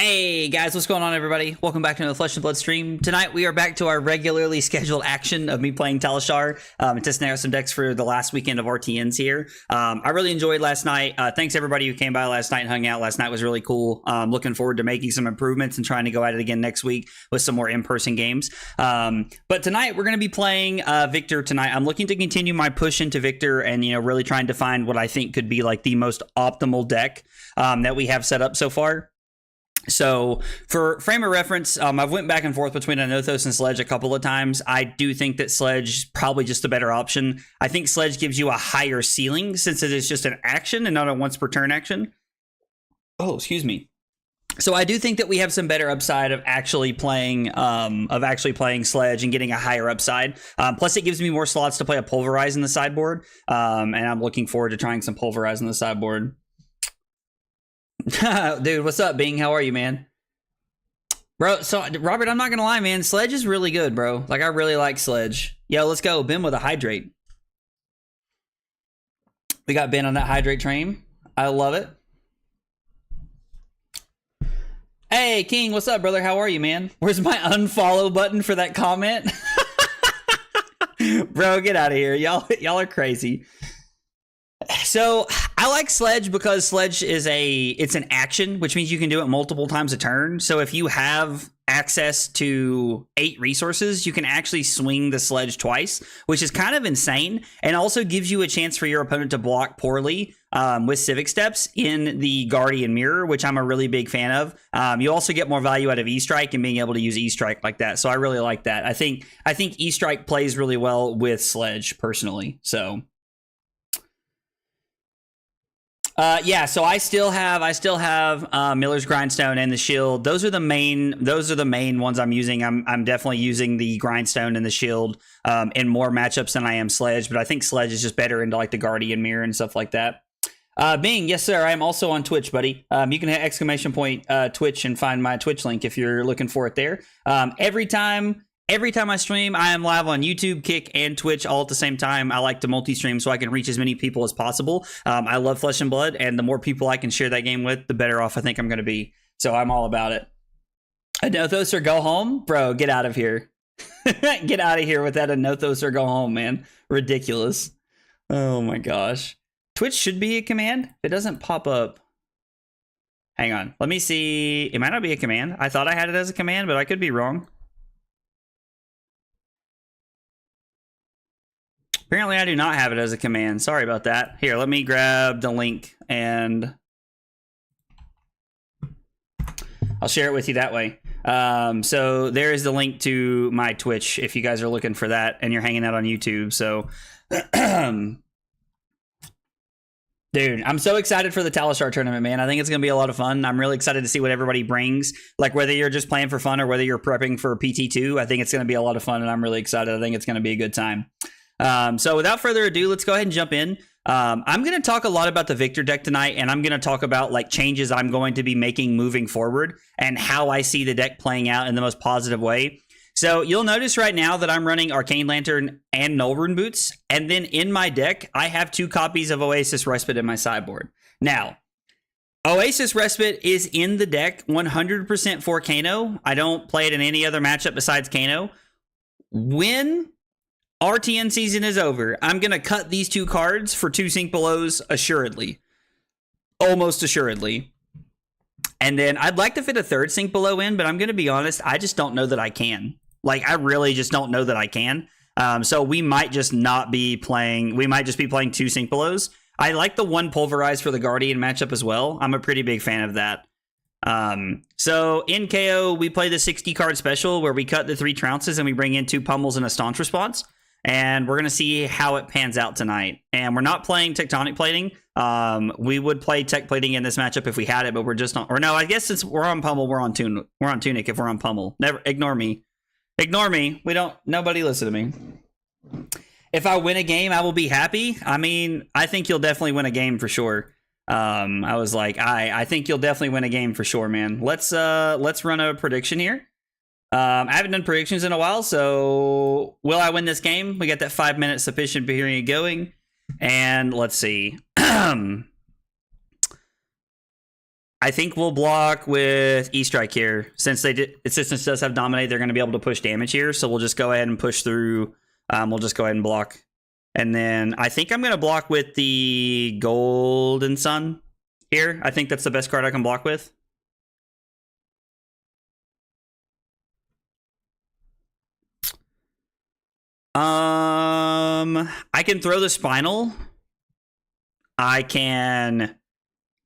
Hey guys, what's going on everybody? Welcome back to another Flesh and Blood stream. Tonight we are back to our regularly scheduled action of me playing Talishar, testing out some decks for the last weekend of RTNs here. I really enjoyed last night. Thanks everybody who came by last night and hung out. Last night was really cool. Looking forward to making some improvements and trying to go at it again next week with some more in-person games. But tonight we're going to be playing Victor tonight. I'm looking to continue my push into Victor and, really trying to find what I think could be like the most optimal deck that we have set up so far. So for frame of reference, I've went back and forth between Anothos and Sledge a couple of times. I do think that Sledge is probably just a better option. I think Sledge gives you a higher ceiling since it is just an action and not a once per turn action. Oh, excuse me. So I do think that we have some better upside of actually playing Sledge and getting a higher upside. Plus, it gives me more slots to play a Pulverize in the sideboard, and I'm looking forward to trying some Pulverize in the sideboard. Dude, what's up, Bing? How are you, man? Bro, so, Robert, I'm not gonna lie, man. Sledge is really good, bro. Like, I really like Sledge. Yo, let's go. Ben with a Hydrate. We got Ben on that Hydrate train. I love it. Hey, King, what's up, brother? How are you, man? Where's my unfollow button for that comment? Bro, get out of here. Y'all are crazy. So I like Sledge because Sledge is it's an action, which means you can do it multiple times a turn. So if you have access to 8 resources, you can actually swing the Sledge twice, which is kind of insane, and also gives you a chance for your opponent to block poorly with Civic Steps in the Guardian Mirror, which I'm a really big fan of. You also get more value out of E-Strike and being able to use E-Strike like that. So I really like that. I think E-Strike plays really well with Sledge personally. So yeah, so I still have Miller's Grindstone and the Shield. Those are the main ones I'm using. I'm definitely using the Grindstone and the Shield in more matchups than I am Sledge, but I think Sledge is just better into like the Guardian Mirror and stuff like that. Bing, yes sir, I'm also on Twitch, buddy. You can hit ! Twitch and find my Twitch link if you're looking for it there. Every time I stream, I am live on YouTube, Kick, and Twitch all at the same time. I like to multi-stream so I can reach as many people as possible. I love Flesh and Blood, and the more people I can share that game with, the better off I think I'm going to be. So I'm all about it. Anothos or go home? Bro, get out of here. Get out of here with that Anothos or go home, man. Ridiculous. Oh my gosh. Twitch should be a command. If it doesn't pop up. Hang on. Let me see. It might not be a command. I thought I had it as a command, but I could be wrong. Apparently, I do not have it as a command. Sorry about that. Here, let me grab the link and I'll share it with you that way. So there is the link to my Twitch if you guys are looking for that and you're hanging out on YouTube. So, dude, I'm so excited for the Talishar tournament, man. I think it's going to be a lot of fun. I'm really excited to see what everybody brings. Like, whether you're just playing for fun or whether you're prepping for PT2, I think it's going to be a lot of fun, and I'm really excited. I think it's going to be a good time. So without further ado, let's go ahead and jump in. I'm going to talk a lot about the Victor deck tonight, and I'm going to talk about like changes I'm going to be making moving forward and how I see the deck playing out in the most positive way. So you'll notice right now that I'm running Arcane Lantern and Null Rune Boots, and then in my deck, I have 2 copies of Oasis Respite in my sideboard. Now, Oasis Respite is in the deck 100% for Kano. I don't play it in any other matchup besides Kano. When RTN season is over, I'm going to cut these 2 cards for 2 Sink Belows assuredly. Almost assuredly. And then I'd like to fit a 3rd Sink Below in, but I'm going to be honest, I just don't know that I can. Like, I really just don't know that I can. So we might just not be playing, we might just be playing 2 Sink Belows. I like the 1 Pulverize for the Guardian matchup as well. I'm a pretty big fan of that. So in KO, we play the 60 card special where we cut the 3 Trounces and we bring in 2 Pummels and a Staunch Response. And we're going to see how it pans out tonight. And we're not playing Tectonic Plating. We would play Tech Plating in this matchup if we had it, but we're just not. Or no, I guess since we're on Pummel, we're on Tunic if we're on Pummel. Never ignore me. Ignore me. Nobody listen to me. If I win a game, I will be happy. I mean, I think you'll definitely win a game for sure. I was like, I think you'll definitely win a game for sure, man. Let's run a prediction here. I haven't done predictions in a while, so will I win this game? We got that 5-minute sufficient period going, and let's see. I think we'll block with E-Strike here. Since Assistance does have Dominate, they're going to be able to push damage here. So we'll just go ahead and push through. We'll just go ahead and block. And then I think I'm going to block with the Golden Sun here. I think that's the best card I can block with. I can throw the Spinal. I can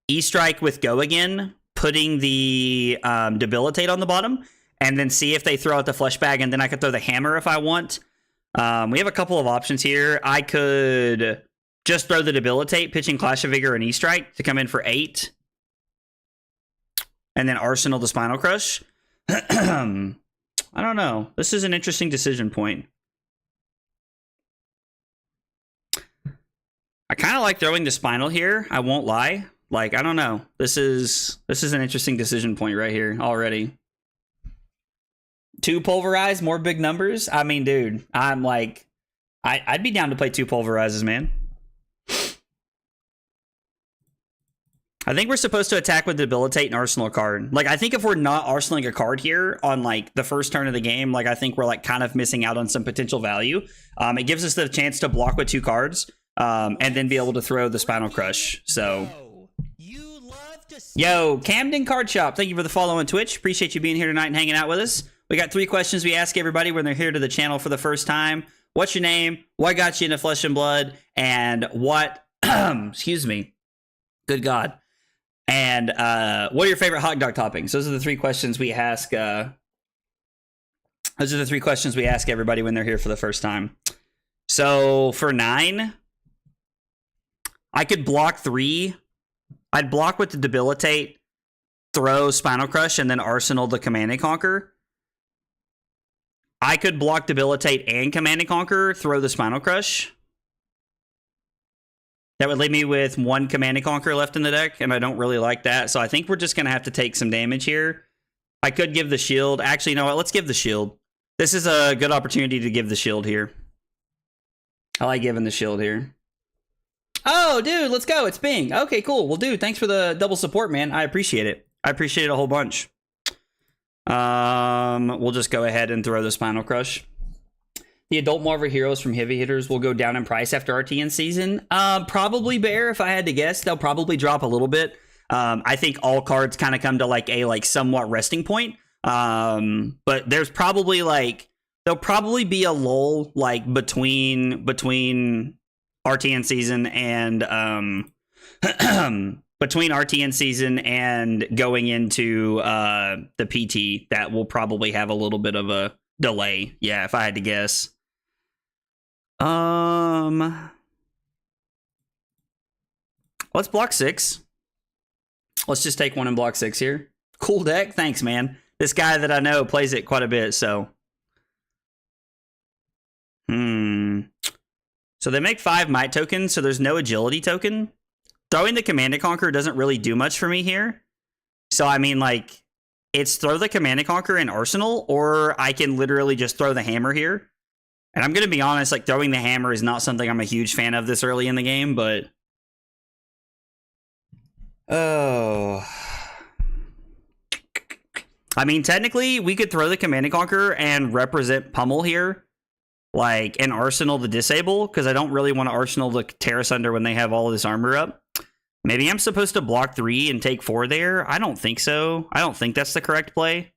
E-Strike with Go again, putting the Debilitate on the bottom, and then see if they throw out the Flesh Bag, and then I could throw the Hammer if I want. We have a couple of options here. I could just throw the Debilitate, pitching Clash of Vigor and E-Strike to come in for 8. And then Arsenal the Spinal Crush. I don't know. This is an interesting decision point. I kind of like throwing the Spinal here. I won't lie. Like, I don't know. This is an interesting decision point right here already. 2 Pulverize, more big numbers. I mean, dude, I'm like, I'd be down to play 2 Pulverizes, man. I think we're supposed to attack with Debilitate and Arsenal a card. Like, I think if we're not arsenaling a card here on, like, the first turn of the game, like, I think we're, like, kind of missing out on some potential value. It gives us the chance to block with 2 cards, and then be able to throw the Spinal Crush. So, yo, Camden Card Shop, thank you for the follow on Twitch. Appreciate you being here tonight and hanging out with us. We got 3 questions we ask everybody when they're here to the channel for the first time. What's your name? What got you into Flesh and Blood? And what, excuse me, good God. And what are your favorite hot dog toppings? Those are the 3 questions we ask. Those are the 3 questions we ask everybody when they're here for the first time. So for 9, I could block 3. I'd block with the Debilitate, throw Spinal Crush, and then Arsenal the Command and Conquer. I could block Debilitate and Command and Conquer, throw the Spinal Crush. That would leave me with 1 Command and Conquer left in the deck, and I don't really like that. So I think we're just going to have to take some damage here. I could give the shield. Actually, you know what? Let's give the shield. This is a good opportunity to give the shield here. I like giving the shield here. Oh, dude, let's go. It's Bing. Okay, cool. Well, dude, thanks for the double support, man. I appreciate it. I appreciate it a whole bunch. We'll just go ahead and throw the Spinal Crush. The adult Marvel heroes from heavy hitters will go down in price after RTN season. Probably Bear, if I had to guess. They'll probably drop a little bit. I think all cards kind of come to like a somewhat resting point. But there's probably there'll probably be a lull like between RTN season and between RTN season and going into the PT. That will probably have a little bit of a delay. Yeah, if I had to guess. Let's block 6. Let's just take 1 and block 6 here. Cool deck. Thanks, man. This guy that I know plays it quite a bit, so. So they make 5 might tokens, so there's no agility token. Throwing the Command and Conquer doesn't really do much for me here. So, I mean, like, it's throw the Command and Conquer in Arsenal, or I can literally just throw the Hammer here. And I'm going to be honest, like, throwing the Hammer is not something I'm a huge fan of this early in the game, but... Oh... I mean, technically, we could throw the Command and Conquer and represent Pummel here. Like, and Arsenal the Disable, because I don't really want to Arsenal the Terrace Under when they have all of this armor up. Maybe I'm supposed to block 3 and take 4 there? I don't think so. I don't think that's the correct play.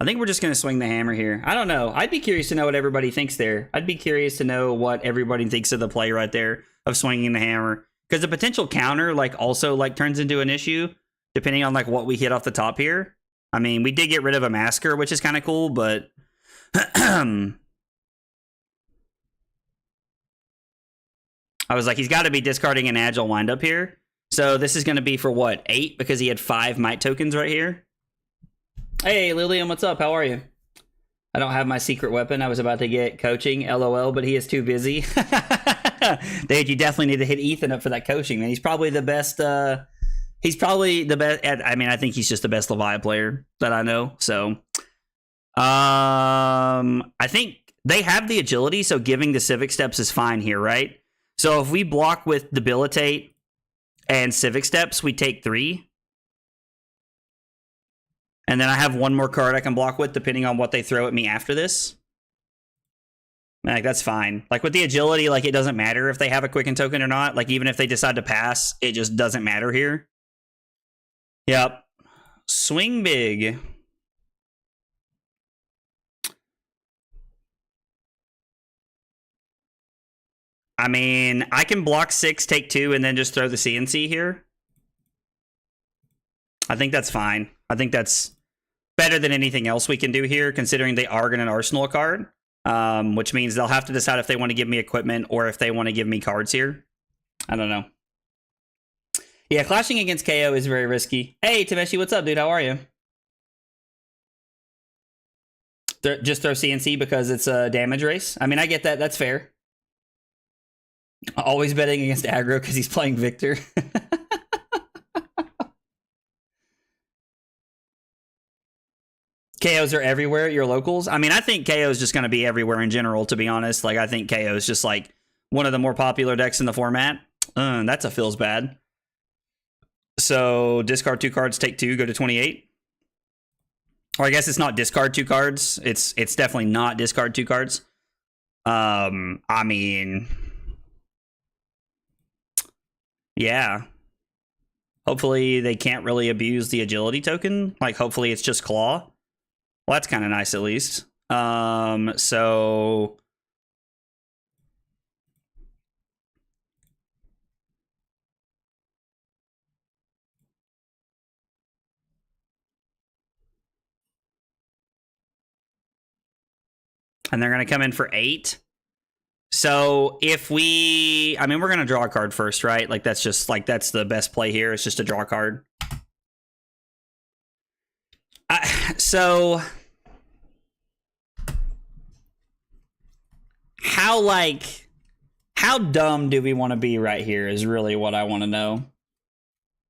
I think we're just going to swing the Hammer here. I don't know. I'd be curious to know what everybody thinks there. I'd be curious to know what everybody thinks of the play right there of swinging the Hammer. Because the potential counter, like, also, like, turns into an issue, depending on, like, what we hit off the top here. I mean, we did get rid of a Masker, which is kind of cool, but... I was like, he's got to be discarding an Agile windup here. So this is going to be for, what, 8? Because he had 5 might tokens right here. Hey, Lillian, what's up? How are you? I don't have my secret weapon. I was about to get coaching, LOL, but he is too busy. Dude, you definitely need to hit Ethan up for that coaching, man. He's probably the best. He's probably the best. I mean, I think he's just the best Levia player that I know. So, I think they have the agility, so giving the civic steps is fine here, right? So if we block with debilitate and civic steps, we take 3. And then I have one more card I can block with depending on what they throw at me after this. Like, that's fine. Like, with the agility, like, it doesn't matter if they have a quicken token or not. Like, even if they decide to pass, it just doesn't matter here. Yep. Swing big. I mean, I can block 6, take 2, and then just throw the CNC here. I think that's fine. I think that's better than anything else we can do here, considering they are going to arsenal a card, which means they'll have to decide if they want to give me equipment or if they want to give me cards here. I don't know. Yeah, clashing against KO is very risky. Hey, Tameshi, what's up, dude? How are you? Just throw CNC because it's a damage race. I mean, I get that. That's fair. Always betting against aggro because he's playing Victor. KOs are everywhere at your locals. I mean, I think KO is just going to be everywhere in general, to be honest. Like, I think KO is just, like, one of the more popular decks in the format. That's a feels bad. So, discard 2 cards, take 2, go to 28. Or I guess it's not discard 2 cards. It's definitely not discard 2 cards. I mean, yeah. Hopefully they can't really abuse the agility token. Like, hopefully it's just claw. Well, that's kind of nice, at least. So... And they're going to come in for 8. So if we... I mean, we're going to draw a card first, right? Like, that's just... Like, that's the best play here. It's just to draw a card. So... How dumb do we want to be right here is really what I want to know.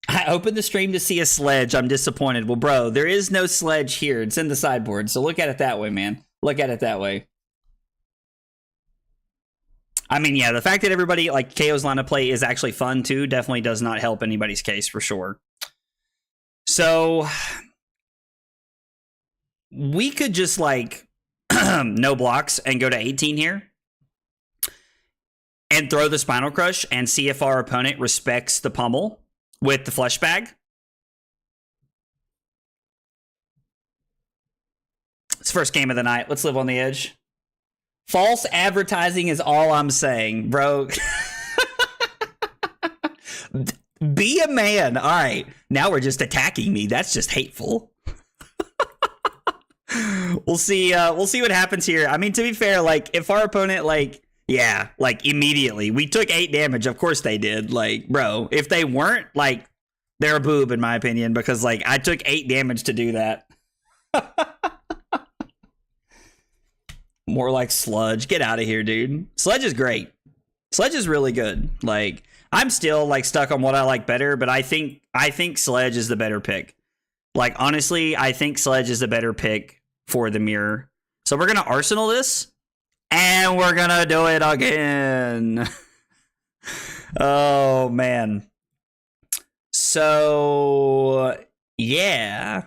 I opened the stream to see a Sledge. I'm disappointed. Well, bro, there is no Sledge here. It's in the sideboard. So look at it that way, man. Look at it that way. I mean, yeah, the fact that everybody, like, KO's line of play is actually fun, too, definitely does not help anybody's case, for sure. So, we could just, like, no blocks and go to 18 here. And throw the Spinal Crush and see if our opponent respects the pummel with the Flesh Bag. It's first game of the night. Let's live on the edge. False advertising is all I'm saying, bro. Be a man. All right. Now we're just attacking me. That's just hateful. We'll see what happens here. I mean, to be fair, like, if our opponent, like, yeah, like, immediately. We took 8 damage. Of course they did. Like, bro, if they weren't, like, they're a boob, in my opinion, because, like, I took 8 damage to do that. More like Sludge. Get out of here, dude. Sledge is great. Sledge is really good. Like, I'm still, like, stuck on what I like better, but I think Sledge is the better pick. Like, honestly, I think Sledge is the better pick for the mirror. So we're going to Arsenal this. And we're gonna do it again. Oh, man. So, yeah.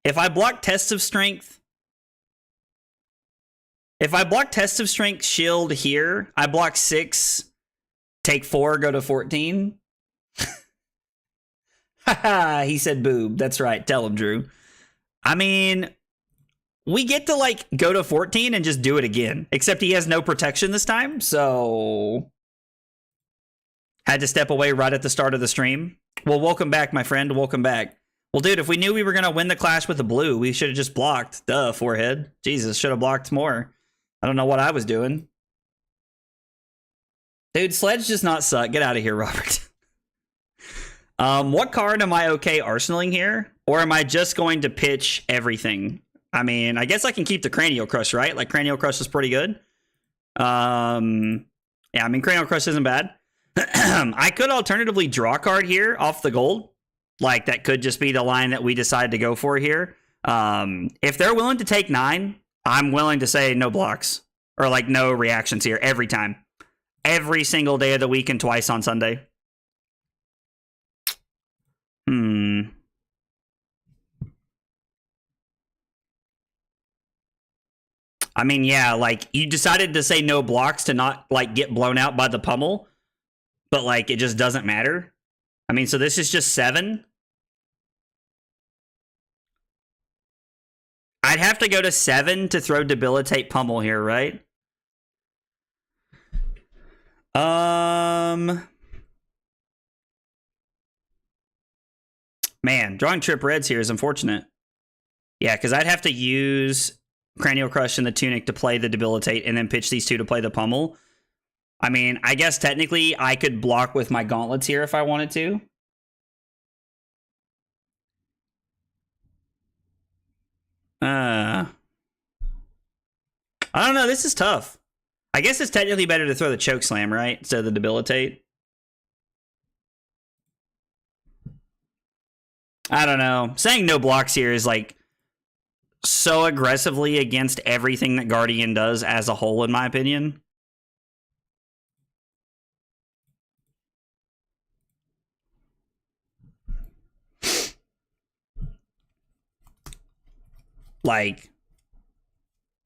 If I block Test of Strength... If I block Test of Strength, shield here, I block 6, take 4, go to 14. Haha, he said boob. That's right. Tell him, Drew. I mean... We get to, like, go to 14 and just do it again. Except he has no protection this time, so... Had to step away right at the start of the stream. Well, welcome back, my friend. Welcome back. Well, dude, if we knew we were going to win the clash with the blue, we should have just blocked. Duh, forehead. Jesus, should have blocked more. I don't know what I was doing. Dude, Sledge does not suck. Get out of here, Robert. What card am I okay arsenaling here? Or am I just going to pitch everything? I mean, I guess I can keep the Cranial Crush, right? Like, Cranial Crush is pretty good. Yeah, I mean, Cranial Crush isn't bad. I could alternatively draw a card here off the gold. Like, that could just be the line that we decide to go for here. If they're willing to take 9, I'm willing to say no blocks. Or like no reactions here every time. Every single day of the week and twice on Sunday. I mean, yeah, like you decided to say no blocks to not like get blown out by the pummel, but like it just doesn't matter. I mean, so this is just 7. I'd have to go to 7 to throw debilitate pummel here, right? Man, drawing trip reds here is unfortunate. Yeah, because I'd have to use Cranial Crush and the Tunic to play the debilitate and then pitch these 2 to play the pummel. I mean, I guess technically I could block with my gauntlets here if I wanted to. I don't know. This is tough. I guess it's technically better to throw the choke slam, right? Instead of the debilitate. I don't know. Saying no blocks here is like so aggressively against everything that Guardian does as a whole, in my opinion. Like,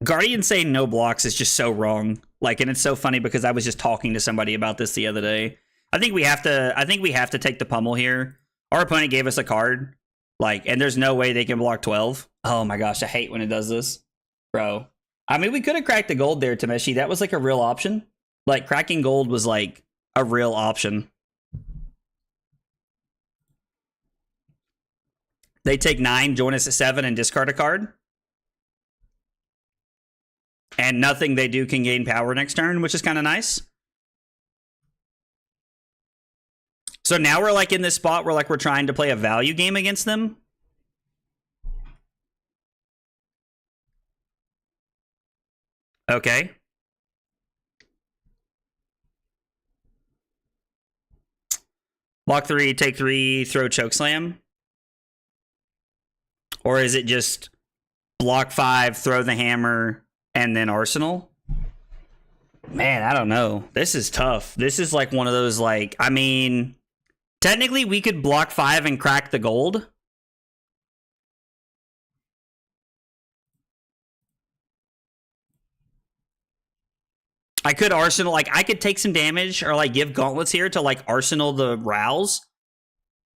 Guardian saying no blocks is just so wrong. Like, and it's so funny because I was just talking to somebody about this the other day. I think we have to take the pummel here. Our opponent gave us a card. Like, and there's no way they can block 12. Oh my gosh, I hate when it does this. Bro. I mean, we could have cracked the gold there, Tameshi. That was like a real option. Like, cracking gold was like a real option. They take 9, join us at 7, and discard a card. And nothing they do can gain power next turn, which is kind of nice. So now we're like in this spot where like we're trying to play a value game against them. Okay. Block 3, take 3, throw chokeslam. Or is it just block 5, throw the hammer, and then arsenal? Man, I don't know. This is tough. This is like one of those like, I mean, technically we could block 5 and crack the gold. I could arsenal, like I could take some damage or like give gauntlets here to like arsenal the rouse.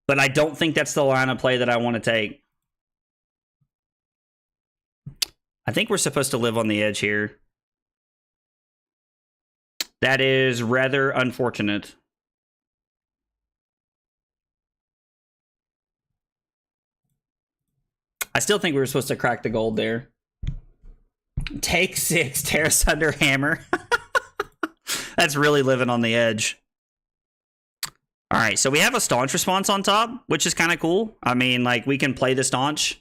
But I don't think that's the line of play that I want to take. I think we're supposed to live on the edge here. That is rather unfortunate. I still think we were supposed to crack the gold there. Take 6, tear asunder hammer. That's really living on the edge. All right, so we have a staunch response on top, which is kind of cool. I mean, like, we can play the staunch.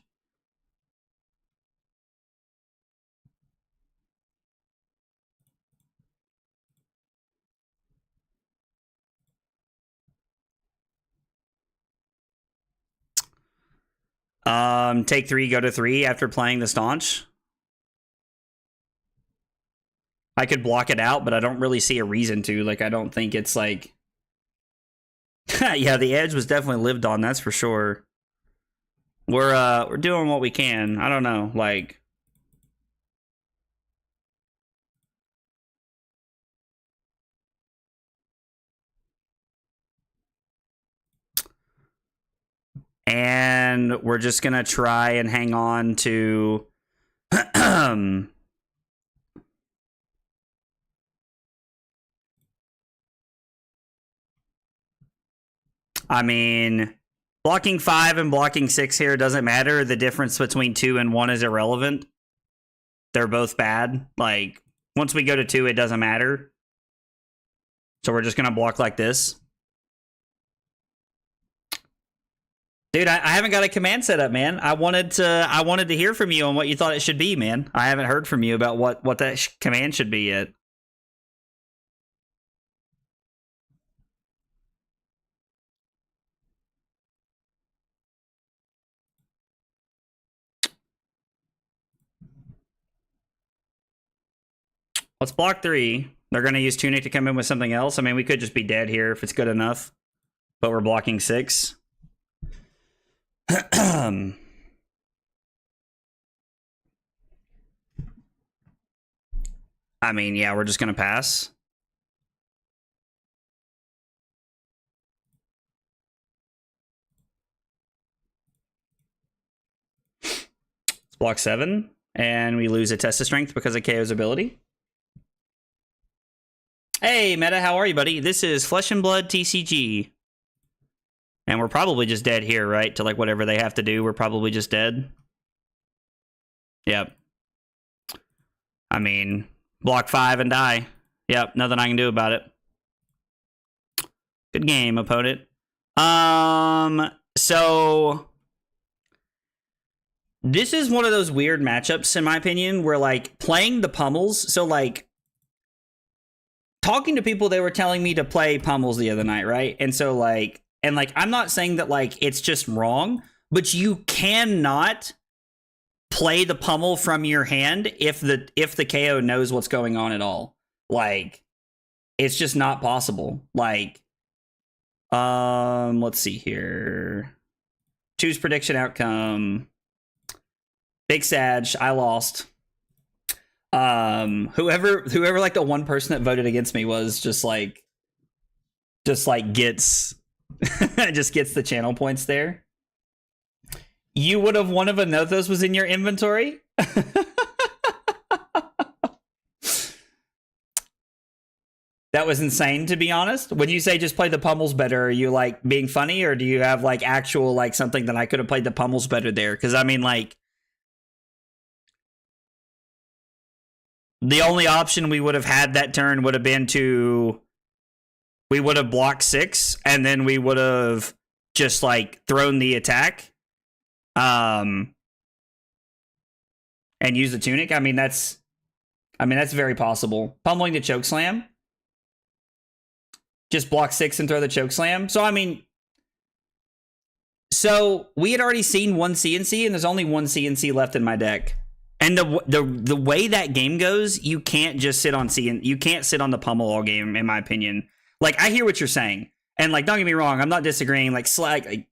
Take 3, go to 3 after playing the staunch. I could block it out, but I don't really see a reason to. Like, I don't think it's like... Yeah, the edge was definitely lived on, that's for sure. We're doing what we can. I don't know, like... And we're just gonna try and hang on to... I mean, blocking 5 and blocking 6 here doesn't matter. The difference between 2 and 1 is irrelevant. They're both bad. Like, once we go to 2, it doesn't matter. So we're just going to block like this. Dude, I haven't got a command set up, man. I wanted to hear from you on what you thought it should be, man. I haven't heard from you about what that command should be yet. Let's block 3. They're going to use Tunic to come in with something else. I mean, we could just be dead here if it's good enough. But we're blocking 6. I mean, yeah, we're just going to pass. Let's block 7. And we lose a test of strength because of KO's ability. Hey, Meta, how are you, buddy? This is Flesh and Blood TCG. And we're probably just dead here, right? To like whatever they have to do, we're probably just dead. Yep. I mean, block 5 and die. Yep, nothing I can do about it. Good game, opponent. So this is one of those weird matchups, in my opinion, where like playing the pummels. So like talking to people, they were telling me to play pummels the other night, right? And so like, I'm not saying that like it's just wrong, but you cannot play the pummel from your hand if the KO knows what's going on at all. Like, it's just not possible. Like, let's see here. Choose prediction outcome. Big Sag, I lost. Whoever like the one person that voted against me was just gets just gets the channel points there. You would have won if Anothos was in your inventory. That was insane, to be honest. When you say just play the pummels better, are you like being funny, or do you have like actual like something that I could have played the pummels better there? Because I mean, like, the only option we would have had that turn would have been we would have blocked 6, and then we would have just like thrown the attack, and use the Tunic. I mean, that's very possible. Pummeling the Chokeslam. Just block 6 and throw the Chokeslam. So I mean, so we had already seen one CNC, and there's only one CNC left in my deck. And the way that game goes, you can't just sit on you can't sit on the pummel all game, in my opinion. Like, I hear what you're saying, and like, don't get me wrong, I'm not disagreeing. Like,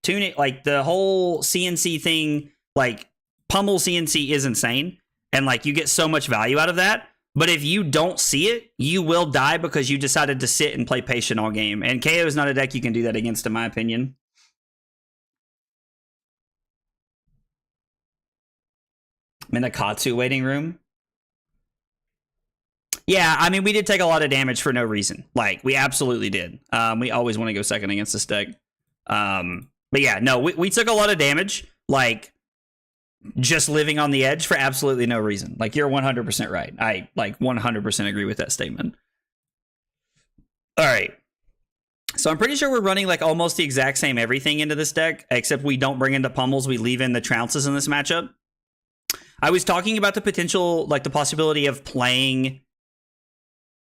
Tunic, like the whole CNC thing, like pummel CNC is insane, and like you get so much value out of that. But if you don't see it, you will die because you decided to sit and play patient all game. And KO is not a deck you can do that against, in my opinion. I'm in the Katsu waiting room. Yeah, I mean, we did take a lot of damage for no reason. Like, we absolutely did. We always want to go second against this deck. But yeah, no, we took a lot of damage. Like, just living on the edge for absolutely no reason. Like, you're 100% right. I like 100% agree with that statement. All right. So I'm pretty sure we're running like almost the exact same everything into this deck, except we don't bring in the pummels. We leave in the trounces in this matchup. I was talking about the potential, like the possibility of playing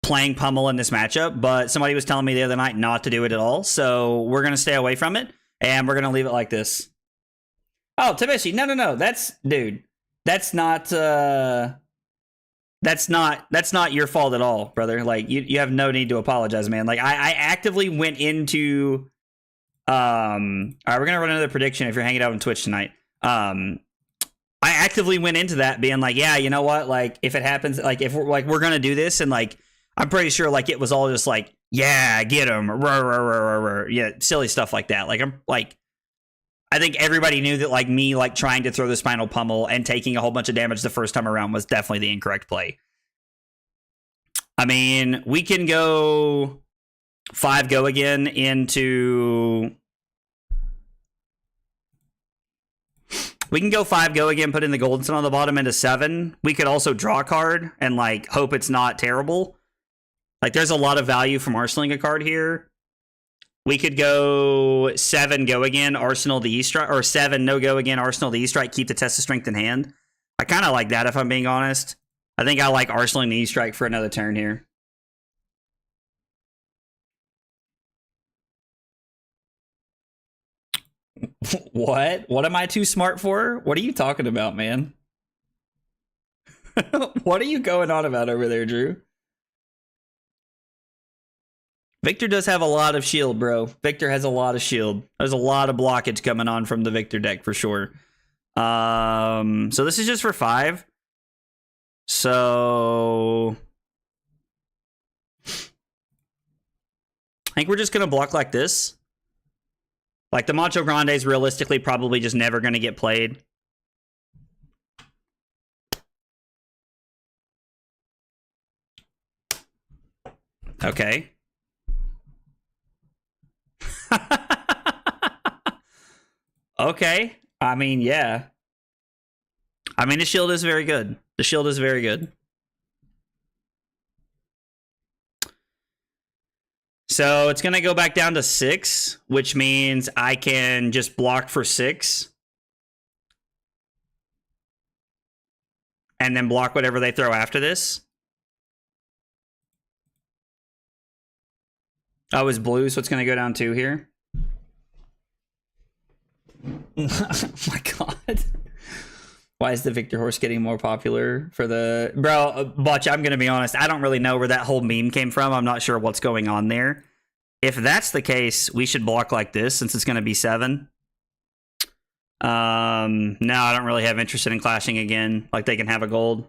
pummel in this matchup, but somebody was telling me the other night not to do it at all. So we're going to stay away from it, and we're going to leave it like this. Oh, Tabeshi, no. That's not your fault at all, brother. Like, you have no need to apologize, man. Like, I actively went into all right, we're gonna run another prediction if you're hanging out on Twitch tonight. I actively went into that being like, yeah, you know what? Like, if it happens, like, if we're gonna do this, and like, I'm pretty sure like it was all just like, yeah, get him, yeah, silly stuff like that. Like, I'm like, I think everybody knew that like me like trying to throw the spinal pummel and taking a whole bunch of damage the first time around was definitely the incorrect play. I mean, we can go 5 go again into... We can go 5 go again, put in the Golden Sun on the bottom into 7. We could also draw a card and like hope it's not terrible. Like, there's a lot of value from arsenaling a card here. We could go 7 go again, Arsenal the E-Strike, or 7 no go again, Arsenal the E-Strike, keep the test of strength in hand. I kind of like that, if I'm being honest. I think I like Arsenaling the E-Strike for another turn here. What? What am I too smart for? What are you talking about, man? What are you going on about over there, Drew? Victor does have a lot of shield, bro. Victor has a lot of shield. There's a lot of blockage coming on from the Victor deck for sure. So this is just for 5. So I think we're just gonna block like this. Like the Macho Grande is realistically probably just never gonna get played. Okay. Okay. I mean, yeah. I mean, the shield is very good. The shield is very good. So it's going to go back down to 6, which means I can just block for 6. And then block whatever they throw after this. Oh, it's blue, so it's going to go down 2 here. Oh my god. Why is the Victor horse getting more popular for the... Bro, Butch, I'm going to be honest. I don't really know where that whole meme came from. I'm not sure what's going on there. If that's the case, we should block like this since it's going to be 7. No, I don't really have interest in clashing again. Like, they can have a gold.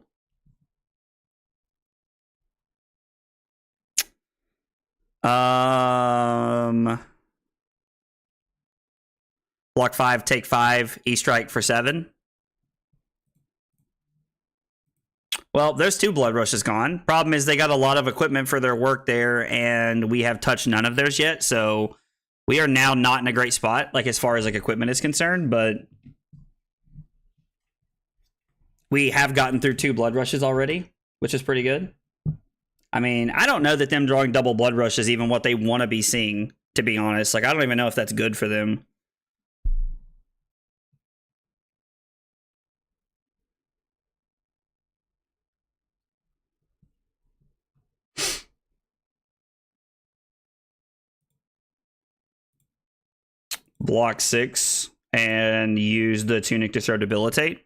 Block 5, take 5, E-strike for 7. Well, there's 2 blood rushes gone. Problem is they got a lot of equipment for their work there, and we have touched none of theirs yet, so we are now not in a great spot, like as far as like equipment is concerned, but we have gotten through 2 blood rushes already, which is pretty good. I mean, I don't know that them drawing double blood rush is even what they want to be seeing, to be honest. Like, I don't even know if that's good for them. Block 6 and use the Tunic to throw Debilitate.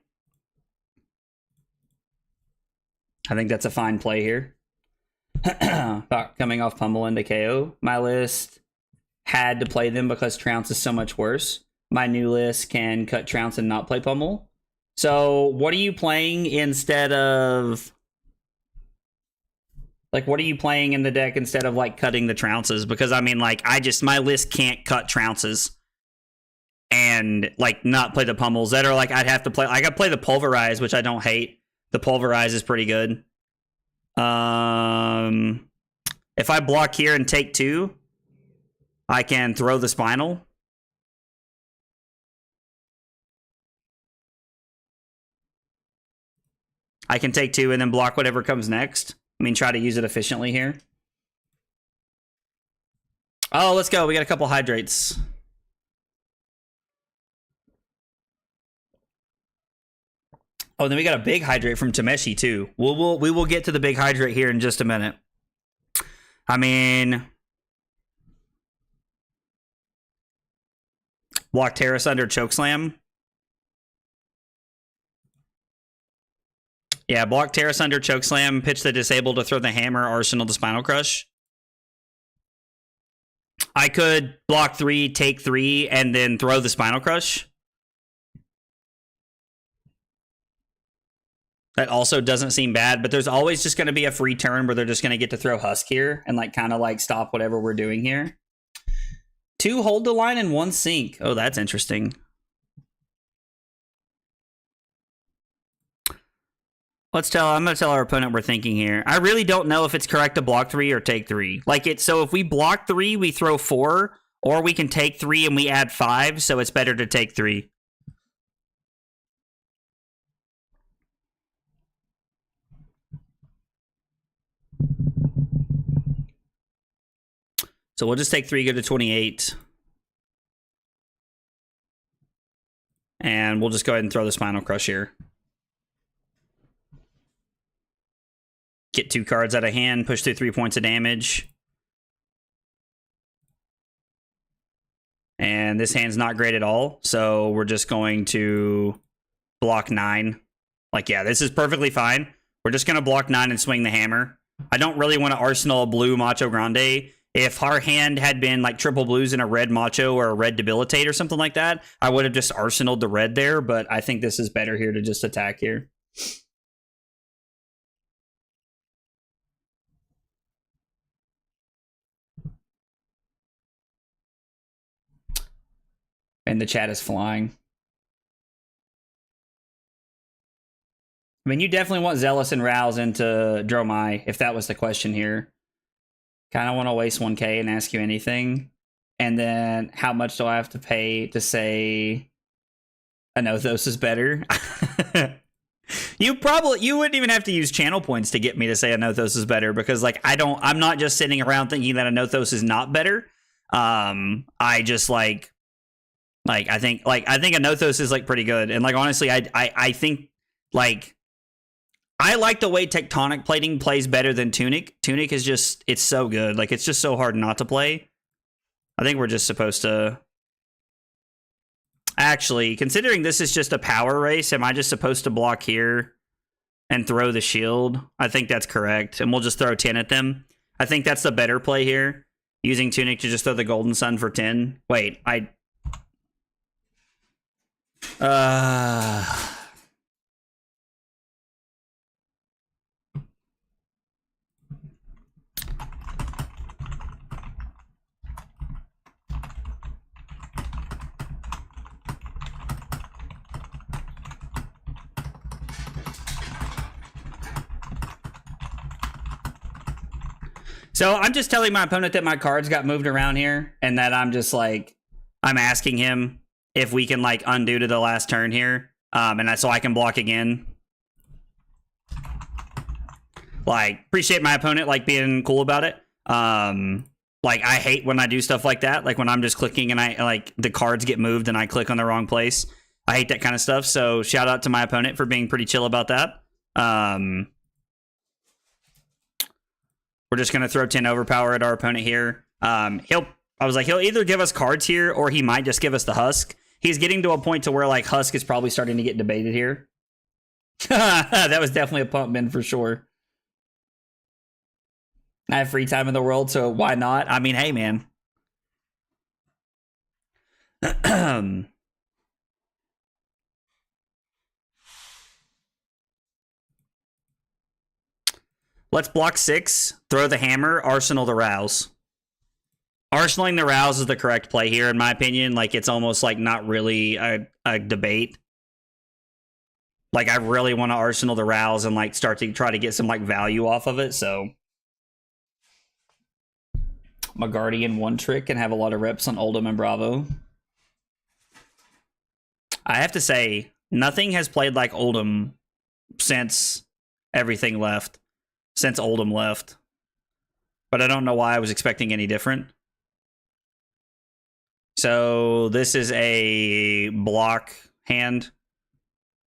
I think that's a fine play here. Coming off Pummel into KO. My list had to play them because Trounce is so much worse. My new list can cut Trounce and not play Pummel. So what are you playing instead of... Like, what are you playing in the deck instead of, like, cutting the Trounces? Because, I mean, like, my list can't cut Trounces. And, like, not play the Pummels. That are, like, I'd have to play... I could play the Pulverize, which I don't hate. The Pulverize is pretty good. If I block here and take 2, I can throw the Spinal. I can take 2 and then block whatever comes next. I mean, try to use it efficiently here. Oh, let's go. We got a couple Hydrates. Oh, then we got a big Hydrate from Tameshi, too. We will get to the big Hydrate here in just a minute. I mean... Block Terrace under Chokeslam. Yeah, block Terrace under Chokeslam, pitch the Disable to throw the Hammer, Arsenal to Spinal Crush. I could block 3, take 3, and then throw the Spinal Crush. That also doesn't seem bad, but there's always just going to be a free turn where they're just going to get to throw Husk here and like kind of like stop whatever we're doing here. 2 hold the line and 1 sink. Oh, that's interesting. I'm going to tell our opponent we're thinking here. I really don't know if it's correct to block 3 or take 3. So if we block 3, we throw 4, or we can take 3 and we add 5, so it's better to take 3. So we'll just take 3, go to 28. And we'll just go ahead and throw the Spinal Crush here. Get 2 cards out of hand, push through 3 points of damage. And this hand's not great at all, so we're just going to block 9. Like, yeah, this is perfectly fine. We're just going to block 9 and swing the Hammer. I don't really want to Arsenal a blue Macho Grande If our hand had been like triple blues and a red macho or a red debilitate or something like that, I would have just arsenaled the red there, but I think this is better here to just attack here. And the chat is flying. I mean, you definitely want Zealous and Rouse into Dromi, if that was the question here. Kind of want to waste 1k and ask you anything. And then how much do I have to pay to say Anothos is better? You wouldn't even have to use channel points to get me to say Anothos is better, because like I'm not just sitting around thinking that Anothos is not better. I just I think Anothos is like pretty good. And like honestly, I think like I like the way Tectonic Plating plays better than Tunic. Tunic is just, it's so good. Like, it's just so hard not to play. I think we're just supposed to... Actually, considering this is just a power race, am I just supposed to block here and throw the shield? I think that's correct. And we'll just throw 10 at them. I think that's the better play here. Using Tunic to just throw the Golden Sun for 10. Wait, So I'm just telling my opponent that my cards got moved around here, and that I'm just like, I'm asking him if we can like undo to the last turn here, and so I can block again. Like, appreciate my opponent like being cool about it. Like, I hate when I do stuff like that, like when I'm just clicking and I like the cards get moved and I click on the wrong place. I hate that kind of stuff. So shout out to my opponent for being pretty chill about that. We're just gonna throw 10 overpower at our opponent here. He'll either give us cards here, or he might just give us the Husk. He's getting to a point to where like Husk is probably starting to get debated here. That was definitely a pump bin for sure. I have free time in the world, so why not? I mean, hey man. Let's block 6, throw the hammer, arsenal the Rouse. Arsenaling the Rouse is the correct play here, in my opinion. Like, it's almost like not really a debate. Like, I really want to arsenal the Rouse and like start to try to get some like value off of it, so. My Guardian one trick can have a lot of reps on Oldhim and Bravo. I have to say, nothing has played like Oldhim since everything left. Since Oldhim left. But I don't know why I was expecting any different. So this is a block hand.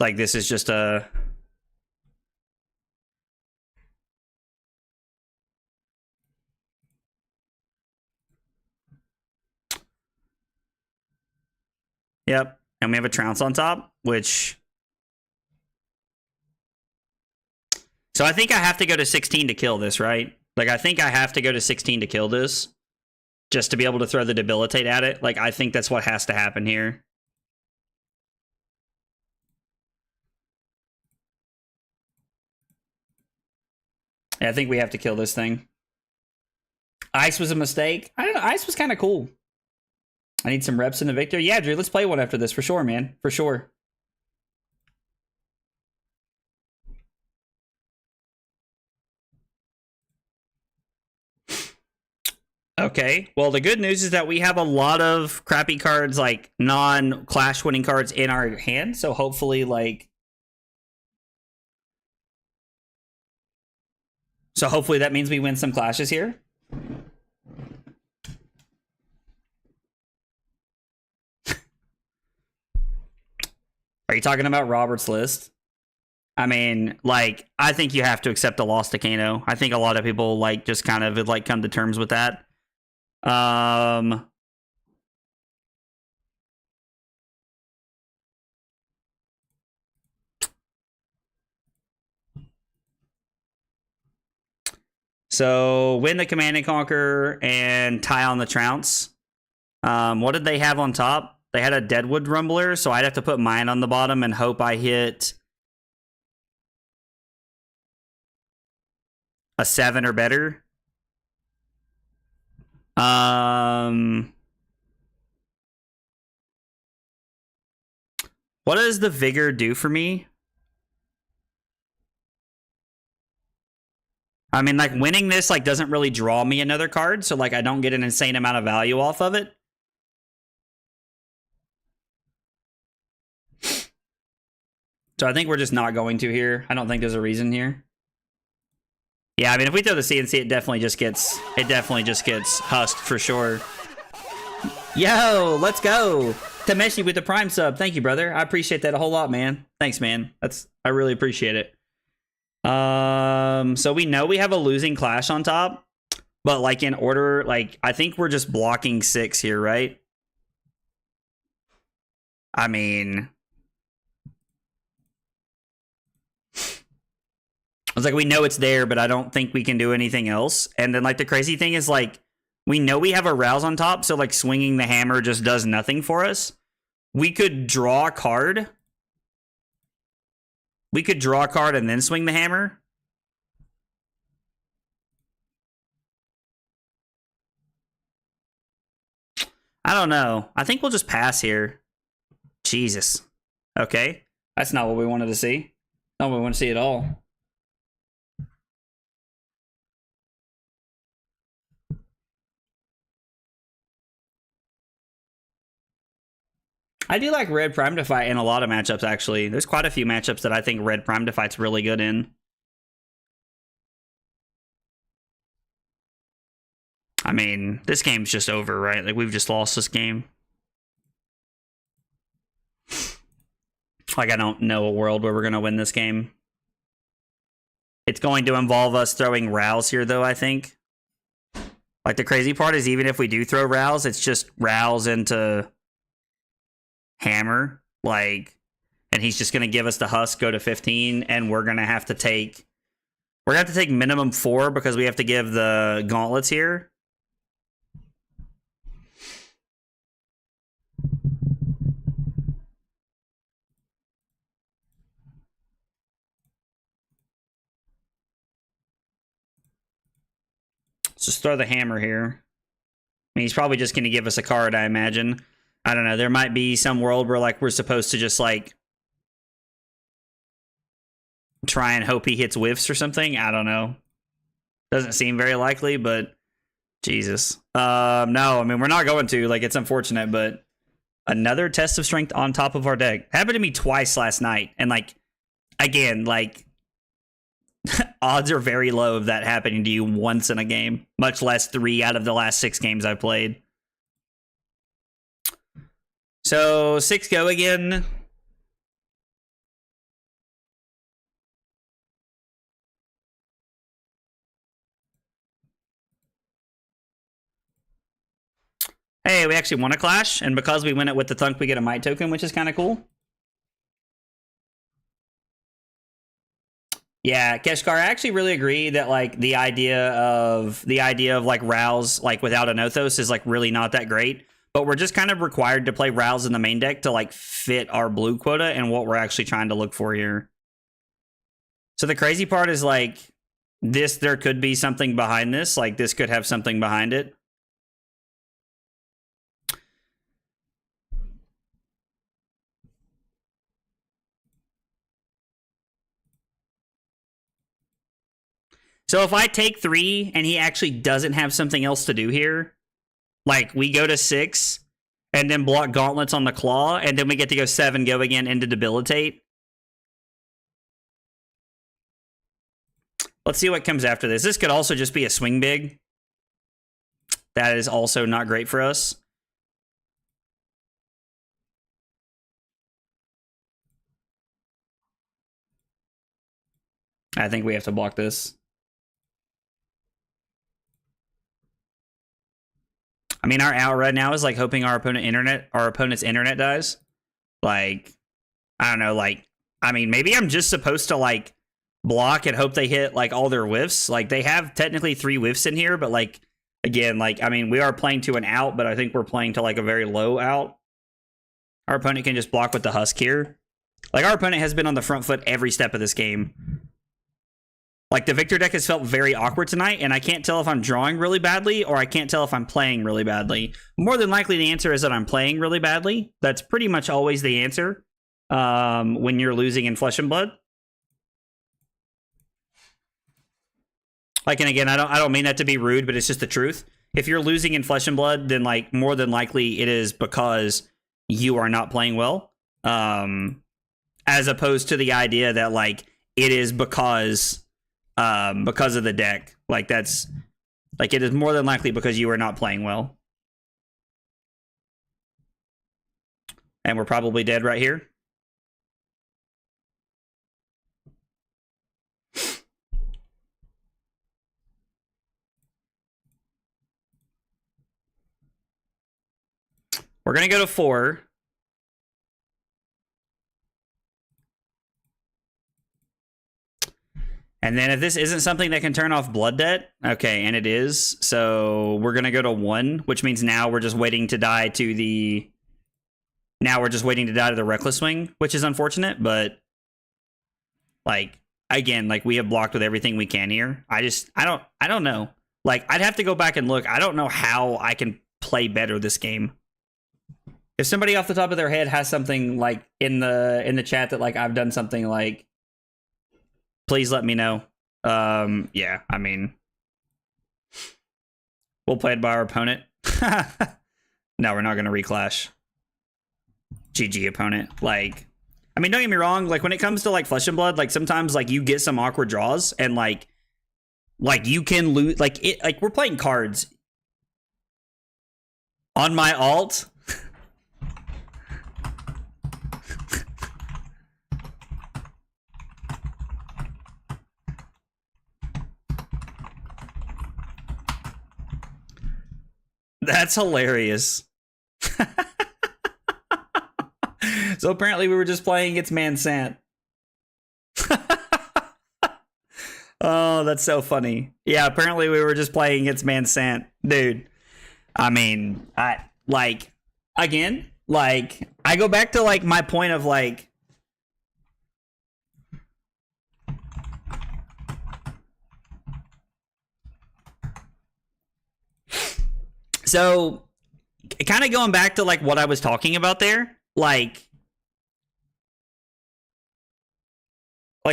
Like, this is just a... Yep. And we have a Trounce on top, which... So I think I have to go to 16 to kill this, right? Like, I think I have to go to 16 to kill this. Just to be able to throw the debilitate at it. Like, I think that's what has to happen here. Yeah, I think we have to kill this thing. Ice was a mistake. I don't know. Ice was kind of cool. I need some reps in the Victor. Yeah, Drew, let's play one after this for sure, man. For sure. Okay, well, the good news is that we have a lot of crappy cards, like non-clash winning cards in our hand, so hopefully, like... So hopefully that means we win some clashes here. Are you talking about Robert's list? I mean, like, I think you have to accept a loss to Kano. I think a lot of people, like, just kind of, like, come to terms with that. So win the Command and Conquer and tie on the Trounce. What did they have on top? They had a Deadwood Rumbler, so I'd have to put mine on the bottom and hope I hit a 7 or better. What does the Vigor do for me? I mean, like, winning this, like, doesn't really draw me another card, so, like, I don't get an insane amount of value off of it. So I think we're just not going to here. I don't think there's a reason here. Yeah, I mean, if we throw the CNC, it definitely just gets husked for sure. Yo, let's go. Tameshi with the Prime sub. Thank you, brother. I appreciate that a whole lot, man. Thanks, man. I really appreciate it. So we know we have a losing Clash on top, but like in order, like I think we're just blocking 6 here, right? I mean, it's like we know it's there, but I don't think we can do anything else. And then like the crazy thing is like we know we have a Rouse on top, so like swinging the hammer just does nothing for us. We could draw a card. We could draw a card and then swing the hammer. I don't know. I think we'll just pass here. Jesus. Okay. That's not what we wanted to see. Not what we want to see at all. I do like Red Prime to fight in a lot of matchups, actually. There's quite a few matchups that I think Red Prime to fight's really good in. I mean, this game's just over, right? Like, we've just lost this game. Like, I don't know a world where we're going to win this game. It's going to involve us throwing Rouse here, though, I think. Like, the crazy part is even if we do throw Rouse, it's just Rouse into hammer, like, and he's just going to give us the husk, go to 15, and we're going to have to take minimum 4 because we have to give the gauntlets here. Let's just throw the hammer here. I mean, he's probably just going to give us a card, I imagine. I don't know. There might be some world where like we're supposed to just like try and hope he hits whiffs or something. I don't know. Doesn't seem very likely, but Jesus. No, I mean, we're not going to. Like, it's unfortunate, but another test of strength on top of our deck. Happened to me twice last night. And like, again, like odds are very low of that happening to you once in a game, much less 3 out of the last 6 games I've played. So 6 go again. Hey, we actually won a clash, and because we win it with the Thunk, we get a Might token, which is kind of cool. Yeah, Keshkar, I actually really agree that like the idea of like Rouse like without Anothos is like really not that great. But we're just kind of required to play Rouse in the main deck to like fit our blue quota and what we're actually trying to look for here. So the crazy part is like this, there could be something behind this. Like this could have something behind it. So if I take 3 and he actually doesn't have something else to do here, like we go to 6 and then block gauntlets on the claw, and then we get to go 7, go again into debilitate. Let's see what comes after this. This could also just be a swing big. That is also not great for us. I think we have to block this. I mean, our out right now is like hoping our opponent's internet dies. Like, I don't know, like, I mean, maybe I'm just supposed to like block and hope they hit like all their whiffs. Like they have technically 3 whiffs in here, but like again, like I mean, we are playing to an out, but I think we're playing to like a very low out. Our opponent can just block with the husk here. Like our opponent has been on the front foot every step of this game. Like the Victor deck has felt very awkward tonight, and I can't tell if I'm drawing really badly or I can't tell if I'm playing really badly. More than likely, the answer is that I'm playing really badly. That's pretty much always the answer when you're losing in Flesh and Blood. Like, and again, I don't mean that to be rude, but it's just the truth. If you're losing in Flesh and Blood, then like more than likely it is because you are not playing well, as opposed to the idea that like it is because of the deck. Like that's like it is more than likely because you are not playing well. And we're probably dead right here. We're going to go to 4. And then if this isn't something that can turn off Blood Debt, okay, and it is, so we're going to go to 1, which means now we're just waiting to die to the... Now we're just waiting to die to the Reckless Swing, which is unfortunate, but... Like, again, like, we have blocked with everything we can here. I don't know. Like, I'd have to go back and look. I don't know how I can play better this game. If somebody off the top of their head has something, like, in the chat that, like, I've done something, like... Please let me know. Yeah, I mean, we'll play it by our opponent. No, we're not going to reclash. GG opponent. Like, I mean, don't get me wrong. Like, when it comes to like Flesh and Blood, like sometimes like you get some awkward draws and like you can lose. Like it. Like we're playing cards on my alt. That's hilarious. So apparently we were just playing against Mansant. Oh, that's so funny. Yeah, apparently we were just playing against Mansant. Dude, I mean, I go back to like my point of like, so kind of going back to like what I was talking about there, like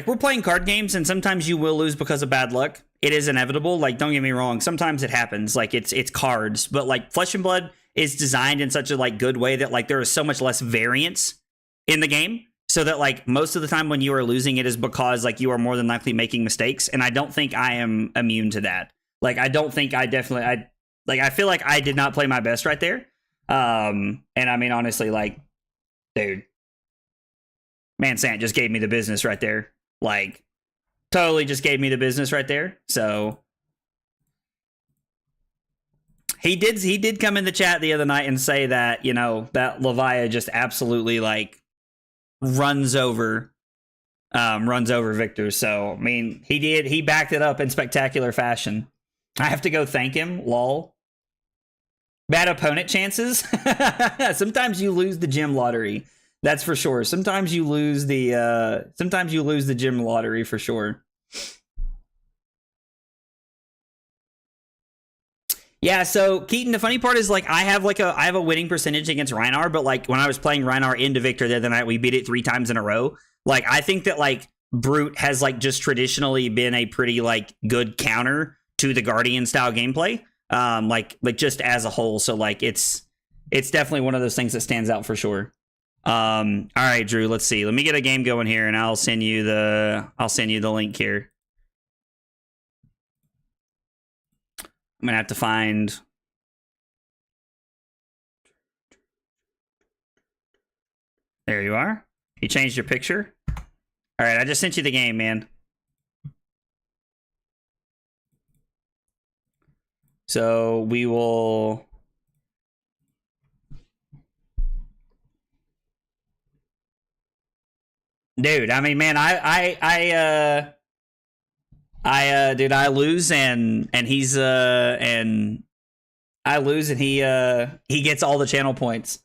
we're playing card games and sometimes you will lose because of bad luck. It is inevitable. Like, don't get me wrong. Sometimes it happens. Like it's cards, but like Flesh and Blood is designed in such a like good way that like there is so much less variance in the game. So that like most of the time when you are losing, it is because like you are more than likely making mistakes. And I don't think I am immune to that. Like, I don't think I feel like I did not play my best right there. And I mean, honestly, like, dude, Mansant just gave me the business right there. Like, totally just gave me the business right there. So he did come in the chat the other night and say that, you know, that Levia just absolutely like runs over Victor. So, I mean, he backed it up in spectacular fashion. I have to go thank him, lol. Bad opponent chances. Sometimes you lose the gym lottery. That's for sure. Sometimes you lose the gym lottery for sure. Yeah, so Keaton, the funny part is like I have a winning percentage against Rhinar, but like when I was playing Rhinar into Victor the other night, we beat it 3 times in a row. Like I think that like Brute has like just traditionally been a pretty like good counter to the Guardian style gameplay. Like just as a whole. So like it's definitely one of those things that stands out for sure. All right, Drew, let's see. Let me get a game going here and I'll send you the link here. I'm gonna have to find. There you are. You changed your picture. All right, I just sent you the game, man. So we will. Dude, I mean, man, Dude, I lose and he's and I lose and he gets all the channel points.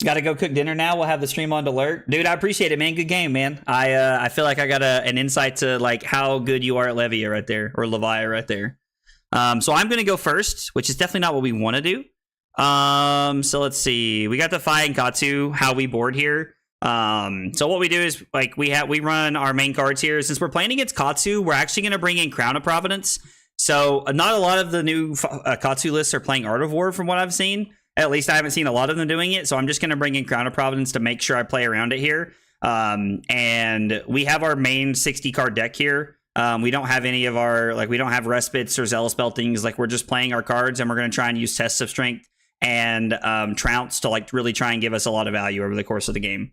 Got to go cook dinner now. We'll have the stream on alert. Dude, I appreciate it, man. Good game, man. I feel like I got an insight to like how good you are at Levia right there, or Levia right there. So I'm going to go first, which is definitely not what we want to do. So let's see. We got the Fi and Katsu, how we board here. So what we do is like we run our main cards here. Since we're playing against Katsu, we're actually going to bring in Crown of Providence. So not a lot of the new Katsu lists are playing Art of War from what I've seen. At least I haven't seen a lot of them doing it. So I'm just going to bring in Crown of Providence to make sure I play around it here. And we have our main 60 card deck here. We don't have any of our, like, we don't have Respites or Zealous Beltings. Like, we're just playing our cards, and we're going to try and use Tests of Strength and Trounce to, like, really try and give us a lot of value over the course of the game.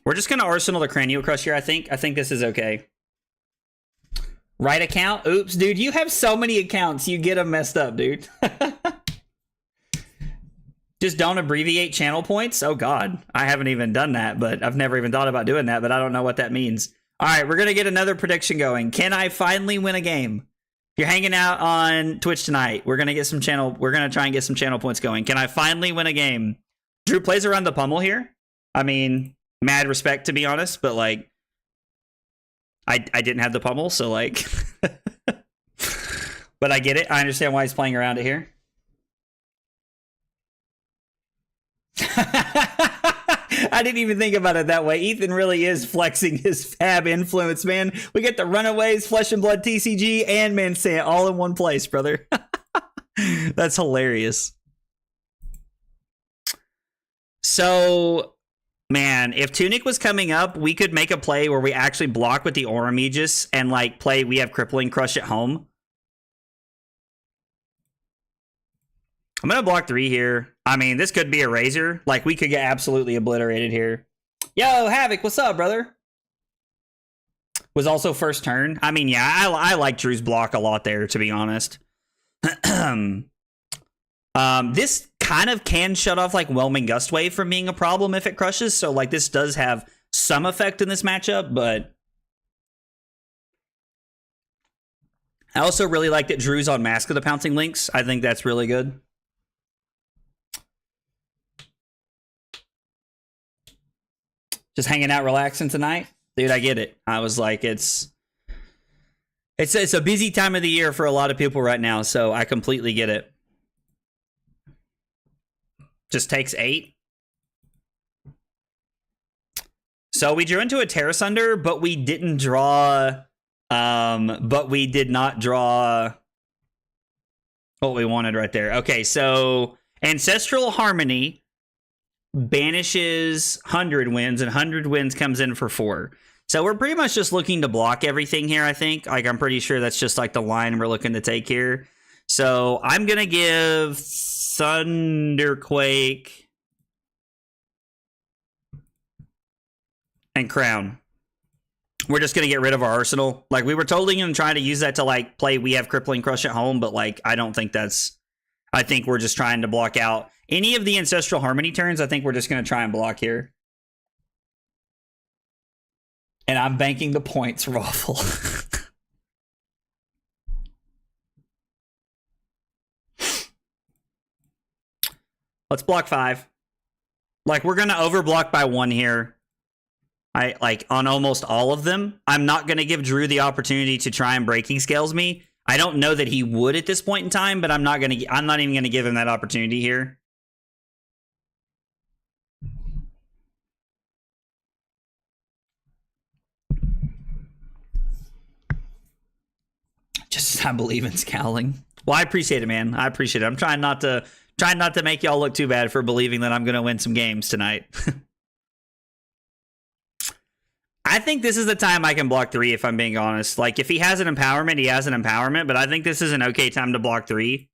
We're just going to Arsenal the Cranial Crush here, I think. I think this is okay. Right account? Oops, dude. You have so many accounts. You get them messed up, dude. Just don't abbreviate channel points? Oh, God. I haven't even done that, but I've never even thought about doing that, but I don't know what that means. All right, we're going to get another prediction going. Can I finally win a game? If you're hanging out on Twitch tonight, we're going to get some channel. We're going to try and get some channel points going. Can I finally win a game? Drew plays around the pummel here. I mean, mad respect, to be honest, but like, I didn't have the pummel, so like, but I get it. I understand why he's playing around it here. I didn't even think about it that way. Ethan really is flexing his fab influence, man. We get the Runaways, Flesh and Blood TCG, and Mansant all in one place, brother. That's hilarious. So, man, if Tunic was coming up, we could make a play where we actually block with the Aura Magus and like play We Have Crippling Crush at home. I'm going to block 3 here. I mean, this could be a Razor. Like, we could get absolutely obliterated here. Yo, Havoc, what's up, brother? Was also first turn. I mean, yeah, I like Drew's block a lot there, to be honest. This kind of can shut off, like, Whelming Gustwave from being a problem if it crushes. So, like, this does have some effect in this matchup, but I also really like that Drew's on Mask of the Pouncing Lynx. I think that's really good. Just hanging out, relaxing tonight, dude. I get it. I was like, it's a busy time of the year for a lot of people right now, so I completely get it. Just takes 8. So we drew into a Terra Sunder, but we didn't draw. But we did not draw what we wanted right there. Okay, so Ancestral Harmony banishes 100 Winds, and 100 Winds comes in for 4. So we're pretty much just looking to block everything here, I think. Like, I'm pretty sure that's just like the line we're looking to take here. So I'm going to give Thunderquake and Crown. We're just going to get rid of our arsenal. Like, we were totally going to try to use that to, like, play We Have Crippling Crush at home, but, like, I don't think that's... I think we're just trying to block out any of the Ancestral Harmony turns. I think we're just going to try and block here. And I'm banking the points, Raffle. Let's block 5. Like, we're going to overblock by 1 here. I like on almost all of them. I'm not going to give Drew the opportunity to try and Breaking Scales me. I don't know that he would at this point in time, but I'm not even going to give him that opportunity here. Just as I believe in scowling. Well, I appreciate it, man. I appreciate it. I'm trying not to make y'all look too bad for believing that I'm going to win some games tonight. I think this is the time I can block 3, if I'm being honest. Like, if he has an empowerment, he has an empowerment, but I think this is an okay time to block 3,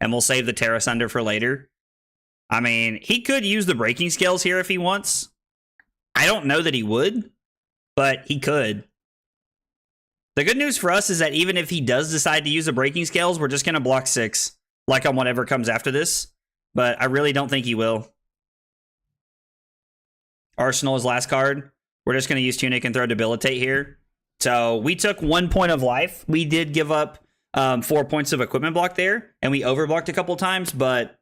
and we'll save the Terra Sunder for later. I mean, he could use the Breaking Scales here if he wants. I don't know that he would, but he could. The good news for us is that even if he does decide to use the Breaking Scales, we're just going to block 6. like on whatever comes after this, but I really don't think he will. Arsenal is last card. We're just going to use Tunic and throw Debilitate here. So we took 1 point of life. We did give up 4 points of equipment block there, and we overblocked a couple times, but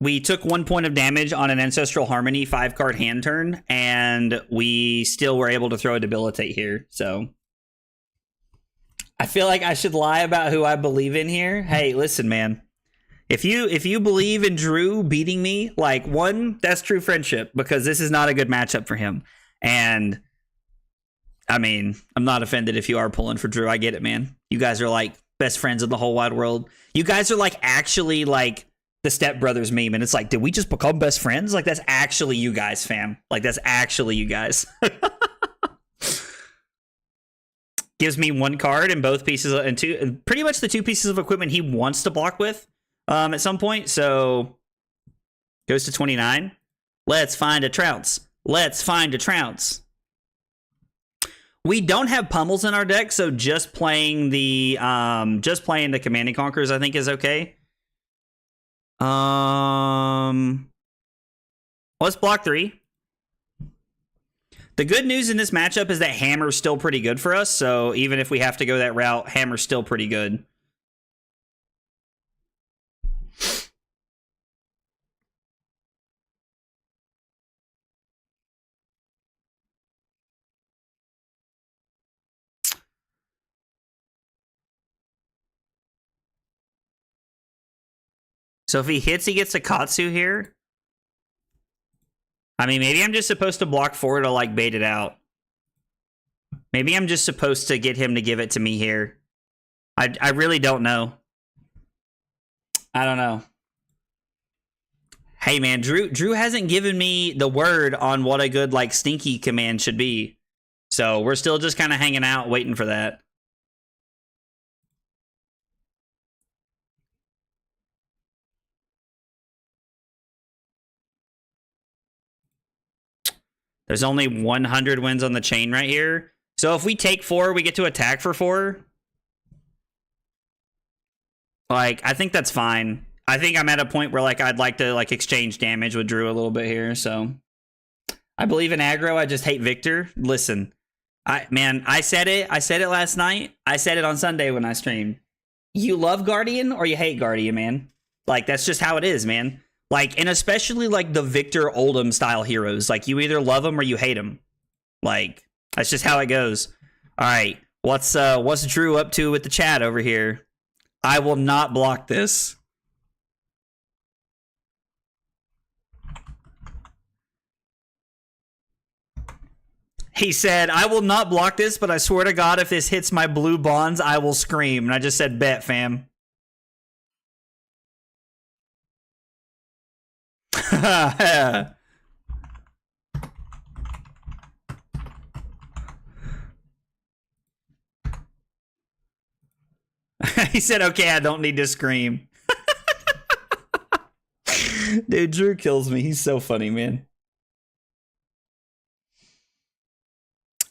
we took 1 point of damage on an Ancestral Harmony 5-card hand turn, and we still were able to throw a Debilitate here. So I feel like I should lie about who I believe in here. Hey, listen, man. If you believe in Drew beating me, like, one, that's true friendship, because this is not a good matchup for him. And I mean, I'm not offended if you are pulling for Drew. I get it, man. You guys are like best friends in the whole wide world. You guys are like actually like the Step Brothers meme, and it's like, did we just become best friends? Like, that's actually you guys, fam. Like, that's actually you guys. Gives me 1 card and both pieces and pretty much the 2 pieces of equipment he wants to block with at some point. So goes to 29. Let's find a Trounce. Let's find a Trounce. We don't have pummels in our deck, so just playing the Command and Conquerors, I think, is okay. Let's block 3. The good news in this matchup is that Hammer's still pretty good for us, so even if we have to go that route, Hammer's still pretty good. So if he hits, he gets a Katsu here. I mean, maybe I'm just supposed to block 4 to, like, bait it out. Maybe I'm just supposed to get him to give it to me here. I really don't know. I don't know. Hey, man, Drew hasn't given me the word on what a good, like, stinky command should be. So we're still just kind of hanging out, waiting for that. There's only 100 wins on the chain right here. So if we take 4, we get to attack for 4. Like, I think that's fine. I think I'm at a point where, like, I'd like to, like, exchange damage with Drew a little bit here. So I believe in aggro. I just hate Victor. Listen, I said it. I said it last night. I said it on Sunday when I streamed. You love Guardian or you hate Guardian, man. Like, that's just how it is, man. Like, and especially, like, the Victor Oldham style heroes. Like, you either love them or you hate them. Like, that's just how it goes. All right, what's Drew up to with the chat over here? I will not block this. He said, I will not block this, but I swear to God, if this hits my blue bonds, I will scream. And I just said, bet, fam. He said, okay, I don't need to scream. Dude, Drew kills me. He's so funny, man.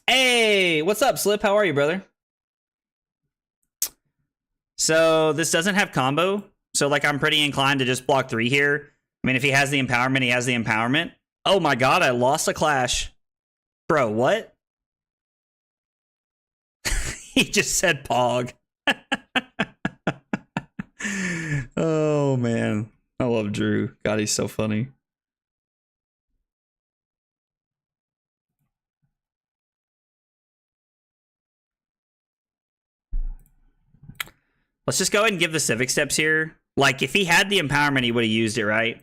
Hey, what's up, Slip? How are you, brother? So this doesn't have combo. So, like, I'm pretty inclined to just block 3 here. I mean, if he has the empowerment, he has the empowerment. Oh my God, I lost a clash. Bro, what? He just said Pog. Oh, man. I love Drew. God, he's so funny. Let's just go ahead and give the Civic Steps here. Like, if he had the empowerment, he would have used it, right?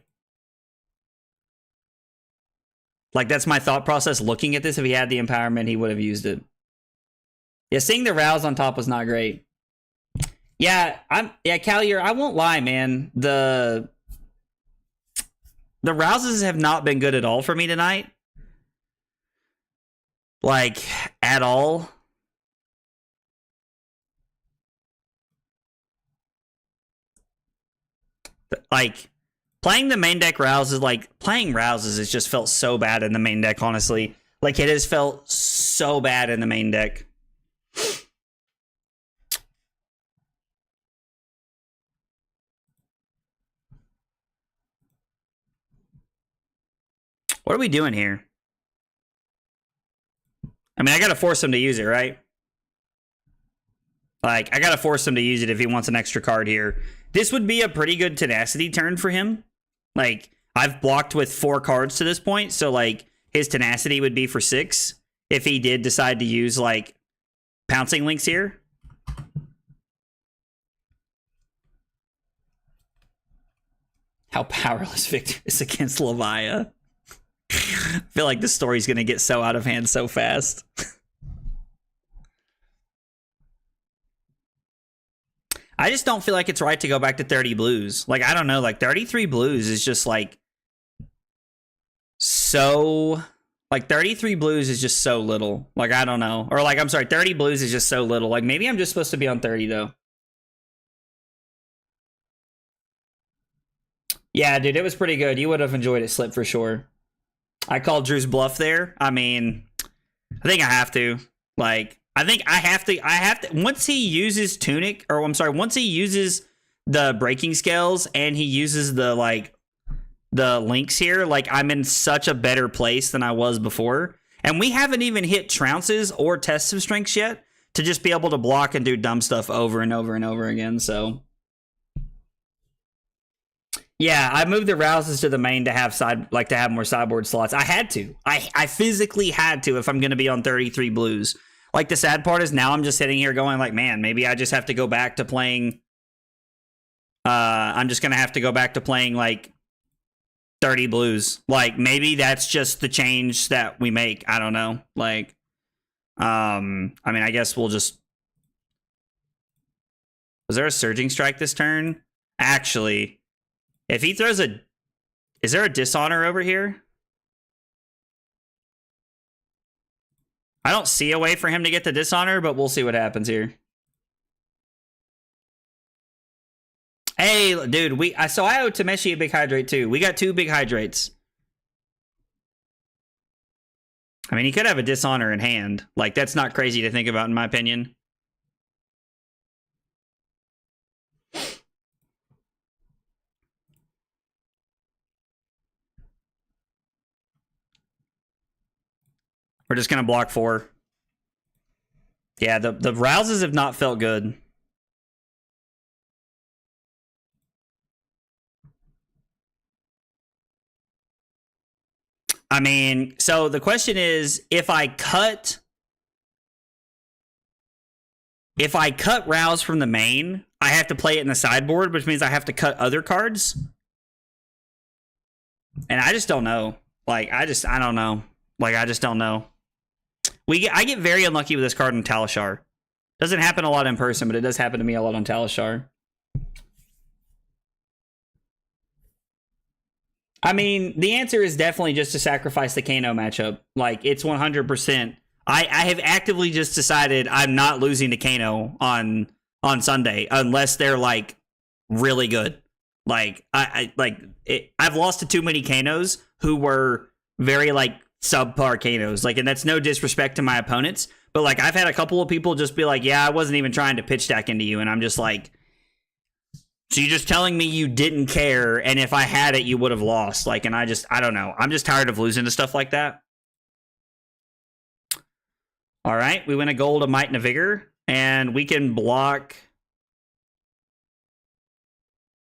Like, that's my thought process looking at this. If he had the empowerment, he would have used it. Yeah, seeing the Rouse on top was not great. Yeah, Callier, I won't lie, man. The Rouses have not been good at all for me tonight. Like, at all. Like, playing the main deck Rouses, like, playing Rouses has just felt so bad in the main deck, honestly. Like, it has felt so bad in the main deck. What are we doing here? I mean, I gotta force him to use it, right? Like, I gotta force him to use it if he wants an extra card here. This would be a pretty good tenacity turn for him. Like, I've blocked with 4 cards to this point, so, like, his tenacity would be for 6 if he did decide to use, like, pouncing links here. How powerless Victor is against Levia. I feel like this story's gonna get so out of hand so fast. I just don't feel like it's right to go back to 30 blues. Like, I don't know, like 33 blues is just like so, like 33 blues is just so little. Like, I don't know. Or like, I'm sorry, 30 blues is just so little. Like, maybe I'm just supposed to be on 30 though. Yeah, dude, it was pretty good. You would have enjoyed it, Slip, for sure. I called Drew's bluff there. I mean, I think I have to. Like, I think I have to. Once he uses Tunic, or I'm sorry, once he uses the breaking scales and he uses the, like, the links here, like, I'm in such a better place than I was before. And we haven't even hit trounces or tests of strengths yet to just be able to block and do dumb stuff over and over and over again, so. Yeah, I moved the rouses to the main to have to have more sideboard slots. I had to. I physically had to if I'm going to be on 33 blues. Like, the sad part is now I'm just sitting here going like, man, maybe I just have to go back to playing. I'm just going to have to go back to playing like 30 blues. Like, maybe that's just the change that we make. I don't know. Like, I mean, I guess we'll just. Was there a surging strike this turn? Actually. If he throws a... Is there a dishonor over here? I don't see a way for him to get the dishonor, but we'll see what happens here. Hey, dude, so I owe Tameshi a big hydrate too. We got 2 big hydrates. I mean, he could have a dishonor in hand. Like, that's not crazy to think about, in my opinion. We're just going to block 4. Yeah, the rouses have not felt good. I mean, so the question is, if I cut rouse from the main, I have to play it in the sideboard, which means I have to cut other cards. And I just don't know. Like, I don't know. Like, I just don't know. I get very unlucky with this card in Talishar. Doesn't happen a lot in person, but it does happen to me a lot on Talishar. I mean, the answer is definitely just to sacrifice the Kano matchup. Like, it's 100%. I have actively just decided I'm not losing to Kano on Sunday unless they're, like, really good. Like, I've lost to too many Kanos who were very, like, subpar Kanos. Like, and that's no disrespect to my opponents, but, like, I've had a couple of people just be like, yeah, I wasn't even trying to pitch stack into you, and I'm just like, so you're just telling me you didn't care, and if I had it, you would have lost. Like, and I don't know. I'm just tired of losing to stuff like that. All right, we win a gold, a might, and a vigor, and we can block.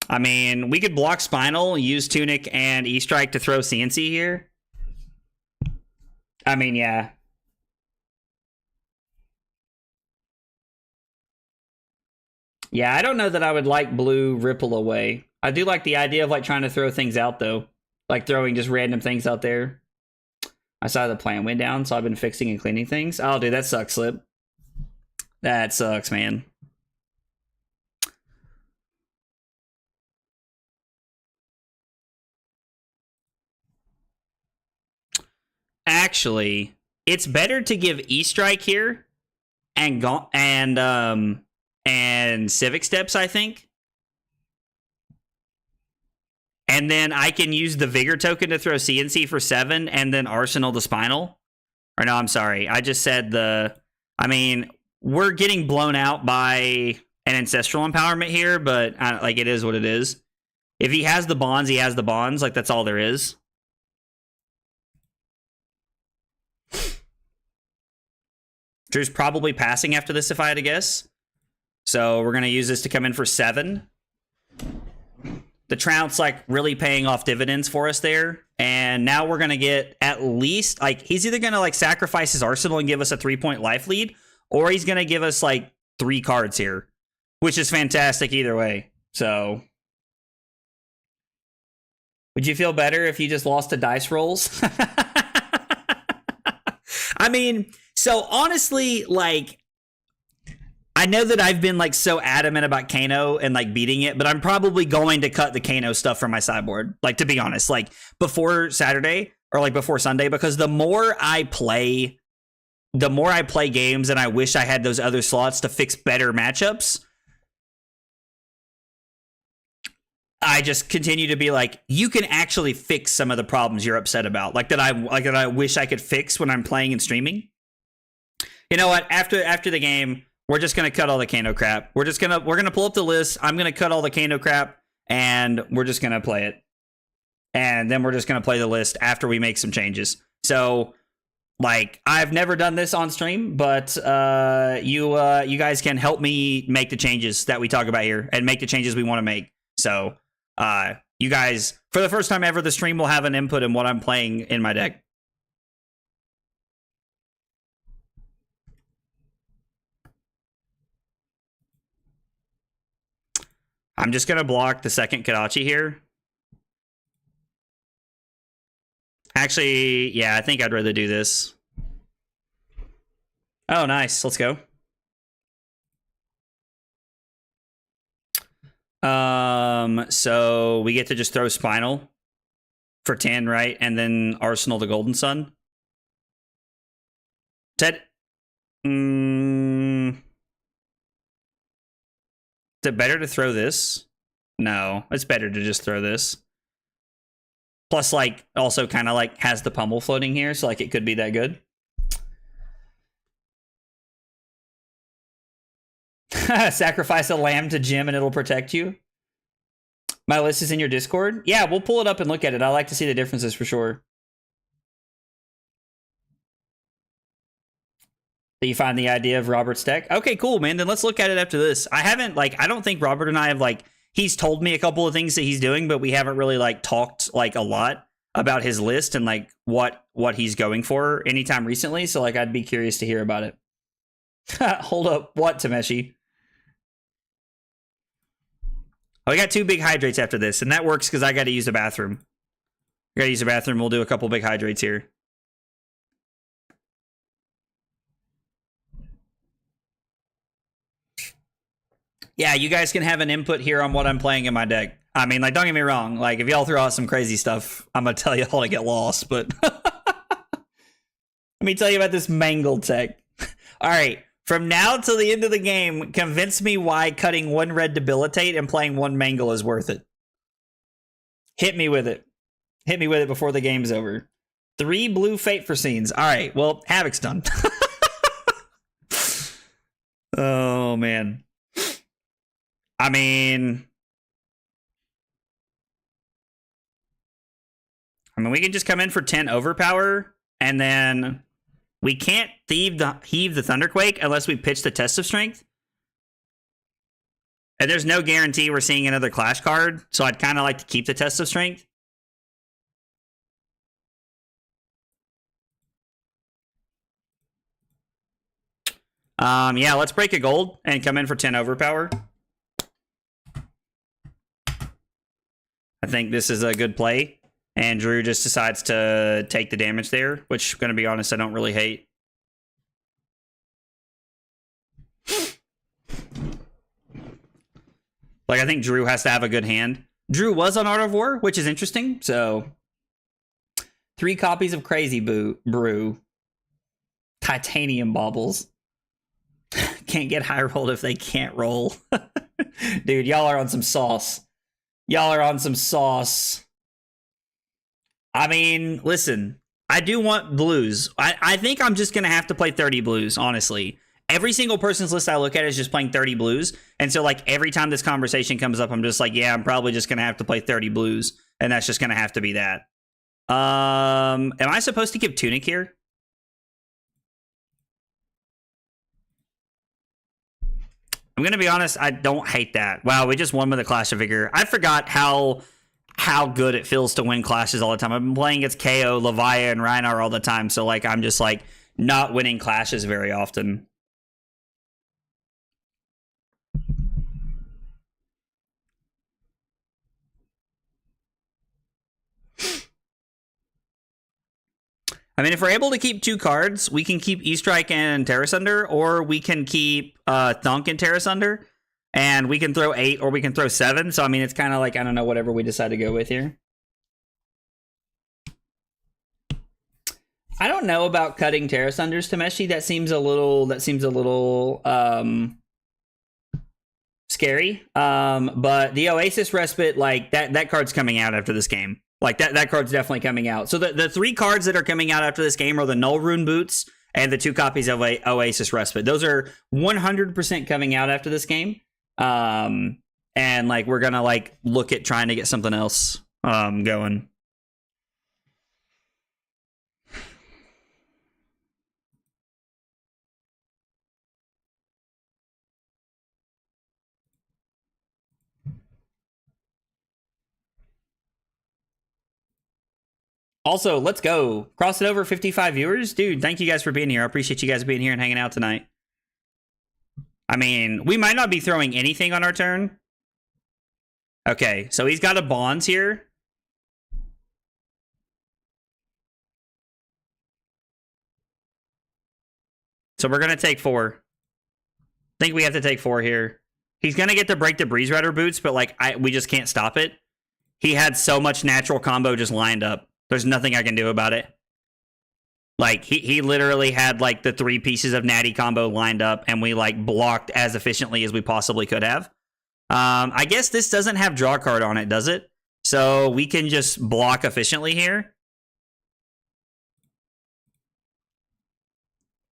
I mean, we could block Spinal, use Tunic and E-Strike to throw CNC here. I mean, yeah. Yeah, I don't know that I would like blue Ripple Away. I do like the idea of, like, trying to throw things out, though. Like, throwing just random things out there. I saw the plant went down, so I've been fixing and cleaning things. Oh, dude, that sucks, Slip. That sucks, man. Actually, it's better to give E-Strike here and Civic Steps, I think. And then I can use the Vigor token to throw CNC for 7 and then Arsenal the Spinal. Or no, I'm sorry. I just said I mean, we're getting blown out by an Ancestral Empowerment here, but like, it is what it is. If he has the bonds, he has the bonds. Like, that's all there is. Drew's probably passing after this, if I had to guess. So we're going to use this to come in for 7. The Trout's like really paying off dividends for us there. And now we're going to get at least, like, he's either going to like sacrifice his arsenal and give us a 3-point life lead, or he's going to give us like 3 cards here, which is fantastic either way. So would you feel better if you just lost to dice rolls? I mean, so honestly, like, I know that I've been like so adamant about Kano and like beating it, but I'm probably going to cut the Kano stuff from my sideboard. Like, to be honest, like before Saturday or like before Sunday, because the more I play games and I wish I had those other slots to fix better matchups, I just continue to be like, you can actually fix some of the problems you're upset about, like that I wish I could fix when I'm playing and streaming. You know what? After the game, we're just gonna cut all the Kano crap. We're gonna pull up the list. I'm gonna cut all the Kano crap, and we're just gonna play it. And then we're just gonna play the list after we make some changes. So, like, I've never done this on stream, but you guys can help me make the changes that we talk about here and make the changes we want to make. So, you guys, for the first time ever, the stream will have an input in what I'm playing in my deck. I'm just going to block the second Kadachi here. Actually, yeah, I think I'd rather do this. Oh, nice. Let's go. So we get to just throw Spinal for 10, right? And then Arsenal the Golden Sun. Ted. Is it better to throw this? No, it's better to just throw this. Plus, like, also kind of like has the pummel floating here, so like it could be that good. Sacrifice a lamb to Jim and it'll protect you. My list is in your Discord. Yeah, we'll pull it up and look at it. I like to see the differences for sure. Do you find the idea of Robert's deck? Okay, cool, man. Then let's look at it after this. I don't think Robert and I have, like, he's told me a couple of things that he's doing, but we haven't really, like, talked, like, a lot about his list and, like, what he's going for anytime recently. So, like, I'd be curious to hear about it. Hold up. What, Tameshi? Oh, I got 2 big hydrates after this, and that works because I got to use the bathroom. I got to use the bathroom. We'll do a couple big hydrates here. Yeah, you guys can have an input here on what I'm playing in my deck. I mean, like, don't get me wrong. Like, if y'all throw out some crazy stuff, I'm going to tell you all to get lost. But let me tell you about this mangled tech. All right. From now till the end of the game, convince me why cutting 1 red debilitate and playing 1 mangle is worth it. Hit me with it. Hit me with it before the game's over. 3 blue fate for scenes. All right. Well, Havoc's done. Oh, man. I mean, we can just come in for 10 overpower, and then we can't heave the Thunderquake unless we pitch the Test of Strength. And there's no guarantee we're seeing another Clash card, so I'd kind of like to keep the Test of Strength. Yeah, let's break a gold and come in for 10 overpower. I think this is a good play. And Drew just decides to take the damage there, which, going to be honest, I don't really hate. Like, I think Drew has to have a good hand. Drew was on Art of War, which is interesting. So, 3 copies of Crazy Brew. Titanium baubles. Can't get high rolled if they can't roll. Dude, y'all are on some sauce. Y'all are on some sauce. I mean, listen, I do want blues. I think I'm just going to have to play 30 blues, honestly. Every single person's list I look at is just playing 30 blues. And so, like, every time this conversation comes up, I'm just like, yeah, I'm probably just going to have to play 30 blues. And that's just going to have to be that. Am I supposed to give Tunic here? I'm gonna be honest, I don't hate that. Wow, we just won with a Clash of Vigor. I forgot how good it feels to win clashes all the time. I've been playing against KO, Levia, and Rhinar all the time, so like I'm just like not winning clashes very often. I mean, if we're able to keep 2 cards, we can keep E-Strike and Terra Sunder, or we can keep Thunk and Terra Sunder, and we can throw 8 or we can throw 7. So, I mean, it's kind of like, I don't know, whatever we decide to go with here. I don't know about cutting Terra Sunders to Meshi. That seems a little scary. But the Oasis Respite, like that card's coming out after this game. Like that card's definitely coming out. So the 3 cards that are coming out after this game are the Null Rune Boots and the 2 copies of Oasis Respite. Those are 100% coming out after this game. And like we're gonna like look at trying to get something else going. Also, let's go. Cross it over 55 viewers. Dude, thank you guys for being here. I appreciate you guys being here and hanging out tonight. I mean, we might not be throwing anything on our turn. Okay, so he's got a Bonds here. So we're going to take 4. I think we have to take 4 here. He's going to get to break the Breeze Rider Boots, but like we just can't stop it. He had so much natural combo just lined up. There's nothing I can do about it. Like, he literally had, like, the 3 pieces of natty combo lined up, and we, like, blocked as efficiently as we possibly could have. I guess this doesn't have draw card on it, does it? So we can just block efficiently here.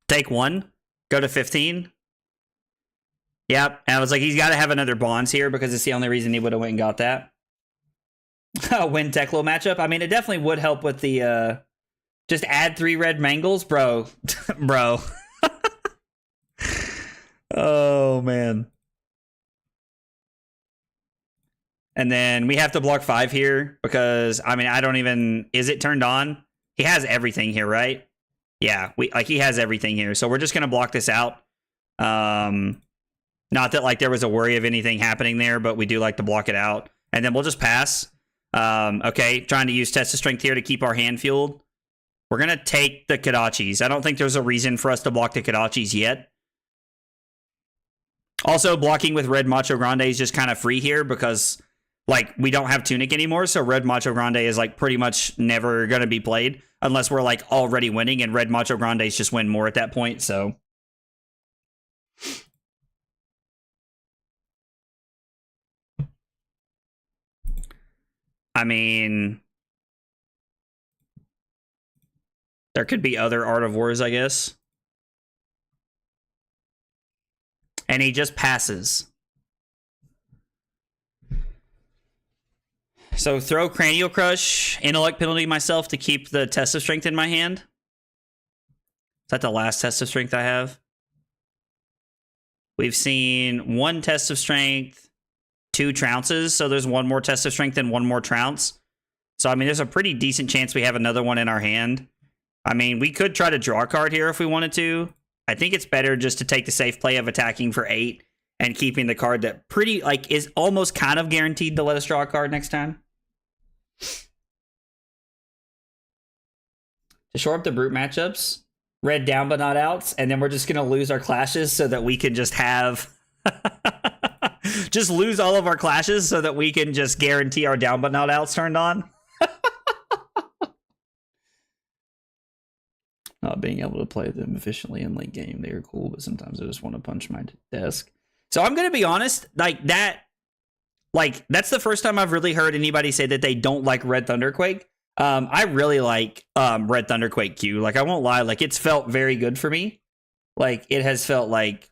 Take 1. Go to 15. Yep. And I was like, he's got to have another Bonds here because it's the only reason he would have went and got that. Win Teklo matchup. I mean, it definitely would help with the just add 3 red Mangles, bro. Bro. Oh man. And then we have to block 5 here because I mean I don't even, is it turned on? He has everything here, right? Yeah, he has everything here. So we're just gonna block this out. Not that like there was a worry of anything happening there, but we do like to block it out. And then we'll just pass. Okay, trying to use Test of Strength here to keep our hand fueled. We're going to take the Kodachis. I don't think there's a reason for us to block the Kodachis yet. Also, blocking with Red Macho Grande is just kind of free here because, like, we don't have Tunic anymore, so Red Macho Grande is, like, pretty much never going to be played unless we're, like, already winning, and Red Macho Grandes just win more at that point, so... I mean, there could be other Art of Wars, I guess. And he just passes. So throw Cranial Crush, Intellect Penalty myself to keep the Test of Strength in my hand. Is that the last Test of Strength I have? We've seen 1 Test of Strength, 2 trounces, so there's 1 more Test of Strength and 1 more trounce. So, I mean, there's a pretty decent chance we have another one in our hand. I mean, we could try to draw a card here if we wanted to. I think it's better just to take the safe play of attacking for 8 and keeping the card that pretty, like, is almost kind of guaranteed to let us draw a card next time. To shore up the brute matchups, red down but not outs, and then we're just going to lose our clashes so that we can just have... just lose all of our clashes so that we can just guarantee our down but not outs turned on. Not being able to play them efficiently in late game, they are cool, but sometimes I just want to punch my desk. So I'm going to be honest, that's the first time I've really heard anybody say that they don't like Red Thunderquake. I really like Red Thunderquake Q. Like, I won't lie, like, it's felt very good for me. Like, it has felt like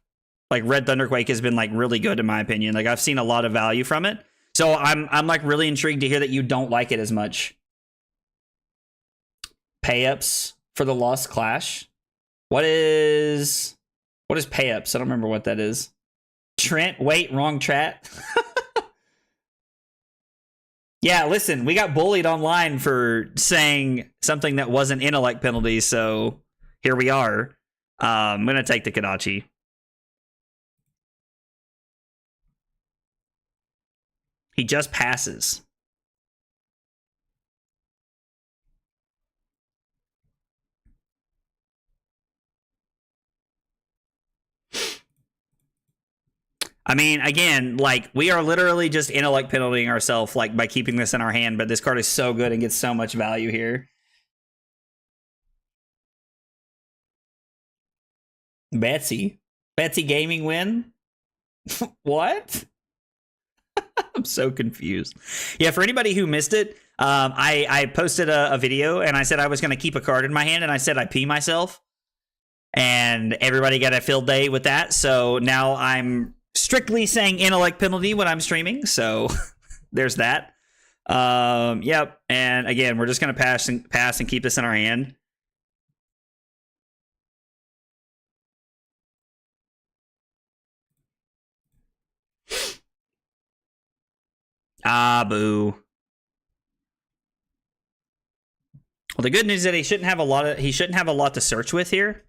Red Thunderquake has been, like, really good in my opinion. Like, I've seen a lot of value from it. So I'm like, really intrigued to hear that you don't like it as much. Pay-ups for the Lost Clash. What is pay-ups? I don't remember what that is. Trent, wait, wrong chat. Yeah, listen, we got bullied online for saying something that wasn't intellect penalty, so here we are. I'm going to take the Kadachi. He just passes. I mean, again, like, we are literally just intellect penaltying ourselves, like, by keeping this in our hand, but this card is so good and gets so much value here. Betsy Gaming win? What? I'm so confused. Yeah, for anybody who missed it, I posted a video and I said I was going to keep a card in my hand, and I said I pee myself. And everybody got a field day with that, so now I'm strictly saying intellect penalty when I'm streaming, so there's that. Yep, and again, we're just going to pass and keep this in our hand. Ah, boo. Well, the good news is that he shouldn't have a lot to search with here.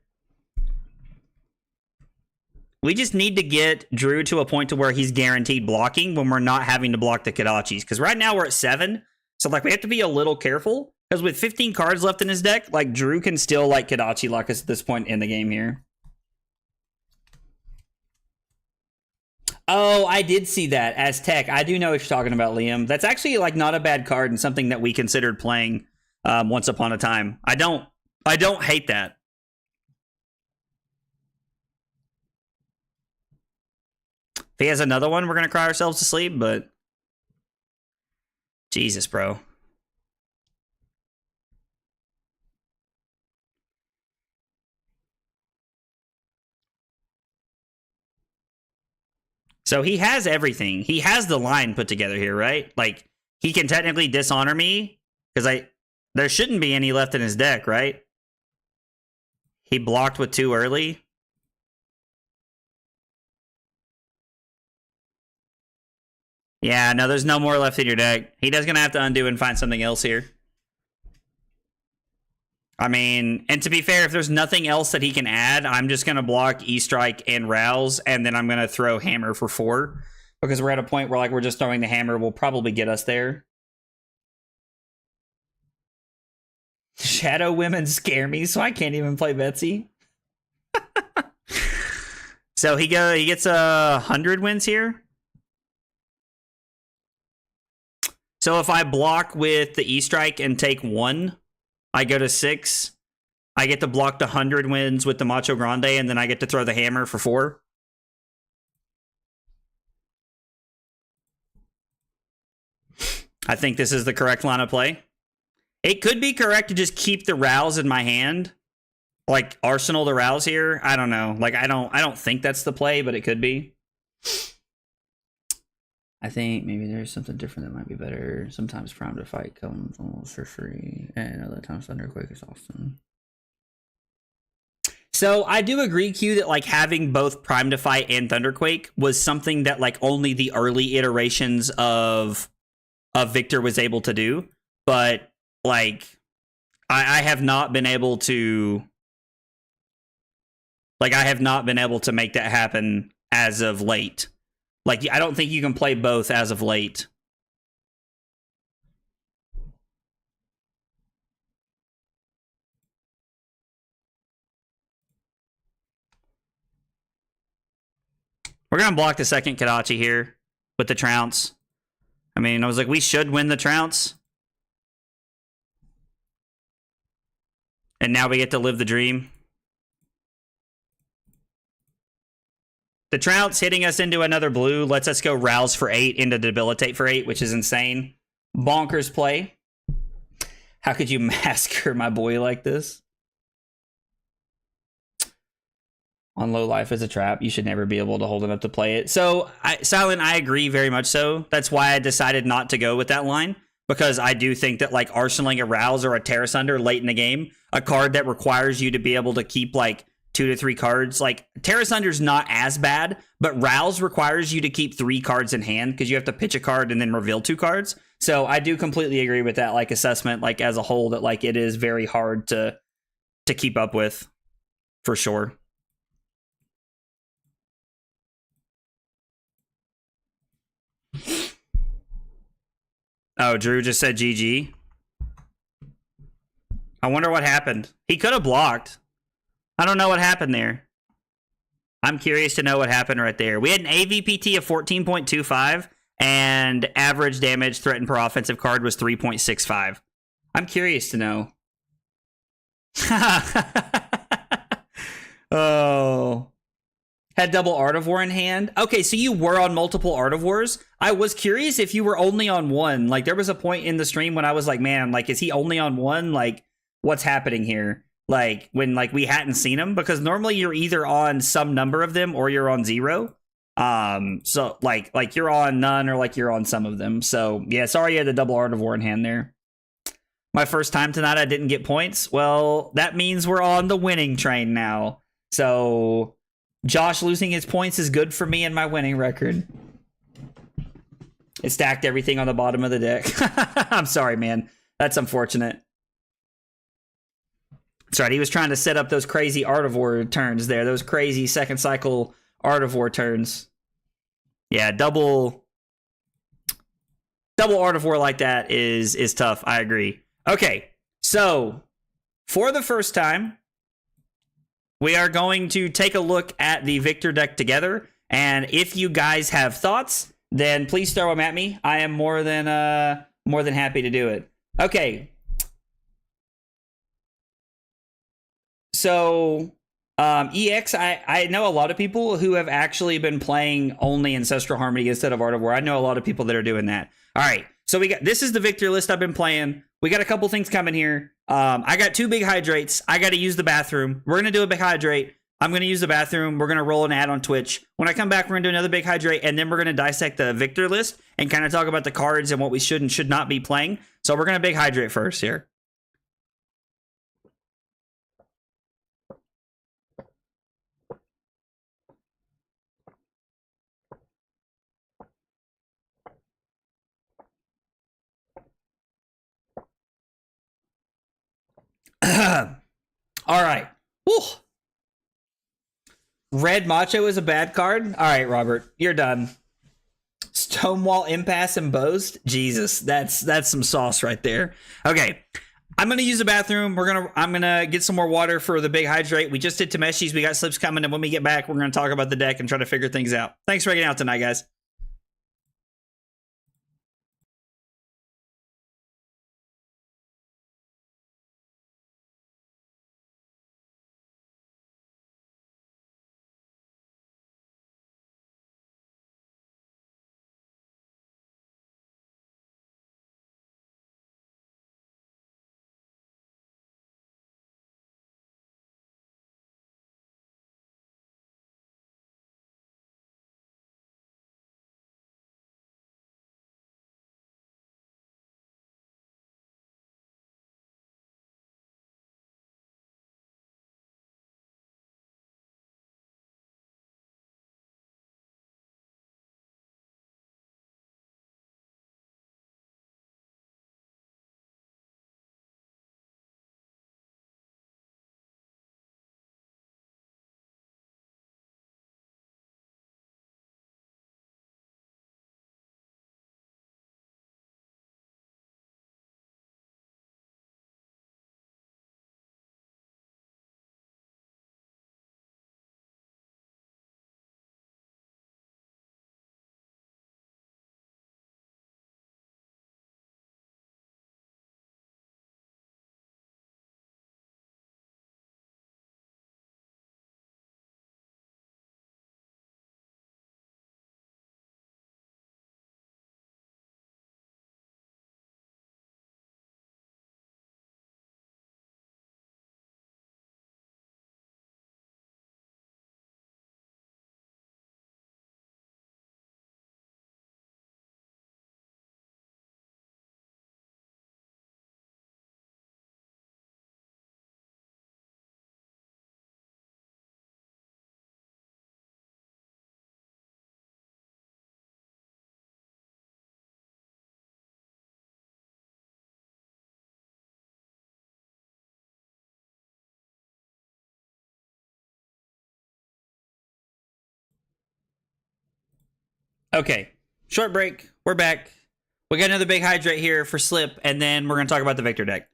We just need to get Drew to a point to where he's guaranteed blocking when we're not having to block the Kadachis. Because right now we're at 7. So, like, we have to be a little careful. Because with 15 cards left in his deck, like, Drew can still, like, Kadachi lock us at this point in the game here. Oh, I did see that. Aztec. I do know what you're talking about, Liam. That's actually, like, not a bad card and something that we considered playing once upon a time. I don't hate that. If he has another one, we're going to cry ourselves to sleep, but Jesus, bro. So he has everything. He has the line put together here, right? Like, he can technically dishonor me because there shouldn't be any left in his deck, right? He blocked with 2 early. Yeah, no, there's no more left in your deck. He does going to have to undo and find something else here. I mean, and to be fair, if there's nothing else that he can add, I'm just going to block E-Strike and Rouse, and then I'm going to throw Hammer for 4. Because we're at a point where, like, we're just throwing the Hammer will probably get us there. Shadow women scare me, so I can't even play Betsy. So he gets 100 wins here. So if I block with the E-Strike and take 1, I go to 6. I get to block the 100 wins with the Macho Grande, and then I get to throw the Hammer for 4. I think this is the correct line of play. It could be correct to just keep the Rouse in my hand. Like, Arsenal the Rouse here. I don't know. Like, I don't think that's the play, but it could be. I think maybe there's something different that might be better. Sometimes Prime to Fight comes almost for free, and other times Thunderquake is awesome. So I do agree, Q, that like having both Prime to Fight and Thunderquake was something that like only the early iterations of Victor was able to do. But like I have not been able to make that happen as of late. Like, I don't think you can play both as of late. We're going to block the second Kadachi here with the Trounce. I mean, I was like, we should win the Trounce. And now we get to live the dream. The Trounce hitting us into another blue lets us go Rouse for 8 into Debilitate for 8, which is insane. Bonkers play. How could you massacre my boy like this? On low life as a trap, you should never be able to hold enough to play it. So, Silent, I agree very much so. That's why I decided not to go with that line. Because I do think that, like, arsenaling a Rouse or a Terra Sunder late in the game, a card that requires you to be able to keep, like, 2 to 3 cards. Like, Terra Sunder's not as bad, but Rouse requires you to keep 3 cards in hand because you have to pitch a card and then reveal 2 cards. So I do completely agree with that, like, assessment, like, as a whole, that, like, it is very hard to keep up with, for sure. Oh, Drew just said GG. I wonder what happened. He could have blocked. I don't know what happened there. I'm curious to know what happened right there. We had an AVPT of 14.25, and average damage threatened per offensive card was 3.65. I'm curious to know. Oh. Had double Art of War in hand. Okay, so you were on multiple Art of Wars. I was curious if you were only on one. Like, there was a point in the stream when I was like, man, like, is he only on one? Like, what's happening here? Like, when, like, we hadn't seen him, because normally you're either on some number of them or you're on 0. So like you're on none, or like you're on some of them. So yeah, sorry you had the double Art of War in hand there. My first time tonight, I didn't get points. Well, that means we're on the winning train now. So Josh losing his points is good for me and my winning record. It stacked everything on the bottom of the deck. I'm sorry, man. That's unfortunate. That's right. He was trying to set up those crazy Art of War turns there. Those crazy second cycle Art of War turns. Yeah, double Art of War like that is tough. I agree. Okay, so for the first time, we are going to take a look at the Victor deck together. And if you guys have thoughts, then please throw them at me. I am more than happy to do it. Okay. So EX, I know a lot of people who have actually been playing only Ancestral Harmony instead of Art of War. I know a lot of people that are doing that. All right. So this is the Victor list I've been playing. We got a couple things coming here. I got 2 big hydrates. I got to use the bathroom. We're going to do a big hydrate. I'm going to use the bathroom. We're going to roll an ad on Twitch. When I come back, we're going to do another big hydrate, and then we're going to dissect the Victor list and kind of talk about the cards and what we should and should not be playing. So we're going to big hydrate first here. All right. Whew. Red Macho is a bad card. All right, Robert, you're done. Stonewall Impasse and Boast. Jesus, that's some sauce right there. Okay, I'm gonna use the bathroom. I'm gonna get some more water for the big hydrate. We just did Tameshis. We got slips coming, and when we get back, we're gonna talk about the deck and try to figure things out. Thanks for hanging out tonight, guys. Okay, short break. We're back. We got another big hydrate here for Slip, and then we're going to talk about the Victor deck.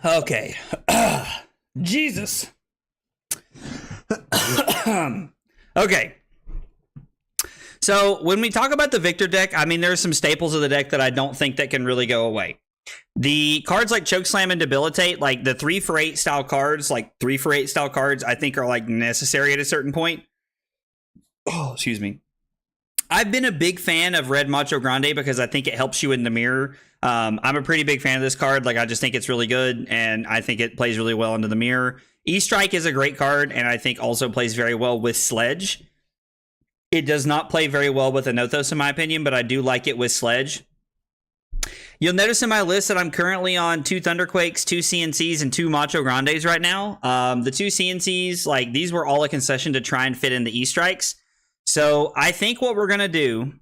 Okay. Jesus. Okay. So when we talk about the Victor deck, I mean, there's some staples of the deck that I don't think that can really go away. The cards like Chokeslam and Debilitate, like the 3-for-8 style cards, I think are like necessary at a certain point. Oh, excuse me. I've been a big fan of Red Macho Grande because I think it helps you in the mirror. I'm a pretty big fan of this card. Like, I just think it's really good, and I think it plays really well into the mirror. E-Strike is a great card, and I think also plays very well with Sledge. It does not play very well with Anothos, in my opinion, but I do like it with Sledge. You'll notice in my list that I'm currently on 2 Thunderquakes, 2 CNCs, and 2 Macho Grandes right now. The 2 CNCs, like, these were all a concession to try and fit in the E-Strikes. So I think what we're going to do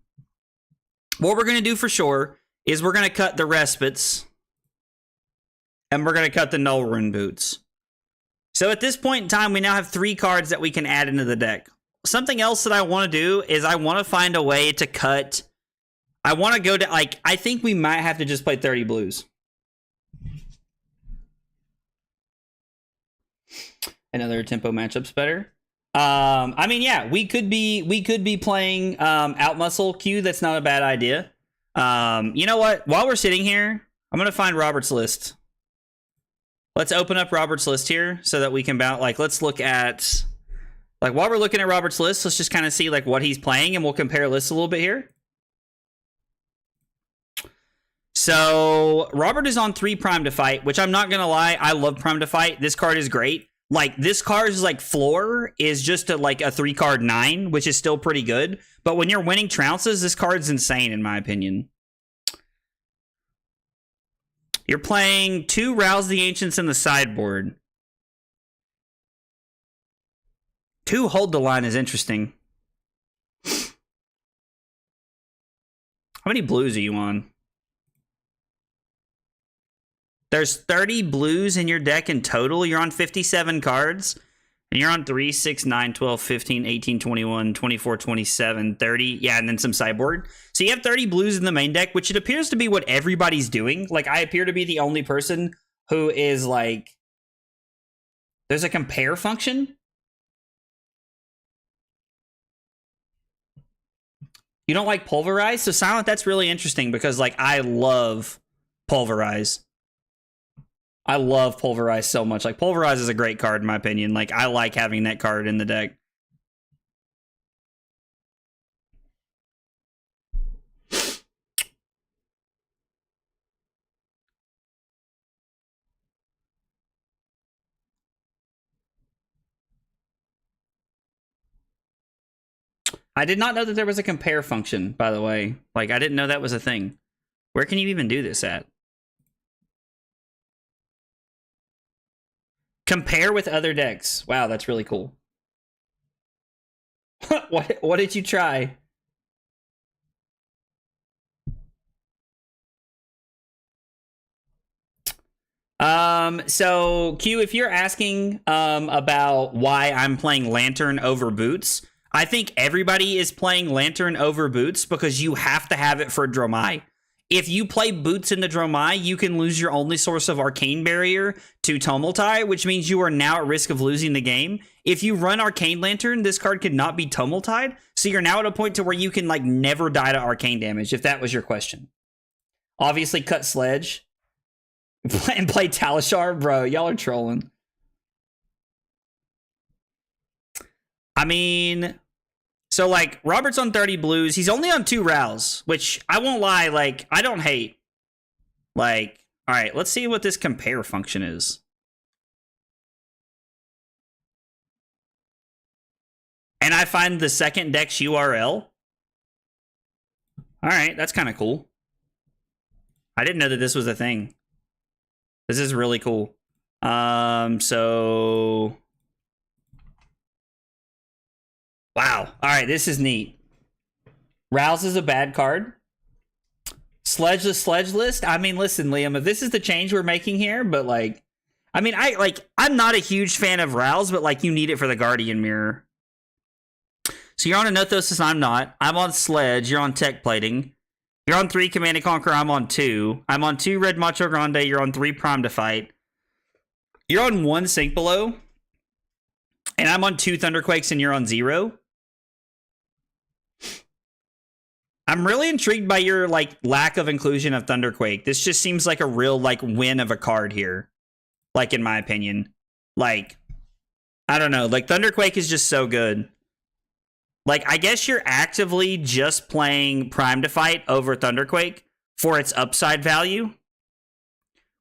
for sure, is we're going to cut the Respites, and we're going to cut the Null Rune Boots. So at this point in time, we now have 3 cards that we can add into the deck. Something else that I want to do is I want to find a way to cut. I want to go to, like, I think we might have to just play 30 blues. Another tempo matchup's better. I mean, yeah, we could be playing out muscle Q. That's not a bad idea. You know what? While we're sitting here, I'm gonna find Robert's list. Let's open up Robert's list here so that we can bounce. Like, let's look at, like, while we're looking at Robert's list, let's just kind of see like what he's playing, and we'll compare lists a little bit here. So Robert is on 3 Prime to Fight, which I'm not gonna lie, I love Prime to Fight. This card is great. Like, this card's like floor is just like a 3-card 9, which is still pretty good. But when you're winning trounces, this card's insane in my opinion. You're playing 2 Rouse the Ancients in the sideboard. 2 Hold the Line is interesting. How many blues are you on? There's 30 blues in your deck in total. You're on 57 cards. And you're on 3, 6, 9, 12, 15, 18, 21, 24, 27, 30. Yeah, and then some sideboard. So you have 30 blues in the main deck, which it appears to be what everybody's doing. Like, I appear to be the only person who is like... There's a compare function? You don't like Pulverize? So Silent, that's really interesting because, like, I love Pulverize. I love Pulverize so much. Like, Pulverize is a great card in my opinion. Like, I like having that card in the deck. I did not know that there was a compare function, by the way. Like, I didn't know that was a thing. Where can you even do this at? Compare with other decks. Wow, that's really cool. What did you try? So Q, if you're asking about why I'm playing Lantern over Boots, I think everybody is playing Lantern over Boots because you have to have it for Dromi. If you play Boots in the Dromi, you can lose your only source of Arcane Barrier to Tumultai, which means you are now at risk of losing the game. If you run Arcane Lantern, this card could not be Tumultied, so you're now at a point to where you can, like, never die to Arcane damage, if that was your question. Obviously, cut Sledge. And play Talishar? Bro, y'all are trolling. I mean... So, like, Robert's on 30 blues. He's only on 2 Rouse, which, I won't lie, like, I don't hate. Like, all right, let's see what this compare function is. And I find the second deck's URL. All right, that's kind of cool. I didn't know that this was a thing. This is really cool. So... Wow. All right, this is neat. Rouse is a bad card. Sledge the Sledge list. I mean, listen, Liam, if this is the change we're making here, but like, I mean, I'm not a huge fan of Rouse, but like, you need it for the Guardian Mirror. So you're on Anothos, and I'm not. I'm on Sledge. You're on Tech Plating. You're on 3 Command and Conquer. I'm on 2. I'm on 2 Red Macho Grande. You're on 3 Prime to Fight. You're on 1 Sink Below. And I'm on 2 Thunderquakes, and you're on 0. I'm really intrigued by your like lack of inclusion of Thunderquake. This just seems like a real like win of a card here. Like, in my opinion. Like, I don't know. Like, Thunderquake is just so good. Like, I guess you're actively just playing Prime to Fight over Thunderquake for its upside value.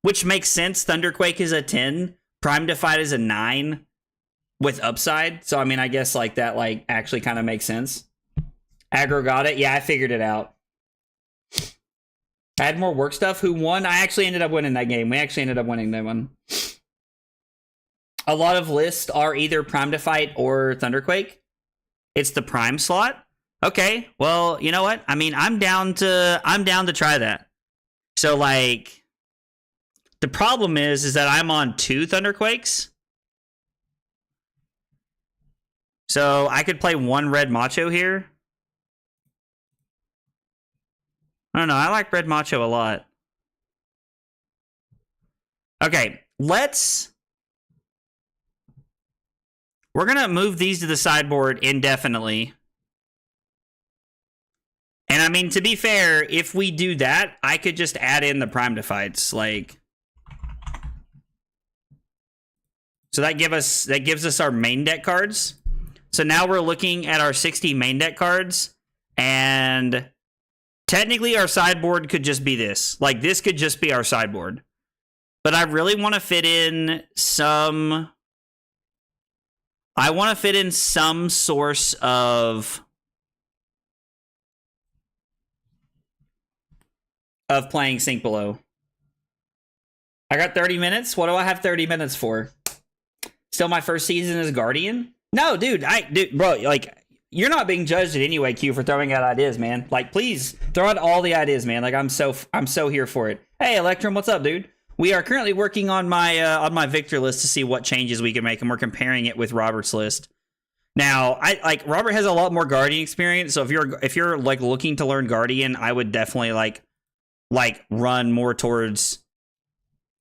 Which makes sense. Thunderquake is a 10. Prime to Fight is a 9 with upside. So, I mean, I guess like that like actually kind of makes sense. Aggro got it. Yeah, I figured it out. I had more work stuff. Who won? I actually ended up winning that game. We actually ended up winning that one. A lot of lists are either Prime to Fight or Thunderquake. It's the Prime slot. Okay, well, you know what? I mean, I'm down to try that. So like, the problem is that I'm on 2 Thunderquakes. So I could play 1 Red Macho here. I don't know. I like Red Macho a lot. Okay, we're going to move these to the sideboard indefinitely. And I mean, to be fair, if we do that, I could just add in the Prime to Fights. Like, so that gives us our main deck cards. So now we're looking at our 60 main deck cards, and technically our sideboard could just be this. Like, this could just be our sideboard. But I really want to fit in some... I want to fit in some source of playing Sink Below. I got 30 minutes. What do I have 30 minutes for? Still my first season as Guardian? No, dude, bro, like, you're not being judged in any way, Q, for throwing out ideas, man. Like, please throw out all the ideas, man. Like, I'm so here for it. Hey, Electrum, what's up, dude? We are currently working on my Victor list to see what changes we can make, and we're comparing it with Robert's list. Now, Robert has a lot more Guardian experience, so if you're like looking to learn Guardian, I would definitely like run more towards.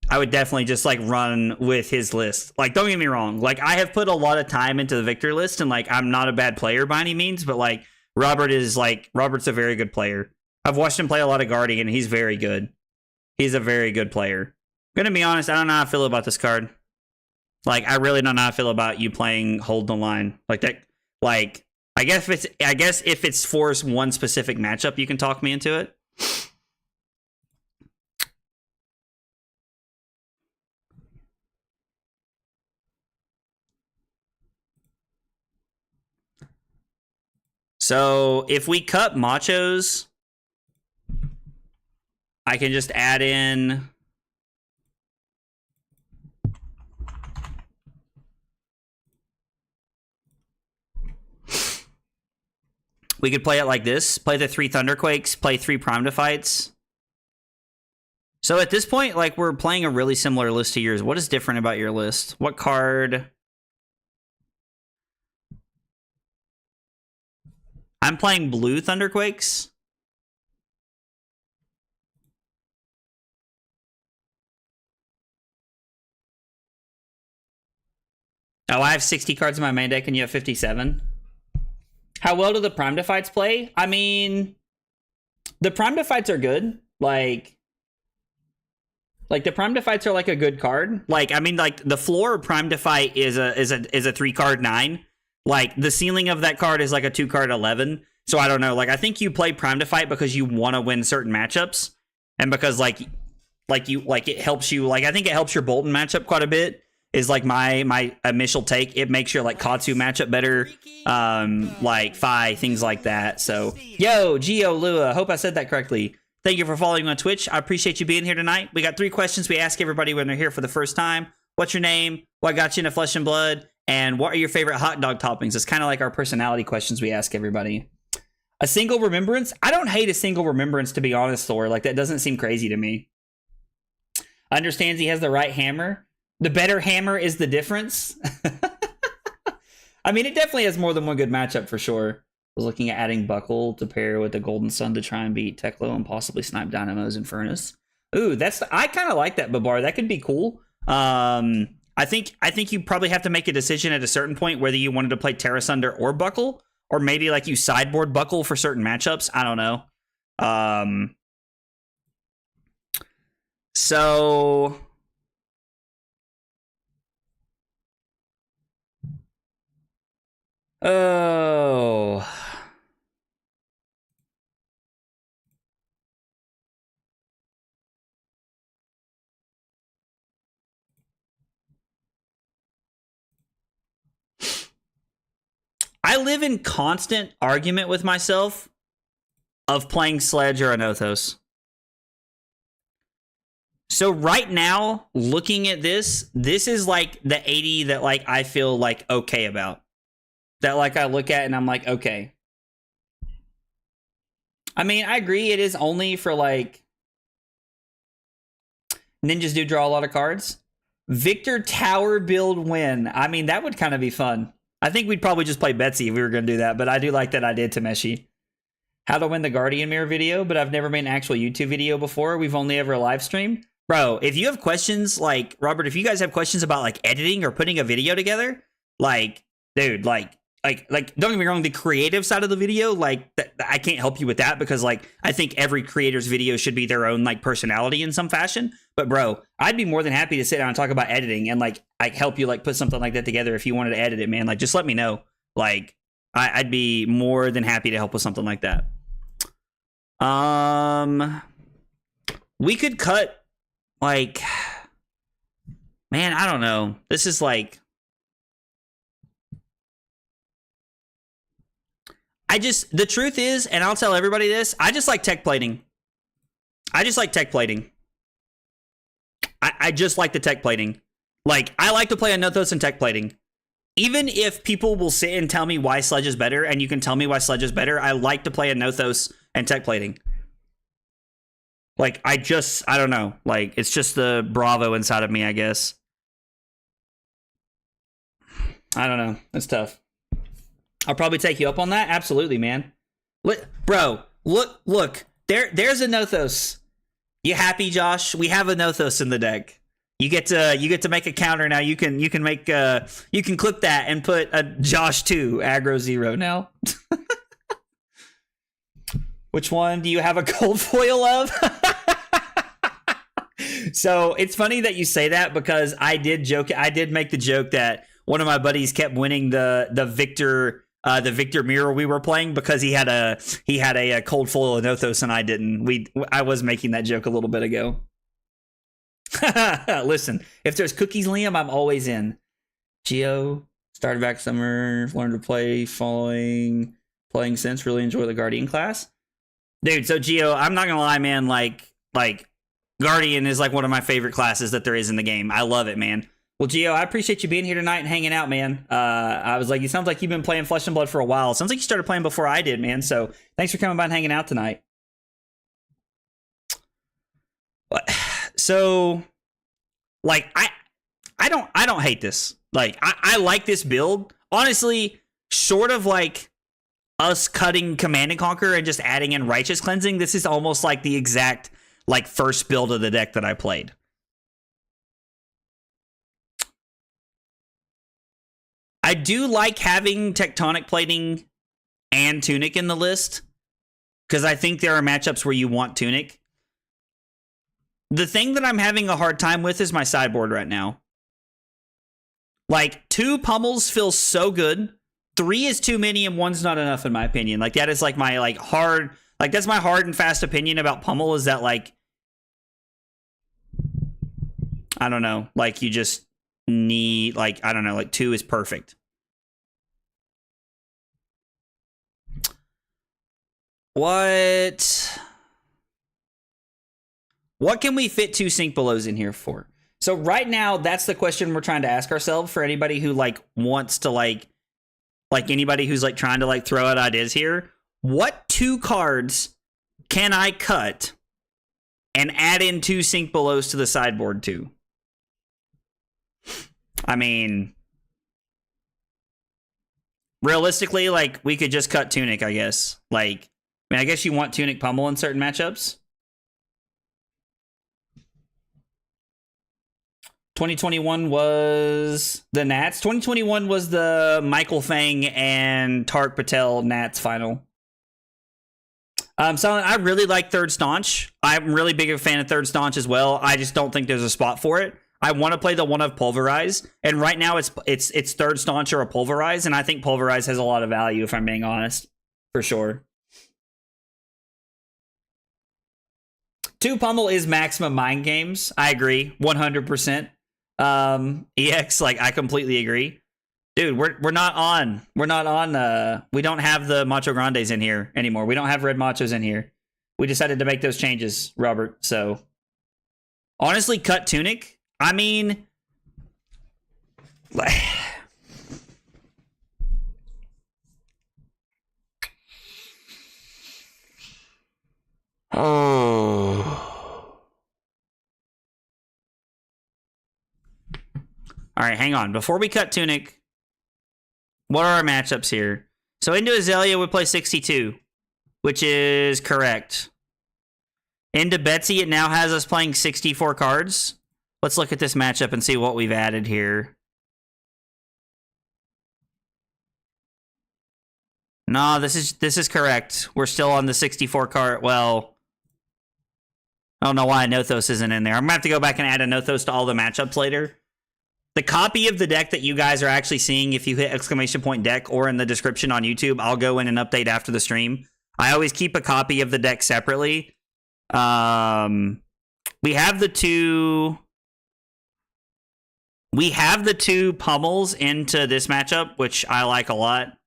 I would definitely just like run with his list. Like, don't get me wrong. Like, I have put a lot of time into the Victor list, and like, I'm not a bad player by any means, but like, Robert's a very good player. I've watched him play a lot of Guardian, and he's very good. He's a very good player. I'm gonna be honest, I don't know how I feel about this card. Like, I really don't know how I feel about you playing Hold the Line. Like that, like, I guess if it's for one specific matchup, you can talk me into it. So if we cut Machos, I can just add in. We could play it like this. Play the 3 Thunderquakes, play 3 Prime to Fights. So at this point, like, we're playing a really similar list to yours. What is different about your list? What card? I'm playing blue Thunderquakes. Oh, I have 60 cards in my main deck and you have 57. How well do the Prime to Fights play? I mean, the Prime to Fights are good. Like the Prime to Fights are like a good card. Like, I mean, like, the floor Prime to Fight is a 3-card 9. Like, the ceiling of that card is like a 2-card 11. So I don't know. Like, I think you play Prime to Fight because you want to win certain matchups, and because it helps you. Like, I think it helps your Bolton matchup quite a bit. Is like my initial take. It makes your like Katsu matchup better, like Phi, things like that. So, yo, Gio Lua, hope I said that correctly. Thank you for following on Twitch. I appreciate you being here tonight. We got 3 questions we ask everybody when they're here for the first time. What's your name? What got you into Flesh and Blood? And what are your favorite hot dog toppings? It's kind of like our personality questions we ask everybody. A single remembrance? I don't hate a single remembrance, to be honest, Thor. Like, that doesn't seem crazy to me. Understands he has the right hammer. The better hammer is the difference. I mean, it definitely has more than one good matchup for sure. I was looking at adding Buckle to pair with the Golden Sun to try and beat Teklo and possibly snipe Dynamo's and Furnace. Ooh, I kind of like that, Babar. That could be cool. I think you probably have to make a decision at a certain point whether you wanted to play Terra Sunder or Buckle, or maybe like you sideboard Buckle for certain matchups. I don't know. So oh. I live in constant argument with myself of playing Sledge or Anothos. So right now, looking at this is like the 80 that like I feel like okay about. That like I look at and I'm like, okay. I mean, I agree it is only for like ninjas do draw a lot of cards. Victor Tower build win. I mean, that would kind of be fun. I think we'd probably just play Betsy if we were going to do that, but I do like that idea, Tameshi. How to win the Guardian Mirror video, but I've never made an actual YouTube video before. We've only ever live streamed. Bro, if you have questions, like, Robert, if you guys have questions about, like, editing or putting a video together, like, dude, like, don't get me wrong, the creative side of the video, like, I can't help you with that because, like, I think every creator's video should be their own, like, personality in some fashion. But, bro, I'd be more than happy to sit down and talk about editing and, like, I help you, like, put something like that together if you wanted to edit it, man. Like, just let me know. Like, I'd be more than happy to help with something like that. We could cut, like, man, I don't know. This is like, the truth is, and I'll tell everybody this, I just like tech plating. I just like tech plating. I just like the tech plating. Like, I like to play Anothos and tech plating. Even if people will sit and tell me why Sledge is better, and you can tell me why Sledge is better, I like to play Anothos and tech plating. Like, I don't know. Like, it's just the Bravo inside of me, I guess. I don't know. It's tough. I'll probably take you up on that. Absolutely, man. Bro, look. There's Anothos. You happy, Josh? We have Anothos in the deck. You get to make a counter now. You can click that and put a Josh 2 aggro 0 now. Which one do you have a gold foil of? So it's funny that you say that because I did make the joke that one of my buddies kept winning the Victor mirror we were playing because he had a cold foil Anothos and I didn't. I was making that joke a little bit ago. Listen, if there's cookies, Liam, I'm always in. Geo started back summer, learned to play playing since, really enjoy the Guardian class. Dude, so Geo, I'm not gonna lie, man, like Guardian is like one of my favorite classes that there is in the game. I love it, man. Well, Geo, I appreciate you being here tonight and hanging out, man. I was like, it sounds like you've been playing Flesh and Blood for a while. It sounds like you started playing before I did, man. So thanks for coming by and hanging out tonight. So, like, I don't hate this. Like, I like this build. Honestly, short of like us cutting Command and Conquer and just adding in Righteous Cleansing, this is almost like the exact like first build of the deck that I played. I do like having Tectonic Plating and Tunic in the list because I think there are matchups where you want Tunic. The thing that I'm having a hard time with is my sideboard right now. Like, 2 pummels feels so good. 3 is too many and 1's not enough in my opinion. Like, that is like my like hard, like that's my hard and fast opinion about pummel is that like, I don't know, like you just need like, I don't know, like 2 is perfect. What can we fit 2 Sync Belows in here for? So right now, that's the question we're trying to ask ourselves for anybody who like wants to like anybody who's like trying to like throw out ideas here. What 2 cards can I cut and add in 2 Sink Belows to the sideboard too? I mean, realistically, like, we could just cut Tunic, I guess. Like, I mean, I guess you want Tunic Pummel in certain matchups. 2021 was the Nats. 2021 was the Michael Fang and Tarek Patel Nats final. So I really like Third Staunch. I'm really big a fan of Third Staunch as well. I just don't think there's a spot for it. I want to play the one of Pulverize, and right now it's Third Staunch or a Pulverize, and I think Pulverize has a lot of value, if I'm being honest, for sure. 2 Pummel is maximum mind games. I agree, 100%. EX, like, I completely agree. Dude, we're not on. We don't have the Macho Grandes in here anymore. We don't have red machos in here. We decided to make those changes, Robert. So, honestly, cut Tunic. I mean, oh. All right, hang on. Before we cut Tunic, what are our matchups here? So into Azalea, we play 62, which is correct. Into Betsy, it now has us playing 64 cards. Let's look at this matchup and see what we've added here. No, this is correct. We're still on the 64 card. Well, I don't know why Anothos isn't in there. I'm going to have to go back and add Anothos to all the matchups later. The copy of the deck that you guys are actually seeing, if you hit !deck or in the description on YouTube, I'll go in and update after the stream. I always keep a copy of the deck separately. We have the two pummels into this matchup, which I like a lot.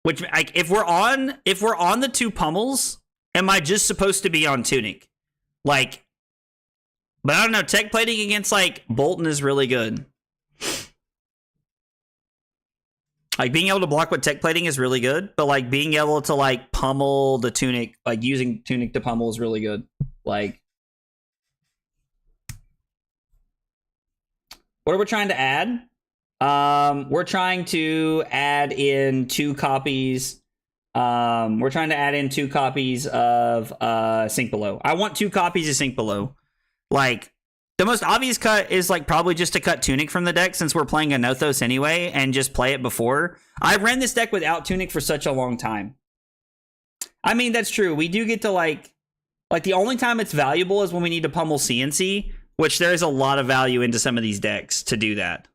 Which, like, if we're on the 2 pummels, am I just supposed to be on Tunic? Like, but I don't know. Tech plating against, like, Bolton is really good. Like, being able to block with tech plating is really good, but, like, being able to, like, pummel the Tunic, like, using Tunic to pummel is really good. Like, what are we trying to add? We're trying to add in 2 copies. We're trying to add in 2 copies of Sink Below. I want 2 copies of Sink Below. Like, the most obvious cut is, like, probably just to cut Tunic from the deck, since we're playing Anothos anyway, and just play it before. I ran this deck without Tunic for such a long time. I mean, that's true. We do get to, like, the only time it's valuable is when we need to pummel CNC, which there's a lot of value into some of these decks to do that.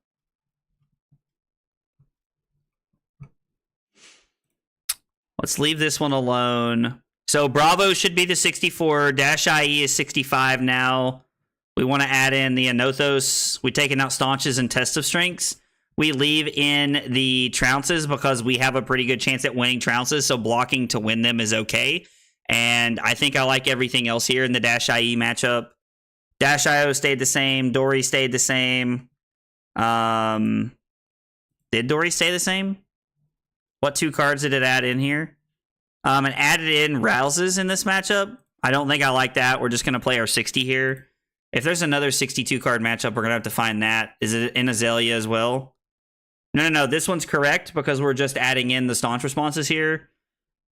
Let's leave this one alone. So Bravo should be the 64. Dash IE is 65 now. We want to add in the Anothos. We've taken out Staunches and Test of Strengths. We leave in the Trounces because we have a pretty good chance at winning Trounces, so blocking to win them is okay. And I think I like everything else here in the Dash IE matchup. Dash IO stayed the same. Dory stayed the same. Did Dory stay the same? What 2 cards did it add in here? And added in Rouses in this matchup. I don't think I like that. We're just going to play our 60 here. If there's another 62 card matchup, we're going to have to find that. Is it in Azalea as well? No. This one's correct because we're just adding in the Staunch responses here.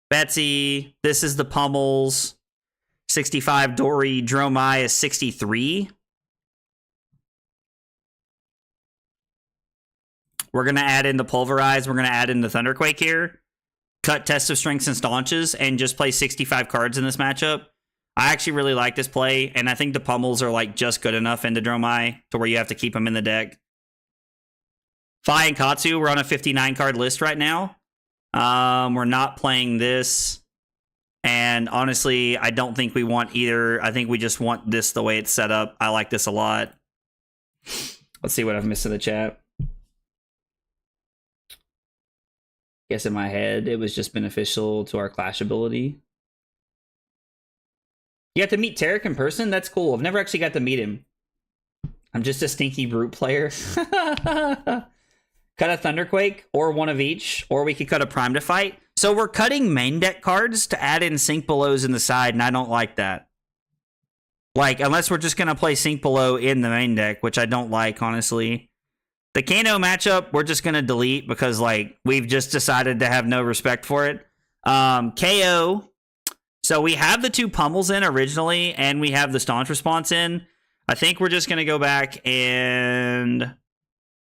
Betsy, this is the pummels. 65 Dory. Dromi is 63. We're going to add in the Pulverize. We're going to add in the Thunderquake here. Cut Test of Strengths and Staunches and just play 65 cards in this matchup. I actually really like this play, and I think the pummels are, like, just good enough into Dromi to where you have to keep them in the deck. Fi and Katsu, we're on a 59 card list right now. We're not playing this, and honestly, I don't think we want either. I think we just want this the way it's set up. I like this a lot. Let's see what I've missed in the chat. Guess in my head, it was just beneficial to our clash ability. You got to meet Tarek in person? That's cool. I've never actually got to meet him. I'm just a stinky brute player. cut a Thunderquake, or one of each, or we could cut a Prime to Fight. So we're cutting main deck cards to add in Sink Belows in the side, and I don't like that. Like, unless we're just going to play Sink Below in the main deck, which I don't like, honestly. The Kano matchup, we're just going to delete because, like, we've just decided to have no respect for it. KO. So we have the 2 pummels in originally, and we have the Staunch Response in. I think we're just going to go back and...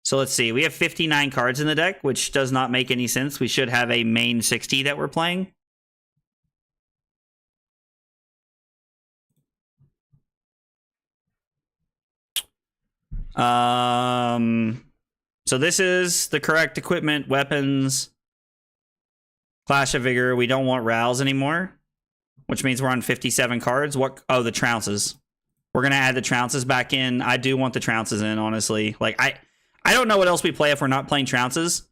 So let's see. We have 59 cards in the deck, which does not make any sense. We should have a main 60 that we're playing. So this is the correct equipment, weapons, Clash of Vigor. We don't want Rouse anymore, which means we're on 57 cards. What? Oh, the Trounces. We're going to add the Trounces back in. I do want the Trounces in, honestly. Like, I don't know what else we play if we're not playing Trounces.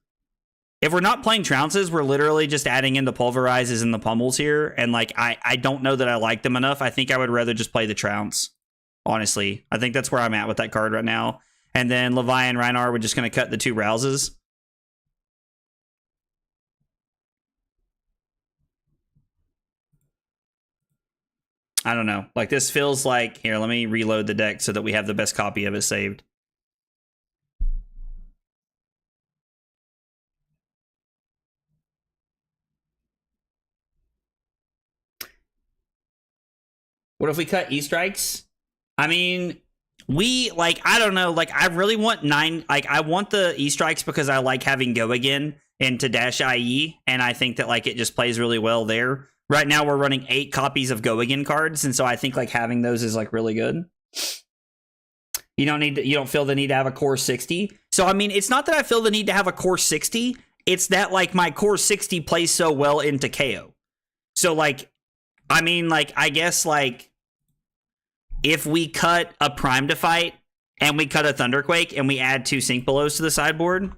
If we're not playing Trounces, we're literally just adding in the Pulverizes and the Pummels here. And, like, I don't know that I like them enough. I think I would rather just play the Trounce, honestly. I think that's where I'm at with that card right now. And then Levi and Reinar, we're just going to cut the 2 Rouses. I don't know. Like, this feels like... Here, let me reload the deck so that we have the best copy of it saved. What if we cut E-Strikes? I mean, we, like, I don't know. Like, I really want 9... Like, I want the E-Strikes because I like having Go Again into Dash IE, and I think that, like, it just plays really well there. Right now, we're running 8 copies of Go Again cards, and so I think, like, having those is, like, really good. You don't feel the need to have a core 60. So, I mean, it's not that I feel the need to have a core 60. It's that, like, my core 60 plays so well into KO. So, like, I mean, like, I guess, like, if we cut a Prime to Fight and we cut a Thunderquake and we add 2 Sink Belows to the sideboard.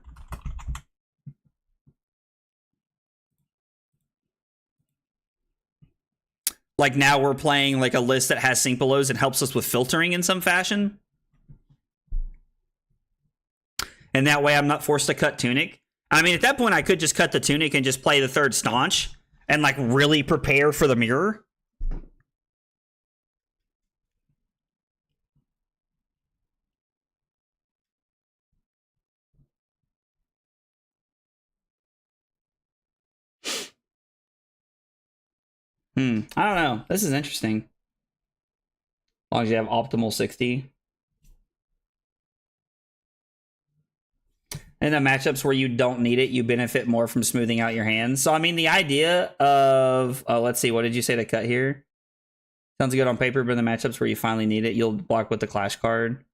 Like, now we're playing, like, a list that has Sink Belows and helps us with filtering in some fashion. And that way I'm not forced to cut Tunic. I mean, at that point, I could just cut the Tunic and just play the 3rd Staunch and, like, really prepare for the mirror. I don't know. This is interesting. As long as you have optimal 60. And the matchups where you don't need it, you benefit more from smoothing out your hands. So, I mean, the idea of... let's see. What did you say to cut here? Sounds good on paper, but in the matchups where you finally need it, you'll block with the Clash card.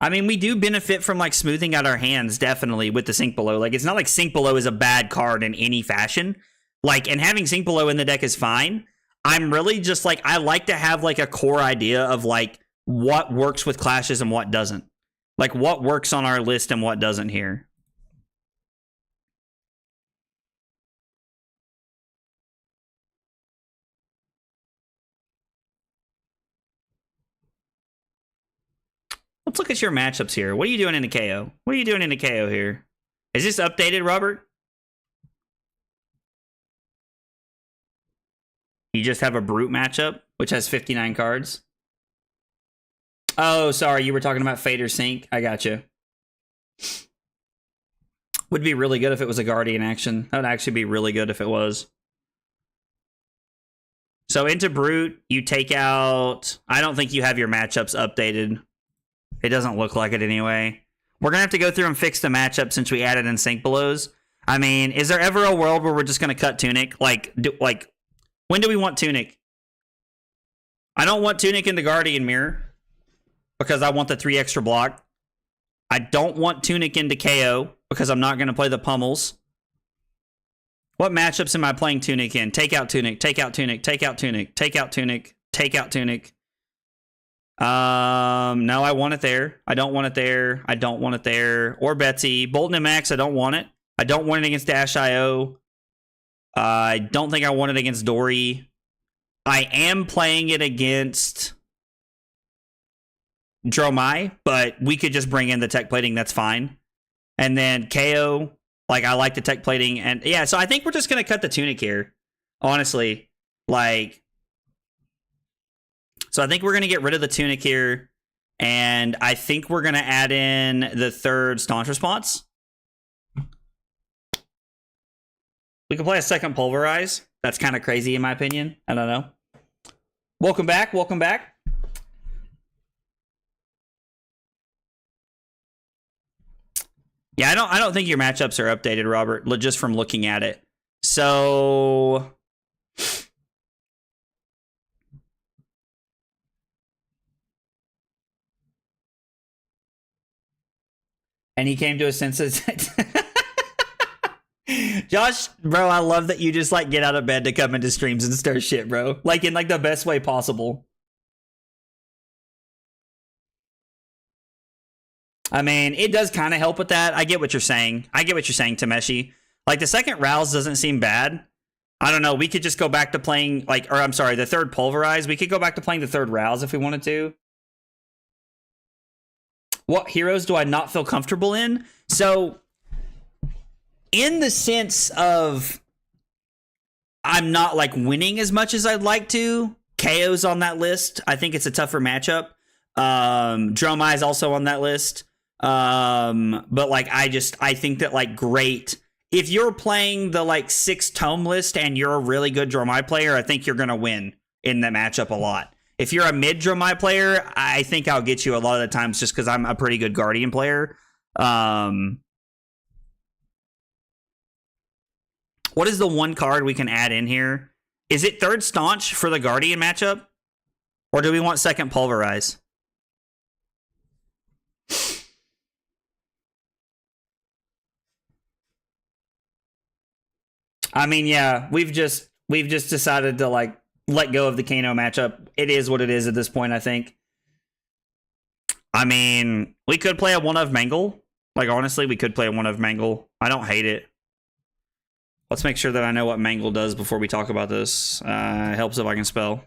I mean, we do benefit from, like, smoothing out our hands, definitely, with the Sink Below. Like, it's not like Sink Below is a bad card in any fashion. Like, and having Sink Below in the deck is fine. I'm really just, like, I like to have, like, a core idea of, like, what works with clashes and what doesn't. Like, what works on our list and what doesn't here. Let's look at your matchups here. What are you doing in the KO? What are you doing in the KO here? Is this updated, Robert? You just have a Brute matchup, which has 59 cards. Oh, sorry. You were talking about Fade or Sink. I gotcha. Would be really good if it was a Guardian action. That would actually be really good if it was. So into Brute, you take out... I don't think you have your matchups updated. It doesn't look like it anyway. We're going to have to go through and fix the matchup since we added in Sink Belows. I mean, is there ever a world where we're just going to cut Tunic? Like, when do we want Tunic? I don't want Tunic in the Guardian Mirror because I want the 3 extra block. I don't want Tunic into KO because I'm not going to play the Pummels. What matchups am I playing Tunic in? Take out Tunic, take out Tunic, take out Tunic, take out Tunic, take out Tunic. No, I want it there. I don't want it there. I don't want it there. Or Betsy. Bolton MX, I don't want it. I don't want it against Dash IO. I don't think I want it against Dory. I am playing it against... Dromi, but we could just bring in the tech plating. That's fine. And then KO, like I like the tech plating. And yeah, so I think we're just going to cut the tunic here. Honestly, like, so I think we're going to get rid of the tunic here. And I think we're going to add in the third staunch response. We can play a second pulverize. That's kind of crazy in my opinion. I don't know. Welcome back. Welcome back. Yeah, I don't think your matchups are updated, Robert, just from looking at it. So and he came to a senses. Josh, bro, I love that you just like get out of bed to come into streams and stir shit, bro. Like in like the best way possible. I mean, it does kind of help with that. I get what you're saying. I get what you're saying, Tameshi. Like the second rouse doesn't seem bad. I don't know. We could just go back to playing like, or I'm sorry, the third pulverize. We could go back to playing the third rouse if we wanted to. What heroes do I not feel comfortable in? So in the sense of I'm not like winning as much as I'd like to, KO's on that list. I think it's a tougher matchup. Dromi is also on that list. But like I think that like great, if you're playing the like 6 tome list and you're a really good Dromi player, I think you're gonna win in that matchup a lot. If you're a mid Dromi player, I think I'll get you a lot of the times just because I'm a pretty good Guardian player. What is the one card we can add in here? Is it third staunch for the Guardian matchup? Or do we want second pulverize? I mean, yeah, we've just decided to like let go of the Kano matchup. It is what it is at this point, I think. I mean, we could play a one of Mangle. Like honestly, we could play a one of Mangle. I don't hate it. Let's make sure that I know what Mangle does before we talk about this. It helps if I can spell.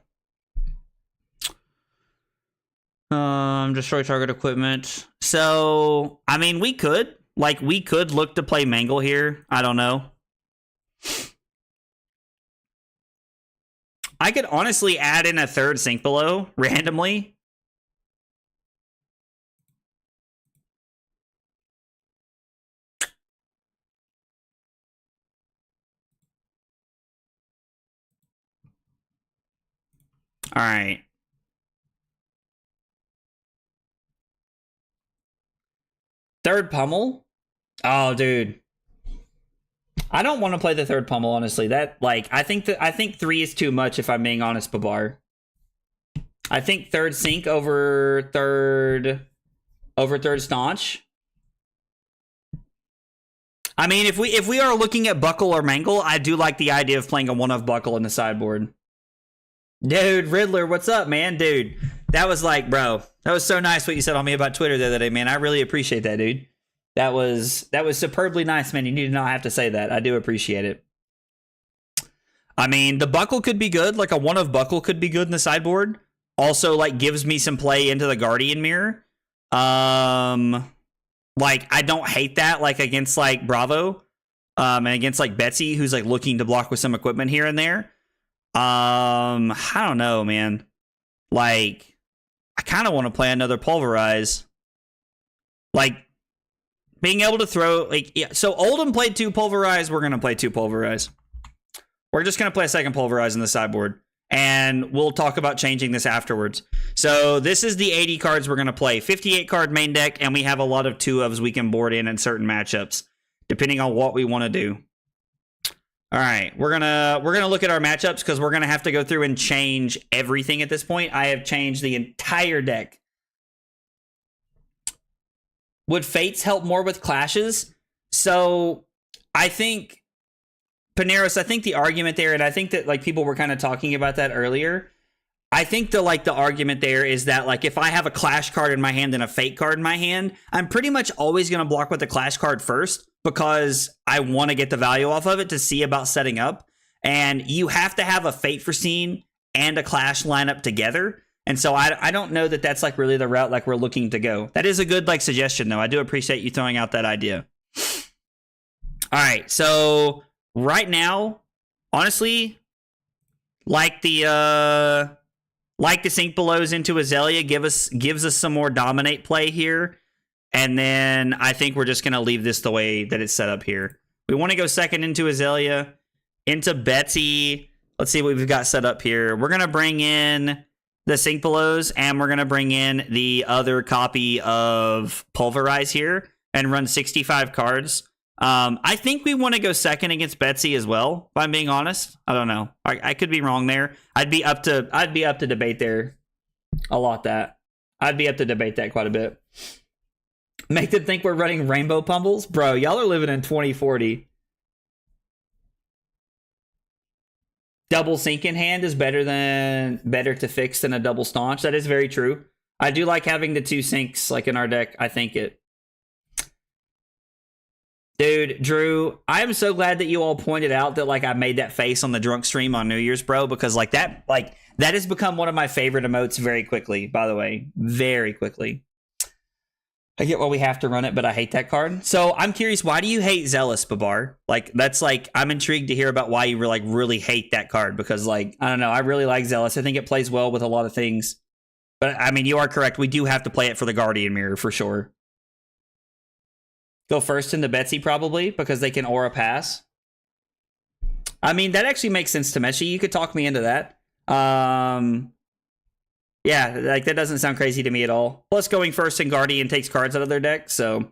Destroy target equipment. So, I mean, we could look to play Mangle here. I don't know. I could honestly add in a third Sink Below randomly. All right. Third Pummel? Oh, dude. I don't want to play the third Pummel, honestly. That like I think 3 is too much if I'm being honest, Babar. I think third Sink over third staunch. I mean, if we are looking at Buckle or Mangle, I do like the idea of playing a one of Buckle in the sideboard. Dude, Riddler, what's up, man? Dude, that was like, bro, that was so nice what you said on me about Twitter the other day, man. I really appreciate that, dude. That was superbly nice, man. You need to not have to say that. I do appreciate it. I mean, the Buckle could be good. Like a one of Buckle could be good in the sideboard. Also, like gives me some play into the Guardian Mirror. Like I don't hate that. Like against like Bravo, and against like Betsy, who's like looking to block with some equipment here and there. I don't know, man. Like, I kind of want to play another Pulverize. Like, being able to throw, like, yeah. So Oldham played 2 Pulverize. We're going to play 2 Pulverize. We're just going to play a second Pulverize in the sideboard. And we'll talk about changing this afterwards. So this is the 80 cards we're going to play. 58 card main deck, and we have a lot of 2-ofs we can board in certain matchups, depending on what we want to do. All right, we're gonna look at our matchups because we're gonna have to go through and change everything at this point. I have changed the entire deck. Would Fates help more with clashes? So I think Paneros, I think the argument there, and I think that like people were kind of talking about that earlier. I think the argument there is that like if I have a clash card in my hand and a fate card in my hand, I'm pretty much always gonna block with the clash card first, because I want to get the value off of it to see about setting up. And you have to have a Fate Foreseen and a Clash lineup together And so I don't know that that's like really the route like we're looking to go. That is a good like suggestion though. I do appreciate you throwing out that idea. All right, so right now, honestly, like the Sink Belows into Azalea gives us some more dominate play here. And then I think we're just gonna leave this the way that it's set up here. We want to go second into Azalea, into Betsy. Let's see what we've got set up here. We're gonna bring in the Sink Belows, and we're gonna bring in the other copy of Pulverize here and run 65 cards. I think we want to go second against Betsy as well, if I'm being honest. I don't know. I could be wrong there. I'd be up to debate there a lot. I'd be up to debate that quite a bit. Make them think we're running Rainbow Pummels? Bro, y'all are living in 2040. Double Sink in hand is better to fix than a double Staunch. That is very true. I do like having the 2 sinks like in our deck. I think it. Dude, Drew, I am so glad that you all pointed out that like I made that face on the drunk stream on New Year's, bro, because like that has become one of my favorite emotes very quickly, by the way. Very quickly. I get why we have to run it, but I hate that card. So I'm curious, why do you hate Zealous, Babar? Like, that's like, I'm intrigued to hear about why you like really hate that card, because like, I don't know, I really like Zealous. I think it plays well with a lot of things. But I mean, you are correct. We do have to play it for the Guardian Mirror for sure. Go first into Betsy probably, because they can Aura Pass. I mean, that actually makes sense to Meshi. You could talk me into that. Yeah, like that doesn't sound crazy to me at all. Plus, going first in Guardian takes cards out of their deck, so.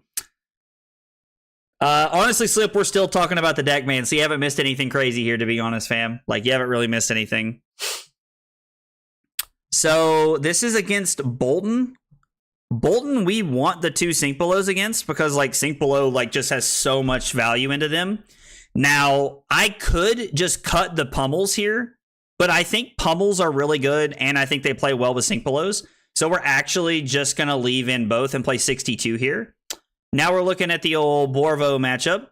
Honestly, Slip, we're still talking about the deck, man, so you haven't missed anything crazy here, to be honest, fam. Like, you haven't really missed anything. So, this is against Bolton. Bolton, we want the 2 Sink Belows against, because, like, Sink Below, like, just has so much value into them. Now, I could just cut the Pummels here, but I think Pummels are really good, and I think they play well with Sink Belows. So we're actually just going to leave in both and play 62 here. Now we're looking at the old Borvo matchup.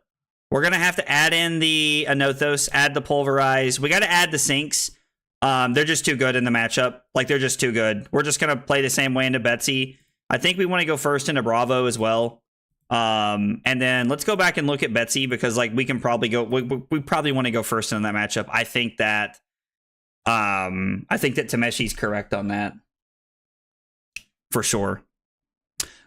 We're going to have to add in the Anothos, add the Pulverize. We got to add the Sinks. They're just too good in the matchup. Like, they're just too good. We're just going to play the same way into Betsy. I think we want to go first into Bravo as well. And then let's go back and look at Betsy, because, like, we can probably go... We probably want to go first in that matchup. I think that Tameshi's correct on that. For sure.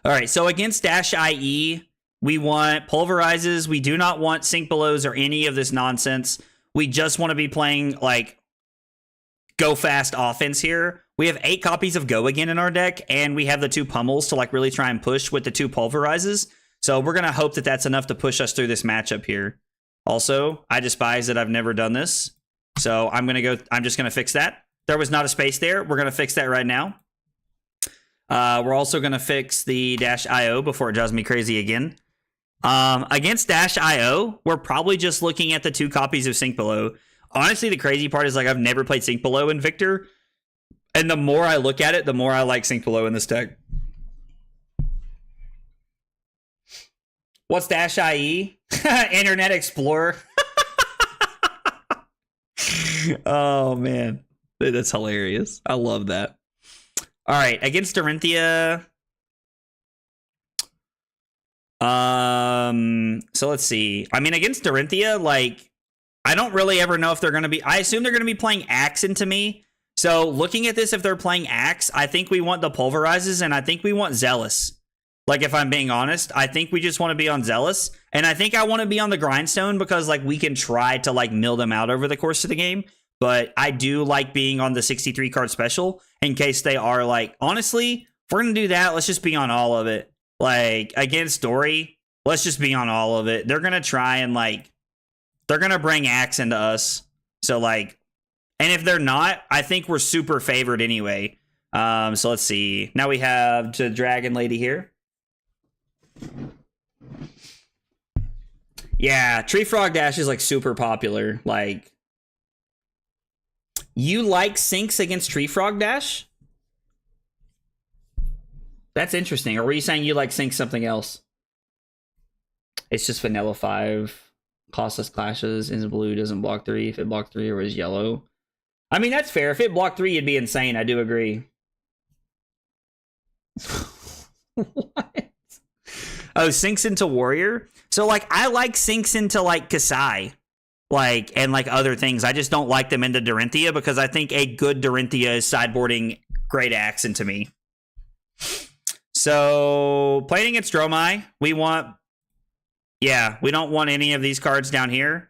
All right, so against Dash IE, we want Pulverizes. We do not want Sink Belows or any of this nonsense. We just want to be playing, like, go fast offense here. We have 8 copies of Go Again in our deck, and we have the 2 Pummels to, like, really try and push with the 2 Pulverizes. So we're going to hope that that's enough to push us through this matchup here. Also, I despise that I've never done this. So I'm just going to fix that. There was not a space there. We're going to fix that right now. We're also going to fix the Dash IO before it drives me crazy again. Against Dash IO, we're probably just looking at the 2 copies of Sink Below. Honestly, the crazy part is, like, I've never played Sink Below in Victor. And the more I look at it, the more I like Sink Below in this deck. What's Dash IE? Internet Explorer. Oh, man. That's hilarious. I love that. All right, against Dorinthia. So let's see. I mean, against Dorinthia, like, I don't really ever know if they're going to be... I assume they're going to be playing Axe into me. So looking at this, if they're playing Axe, I think we want the Pulverizes, and I think we want Zealous. Like, if I'm being honest, I think we just want to be on Zealous. And I think I want to be on the Grindstone because, like, we can try to, like, mill them out over the course of the game. But I do like being on the 63 card special in case they are, like, honestly, if we're going to do that, let's just be on all of it. Like, against Dory, let's just be on all of it. They're going to try and, like, they're going to bring Axe into us. So, like, and if they're not, I think we're super favored anyway. So let's see. Now we have the Dragon Lady here. Yeah, Tree Frog Dash is, like, super popular. Like, you like Sinks against Tree Frog Dash? That's interesting. Or were you saying you like Sinks something else? It's just Vanilla 5. Costless Clashes. Is blue, doesn't block 3. If it blocked 3 or was yellow. I mean, that's fair. If it blocked 3, it'd be insane. I do agree. What? Oh, sinks into warrior. So like I like sinks into like Kasai, like and like other things. I just don't like them into Dorinthia because I think a good Dorinthia is sideboarding Great Axe into me. So playing against Dromi, we want, yeah, we don't want any of these cards down here.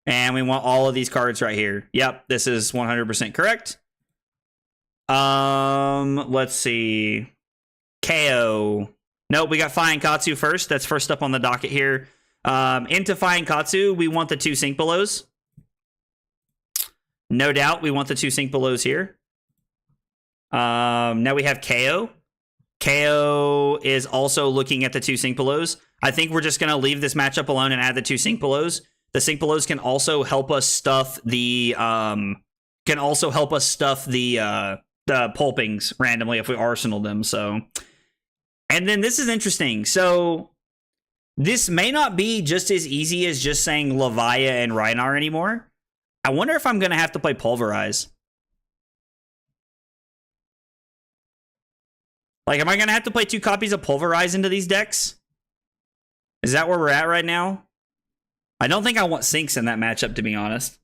And we want all of these cards right here. Yep, this is 100% correct. Let's see. KO. Nope, we got Fine Katsu first. That's first up on the docket here. Into Fine Katsu, we want the 2 sink belows. No doubt, we want the 2 sink belows here. Now we have KO. KO is also looking at the 2 sink belows. I think we're just going to leave this matchup alone and add the 2 sink belows. The sink belows can also help us stuff the pulpings randomly if we arsenal them. So, and then this is interesting. So this may not be just as easy as just saying Levia and Rhinar anymore. I wonder if I'm going to have to play Pulverize. Like, am I going to have to play 2 copies of Pulverize into these decks? Is that where we're at right now? I don't think I want sinks in that matchup, to be honest.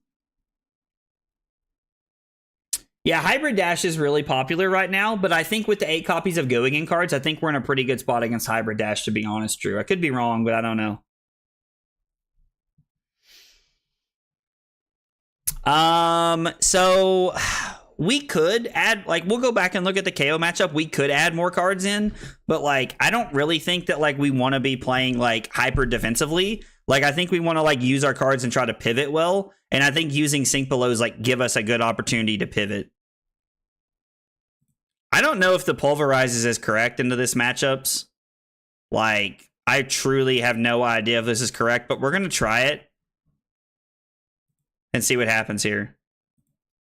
Yeah, Hybrid Dash is really popular right now, but I think with the 8 copies of Go Again cards, I think we're in a pretty good spot against Hybrid Dash, to be honest, Drew. I could be wrong, but I don't know. So we could add, like, we'll go back and look at the KO matchup. We could add more cards in, but, like, I don't really think that, like, we want to be playing, like, hyper defensively. Like, I think we want to, like, use our cards and try to pivot well. And I think using Sink Belows, like, give us a good opportunity to pivot. I don't know if the Pulverizes is correct into this matchups. Like, I truly have no idea if this is correct, but we're going to try it. And see what happens here.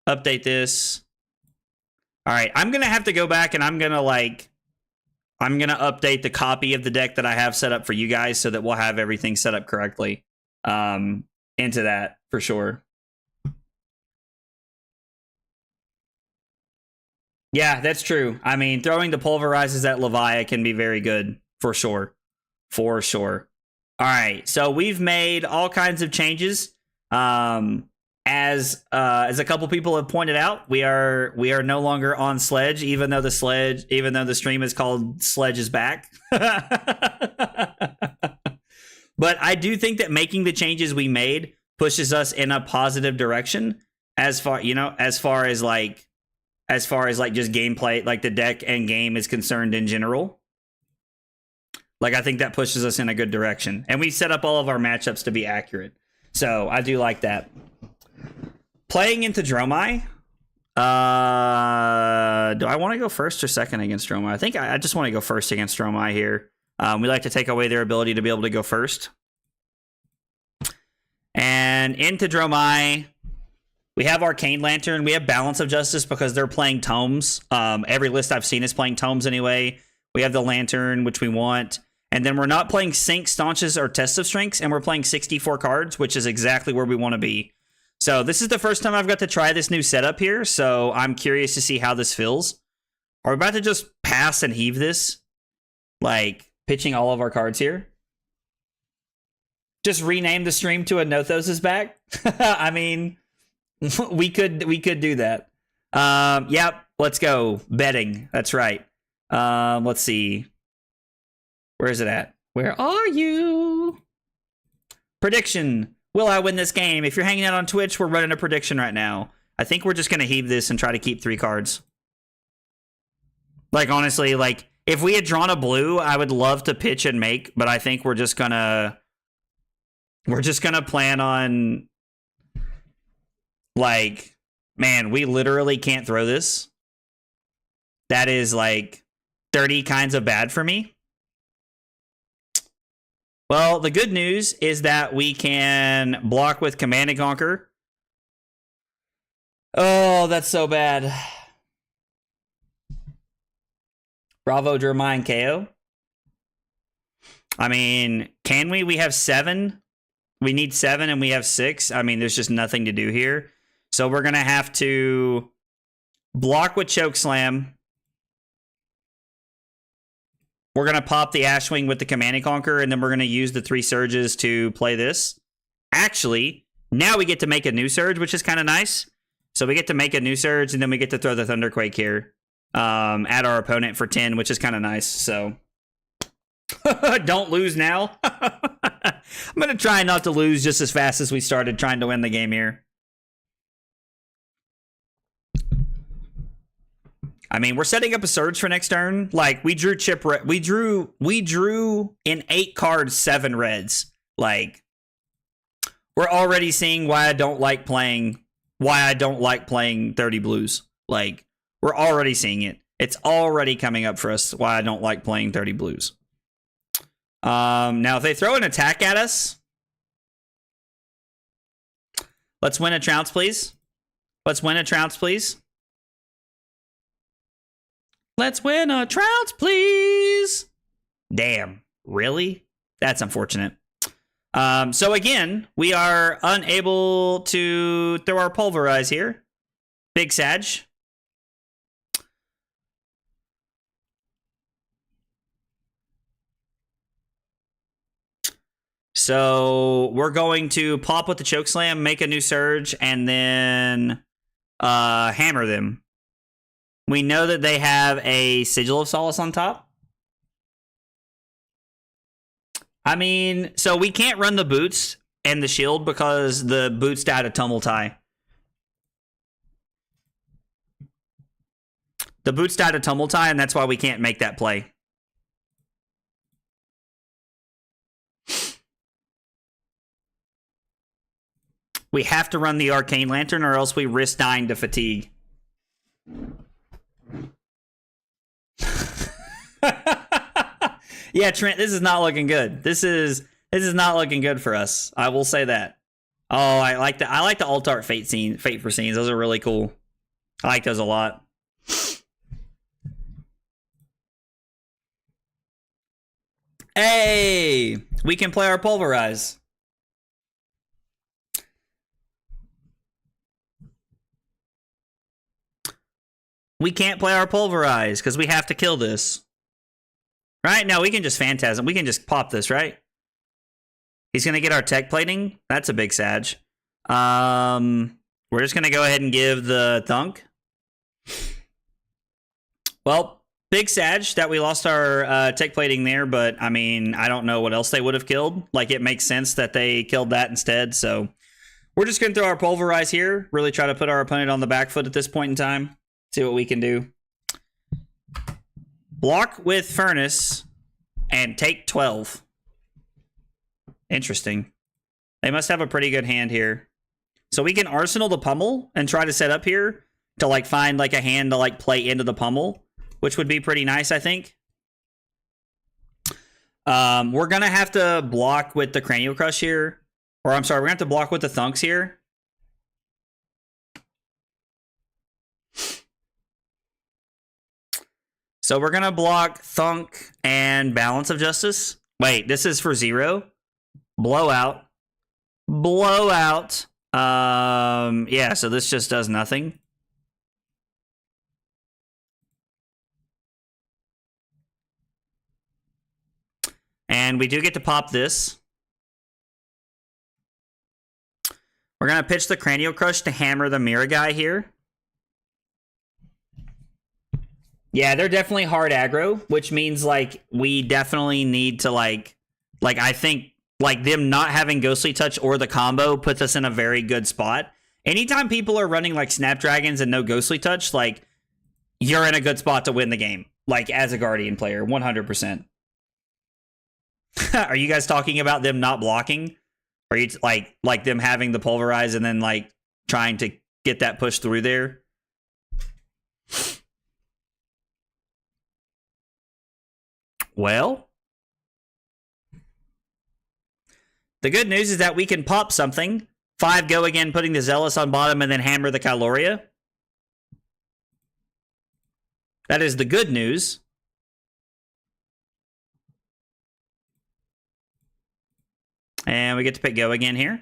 Update this. All right, I'm going to have to go back and I'm going to update the copy of the deck that I have set up for you guys so that we'll have everything set up correctly into that for sure. Yeah, that's true. I mean, throwing the Pulverizes at Levia can be very good for sure. For sure. All right, so we've made all kinds of changes. As a couple people have pointed out, we are no longer on Sledge, even though the stream is called Sledge is Back. But I do think that making the changes we made pushes us in a positive direction as far as like just gameplay, like the deck and game is concerned in general. Like, I think that pushes us in a good direction. And we set up all of our matchups to be accurate. So I do like that. Playing into Dromi. Do I want to go first or second against Dromi? I think I just want to go first against Dromi here. We like to take away their ability to be able to go first. And into Dromi, we have Arcane Lantern. We have Balance of Justice because they're playing Tomes. Every list I've seen is playing Tomes anyway. We have the Lantern, which we want. And then we're not playing Sync, Staunches, or Test of Strengths, and we're playing 64 cards, which is exactly where we want to be. So this is the first time I've got to try this new setup here, so I'm curious to see how this feels. Are we about to just pass and heave this? Like, pitching all of our cards here? Just rename the stream to Anothos is Back? I mean, we could do that. Yep, let's go. Betting, that's right. Let's see. Where is it at? Where are you? Prediction. Will I win this game? If you're hanging out on Twitch, we're running a prediction right now. I think we're just going to heave this and try to keep 3 cards. Like, honestly, like, if we had drawn a blue, I would love to pitch and make, but I think we're just going to plan on, like, man, we literally can't throw this. That is, like, 30 kinds of bad for me. Well, the good news is that we can block with Command and Conquer. Oh, that's so bad. Bravo, Dromi, and KO. I mean, can we? We have 7. We need 7 and we have 6. I mean, there's just nothing to do here. So we're going to have to block with Chokeslam. We're going to pop the Ashwing with the Command and Conquer, and then we're going to use the 3 Surges to play this. Actually, now we get to make a new Surge, which is kind of nice. So we get to make a new Surge, and then we get to throw the Thunderquake here at our opponent for 10, which is kind of nice. So don't lose now. I'm going to try not to lose just as fast as we started trying to win the game here. I mean, we're setting up a Surge for next turn. Like, we drew we drew in 8 cards 7 reds. Like, we're already seeing why I don't like playing 30 blues. Like, we're already seeing it. It's already coming up for us why I don't like playing 30 blues. Now, if they throw an attack at us, let's win a trounce, please. Let's win a trounce, please. Let's win a trounce, please. Damn, really? That's unfortunate. So again, we are unable to throw our Pulverize here. Big Sag. So we're going to pop with the Chokeslam, make a new Surge, and then hammer them. We know that they have a Sigil of Solace on top. I mean, so we can't run the boots and the shield because the boots died a Tumultai. The boots died a Tumultai, and that's why we can't make that play. We have to run the Arcane Lantern or else we risk dying to fatigue. Yeah, Trent, this is not looking good. This is not looking good for us. I will say that. Oh, I like the alt art Fate for scenes. Those are really cool. I like those a lot. Hey, we can play our Pulverize. We can't play our Pulverize because we have to kill this. Right? Now we can just Phantasm. We can just pop this, right? He's going to get our Tech Plating. That's a big Sag. We're just going to go ahead and give the Thunk. Well, big Sag that we lost our Tech Plating there, but I mean, I don't know what else they would have killed. Like, it makes sense that they killed that instead, so we're just going to throw our Pulverize here, really try to put our opponent on the back foot at this point in time. See what we can do. Block with Furnace and take 12. Interesting. They must have a pretty good hand here. So we can Arsenal the Pummel and try to set up here to like find like a hand to like play into the Pummel, which would be pretty nice, I think. We're going to have to block with the Cranial Crush here. Or I'm sorry, we're going to have to block with the Thunks here. So we're going to block Thunk and Balance of Justice. Wait, this is for 0. Blowout. Blowout. Yeah, so this just does nothing. And we do get to pop this. We're going to pitch the Cranial Crush to hammer the Mirror guy here. Yeah, they're definitely hard aggro, which means, like, we definitely need to, like I think, like, them not having Ghostly Touch or the combo puts us in a very good spot. Anytime people are running, like, Snapdragons and no Ghostly Touch, like, you're in a good spot to win the game, like, as a Guardian player, 100%. Are you guys talking about them not blocking? Are you, like them having the Pulverize and then, like, trying to get that push through there? Well, the good news is that we can pop something. 5 go again, putting the Zealous on bottom, and then hammer the Kyloria. That is the good news. And we get to pick go again here.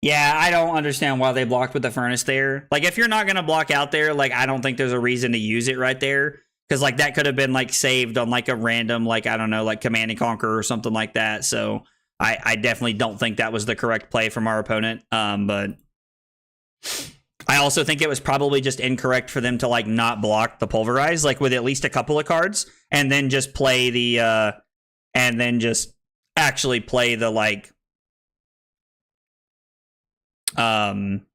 Yeah, I don't understand why they blocked with the Furnace there. Like, if you're not going to block out there, like, I don't think there's a reason to use it right there. Because like that could have been like saved on like a random, like, I don't know, like Command and Conquer or something like that. So I definitely don't think that was the correct play from our opponent. But I also think it was probably just incorrect for them to like not block the Pulverize, like with at least a couple of cards, and then just play the and then just actually play the like and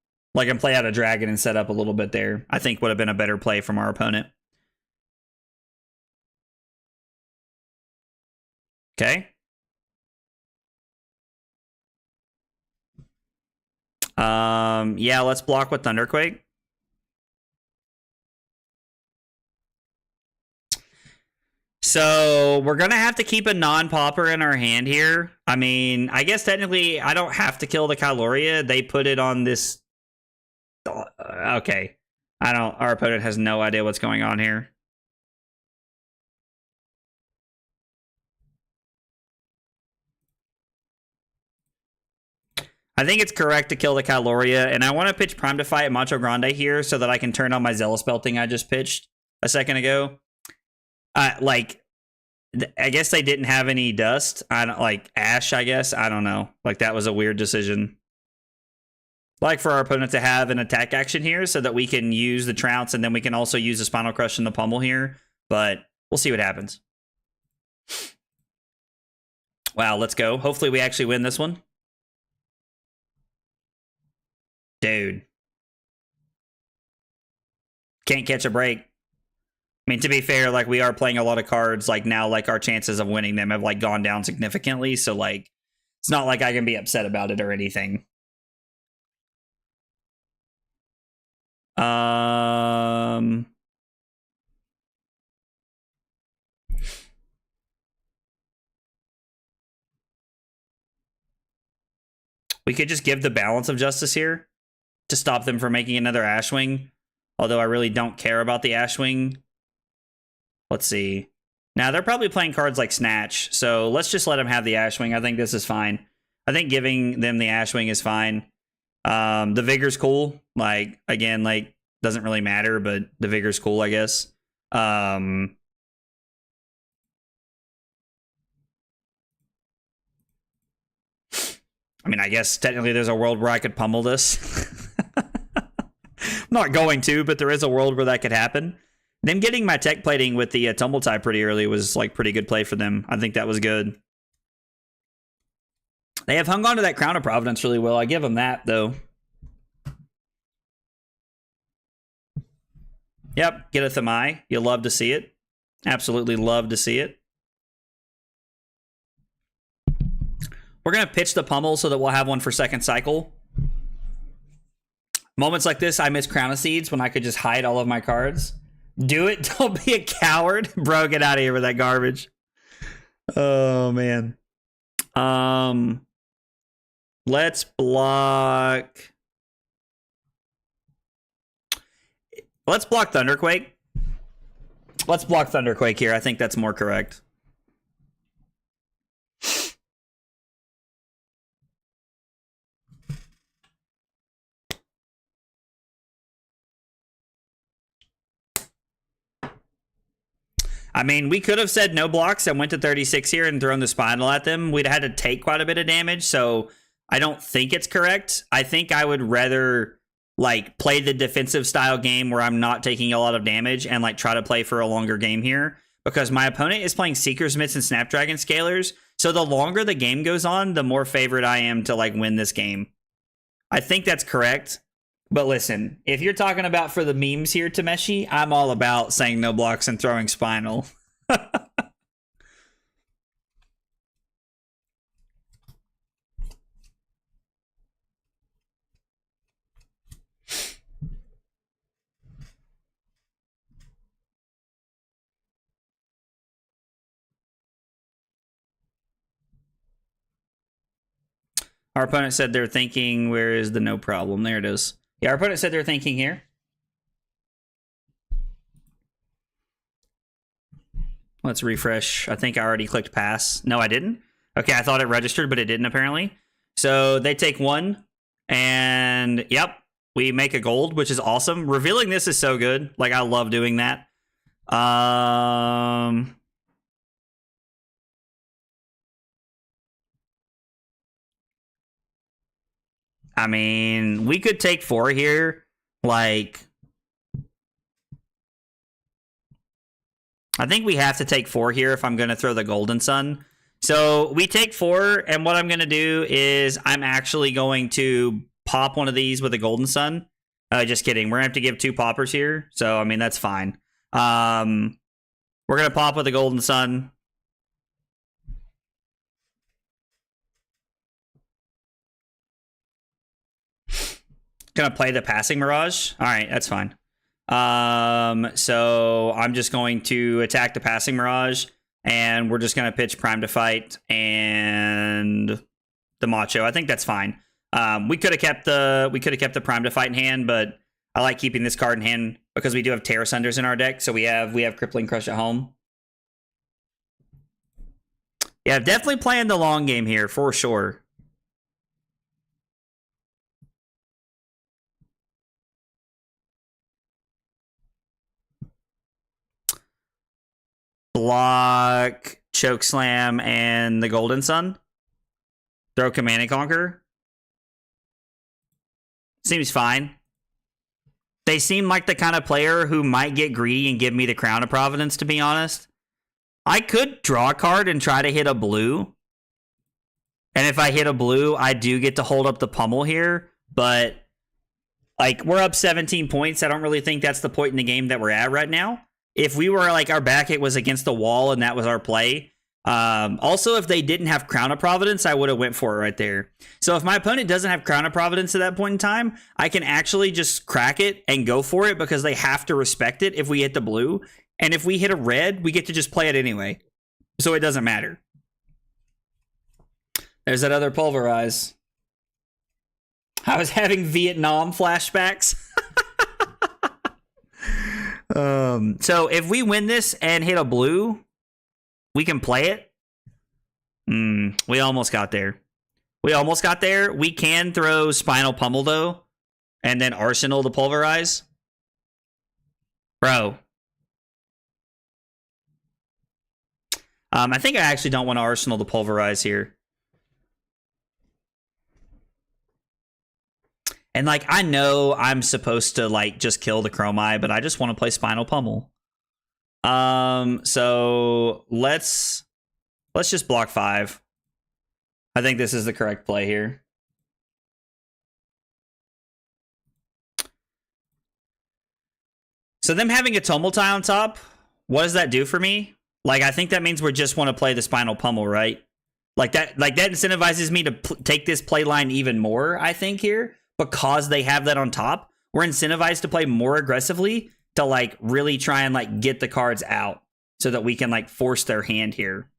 play out a dragon and set up a little bit there. I think would have been a better play from our opponent. Okay. Yeah, let's block with Thunderquake. So we're going to have to keep a non-popper in our hand here. I mean, I guess technically I don't have to kill the Kyloria. They put it on this. Okay. Our opponent has no idea what's going on here. I think it's correct to kill the Kyloria, and I want to pitch Prime Defy at Macho Grande here so that I can turn on my Zealous Belting I just pitched a second ago. Like, I guess they didn't have any dust. I don't like Ash, I guess. I don't know. Like, that was a weird decision. Like for our opponent to have an attack action here so that we can use the Trounce and then we can also use the Spinal Crush and the Pummel here. But we'll see what happens. Wow, let's go. Hopefully we actually win this one. Dude. Can't catch a break. I mean, to be fair, like, we are playing a lot of cards, like, now, like, our chances of winning them have, like, gone down significantly, so, like, it's not like I can be upset about it or anything. We could just give the Balance of Justice here to stop them from making another Ashwing, although I really don't care about the Ashwing. Let's see. Now, they're probably playing cards like Snatch, so let's just let them have the Ashwing. I think this is fine. I think giving them the Ashwing is fine. The Vigor's cool. Like, again, like, doesn't really matter, but the Vigor's cool, I guess. I mean, I guess technically there's a world where I could pummel this. I'm not going to, but there is a world where that could happen. Them getting my tech plating with the Tumble Tide pretty early was like pretty good play for them. I think that was good. They have hung on to that Crown of Providence really well. I give them that, though. Yep, get a Thamai. You'll love to see it. Absolutely love to see it. We're going to pitch the Pummel so that we'll have one for second cycle. Moments like this, I miss Crown of Seeds when I could just hide all of my cards. Do it. Don't be a coward. Bro, get out of here with that garbage. Oh, man. Let's block. Let's block Thunderquake. Let's block Thunderquake here. I think that's more correct. I mean, we could have said no blocks and went to 36 here and thrown the Spinal at them. We'd had to take quite a bit of damage, so I don't think it's correct. I think I would rather, like, play the defensive style game where I'm not taking a lot of damage and, like, try to play for a longer game here, because my opponent is playing Seeker's Mitts and Snapdragon Scalers, so the longer the game goes on, the more favored I am to, like, win this game. I think that's correct. But listen, if you're talking about for the memes here, Tameshi, I'm all about saying no blocks and throwing Spinal. Our opponent said they're thinking, where is the no problem? There it is. Yeah, our opponent said they're thinking here. Let's refresh. I think I already clicked pass. No, I didn't. Okay, I thought it registered, but it didn't apparently. So they take one, and yep, we make a gold, which is awesome. Revealing this is so good. Like, I love doing that. I mean, we could take 4 here. Like, I think we have to take 4 here if I'm going to throw the Golden Sun. So we take 4, and what I'm going to do is I'm actually going to pop one of these with a Golden Sun. Just kidding. We're going to have to give 2 poppers here. So, I mean, that's fine. We're going to pop with a Golden Sun. Gonna play the Passing Mirage. All right, that's fine. So I'm just going to attack the Passing Mirage, and we're just gonna pitch Prime to Fight and the Macho. I think that's fine. We could have kept the Prime to Fight in hand, but I like keeping this card in hand because we do have Terra Sunders in our deck, so we have Crippling Crush at home. Yeah, definitely playing the long game here for sure. Block, Choke Slam, and the Golden Sun. Throw Command and Conquer. Seems fine. They seem like the kind of player who might get greedy and give me the Crown of Providence, to be honest. I could draw a card and try to hit a blue. And if I hit a blue, I do get to hold up the pummel here. But, like, we're up 17 points. I don't really think that's the point in the game that we're at right now. If we were like our back, it was against the wall and that was our play. Also, if they didn't have Crown of Providence, I would have went for it right there. So if my opponent doesn't have Crown of Providence at that point in time, I can actually just crack it and go for it because they have to respect it if we hit the blue. And if we hit a red, we get to just play it anyway. So it doesn't matter. There's that other Pulverize. I was having Vietnam flashbacks. So if we win this and hit a blue, we can play it. We almost got there. We can throw Spinal Pummel, though, and then Arsenal to Pulverize. Bro. I think I actually don't want to Arsenal to Pulverize here. And, like, I know I'm supposed to, like, just kill the Chrome Eye, but I just want to play Spinal Pummel. So let's just block 5. I think this is the correct play here. So them having a Tumultai on top, what does that do for me? Like, I think that means we just want to play the Spinal Pummel, right? Like that incentivizes me to take this play line even more, I think, here. Because they have that on top, we're incentivized to play more aggressively to, like, really try and, like, get the cards out so that we can, like, force their hand here.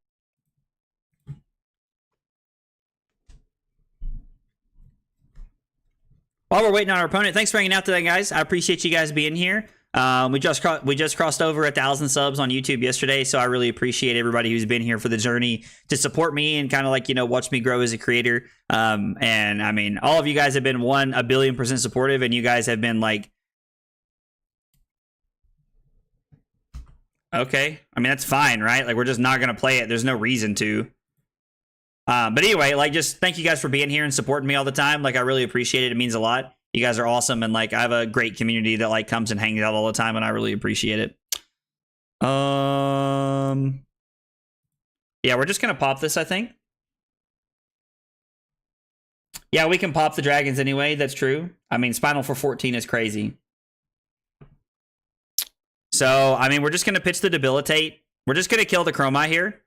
While we're waiting on our opponent, thanks for hanging out today, guys. I appreciate you guys being here. We just crossed over 1,000 subs on YouTube yesterday, so I really appreciate everybody who's been here for the journey to support me and kind of, like, you know, watch me grow as a creator. And I mean, all of you guys have been 1,000,000,000% supportive, and you guys have been like, okay, I mean, that's fine, right? Like, we're just not gonna play it. There's no reason to. But anyway, like, just thank you guys for being here and supporting me all the time. Like, I really appreciate it. It means a lot. You guys are awesome, and, like, I have a great community that, like, comes and hangs out all the time, and I really appreciate it. Yeah, we're just gonna pop this, I think. Yeah, we can pop the dragons anyway. That's true. I mean, Spinal for 14 is crazy. So, I mean, we're just gonna pitch the Debilitate. We're just gonna kill the Chrome Eye here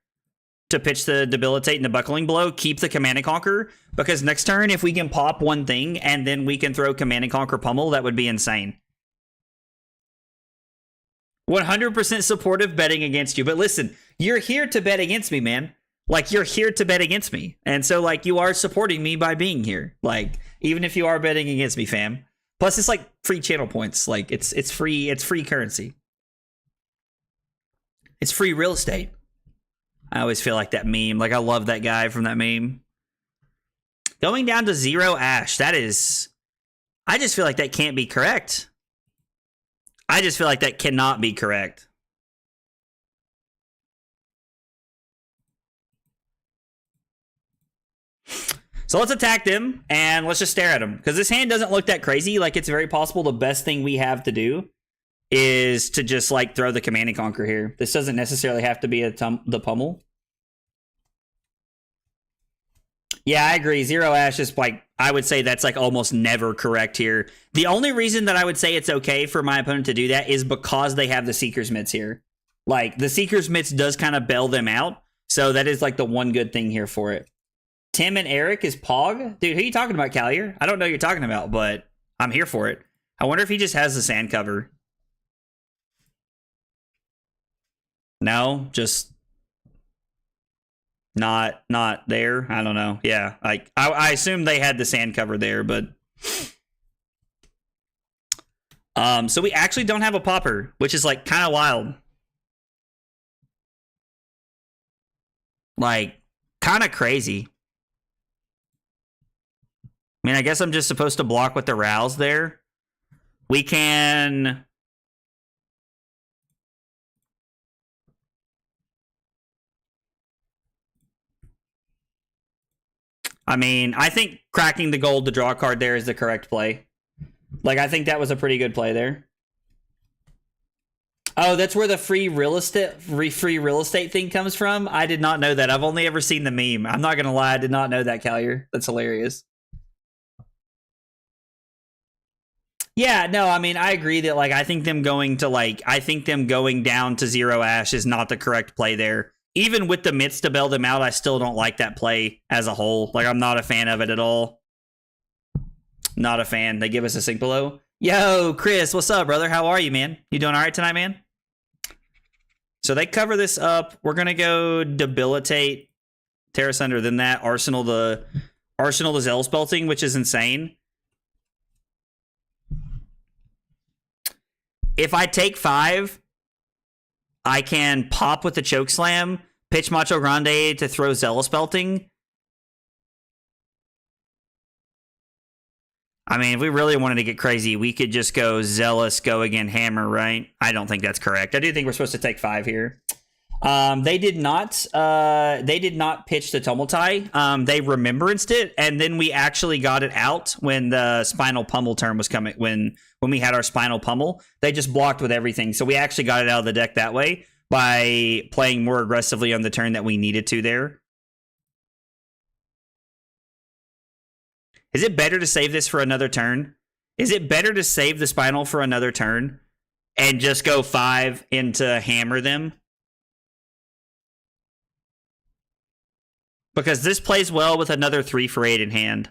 to pitch the Debilitate and the Buckling Blow, keep the Command and Conquer, because next turn, if we can pop one thing and then we can throw Command and Conquer Pummel, that would be insane. 100% supportive betting against you. But listen, you're here to bet against me, man. Like, you're here to bet against me. And so, like, you are supporting me by being here. Like, even if you are betting against me, fam. Plus, it's, like, free channel points. Like, it's free currency. It's free real estate. I always feel like that meme. Like, I love that guy from that meme. Going down to 0 Ash. That is... I just feel like that can't be correct. I just feel like that cannot be correct. So let's attack them, and let's just stare at them. Because this hand doesn't look that crazy. Like, it's very possible the best thing we have to do is to just, like, throw the Command and Conquer here. This doesn't necessarily have to be the pummel. Yeah, I agree. Zero Ash is, like, I would say that's, like, almost never correct here. The only reason that I would say it's okay for my opponent to do that is because they have the Seeker's Mitts here. Like, the Seeker's Mitts does kind of bail them out. So that is, like, the one good thing here for it. Tim and Eric is Pog? Dude, who are you talking about, Callier? I don't know who you're talking about, but I'm here for it. I wonder if he just has the sand cover. No, just not there. I don't know. Yeah, like I assume they had the sand cover there, but so we actually don't have a popper, which is like kind of wild. Like kind of crazy. I mean, I guess I'm just supposed to block with the Rouse there. We can... I mean, I think cracking the gold to draw a card there is the correct play. Like, I think that was a pretty good play there. Oh, that's where the free real estate thing comes from? I did not know that. I've only ever seen the meme. I'm not going to lie. I did not know that, Callier. That's hilarious. Yeah, no, I mean, I agree that, like, I think them going down to Zero Ash is not the correct play there. Even with the mitts to bail them out, I still don't like that play as a whole. Like, I'm not a fan of it at all. Not a fan. They give us a sync below. Yo, Chris, what's up, brother? How are you, man? You doing all right tonight, man? So they cover this up. We're going to go debilitate Terra Sunder, then that Arsenal the Zealous Belting, which is insane. If I take 5, I can pop with the Choke Slam, pitch Macho Grande to throw Zealous Belting. I mean, if we really wanted to get crazy, we could just go Zealous, go again, Hammer, right? I don't think that's correct. I do think we're supposed to take 5 here. They did not pitch the Tumultai. They remembranced it, and then we actually got it out when the Spinal Pummel turn was coming. When we had our Spinal Pummel, they just blocked with everything. So we actually got it out of the deck that way by playing more aggressively on the turn that we needed to there. Is it better to save this for another turn? Is it better to save the Spinal for another turn and just go 5 into Hammer them? Because this plays well with another 3 for 8 in hand.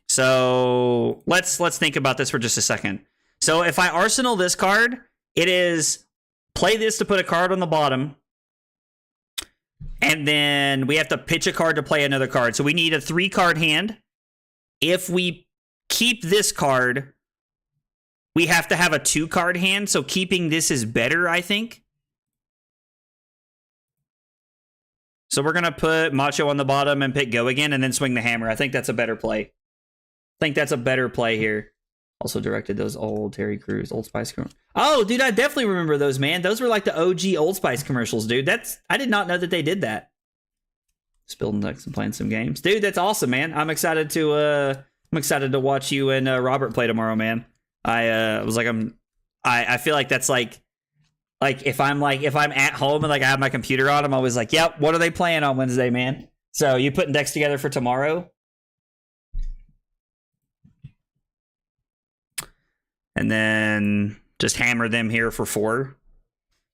So let's think about this for just a second. So if I Arsenal this card, it is play this to put a card on the bottom. And then we have to pitch a card to play another card. So we need a 3-card hand. If we keep this card, we have to have a 2-card hand. So keeping this is better, I think. So we're going to put Macho on the bottom and pick Go again and then swing the Hammer. I think that's a better play. I think that's a better play here. Also directed those old Terry Crews, Old Spice commercials. Oh, dude, I definitely remember those, man. Those were like the OG Old Spice commercials, dude. I did not know that they did that. Just building decks and playing some games, dude. That's awesome, man. I'm excited to watch you and Robert play tomorrow, man. I feel like that's like if I'm at home and like I have my computer on, I'm always like, yep, what are they playing on Wednesday, man? So you putting decks together for tomorrow? And then just hammer them here for 4.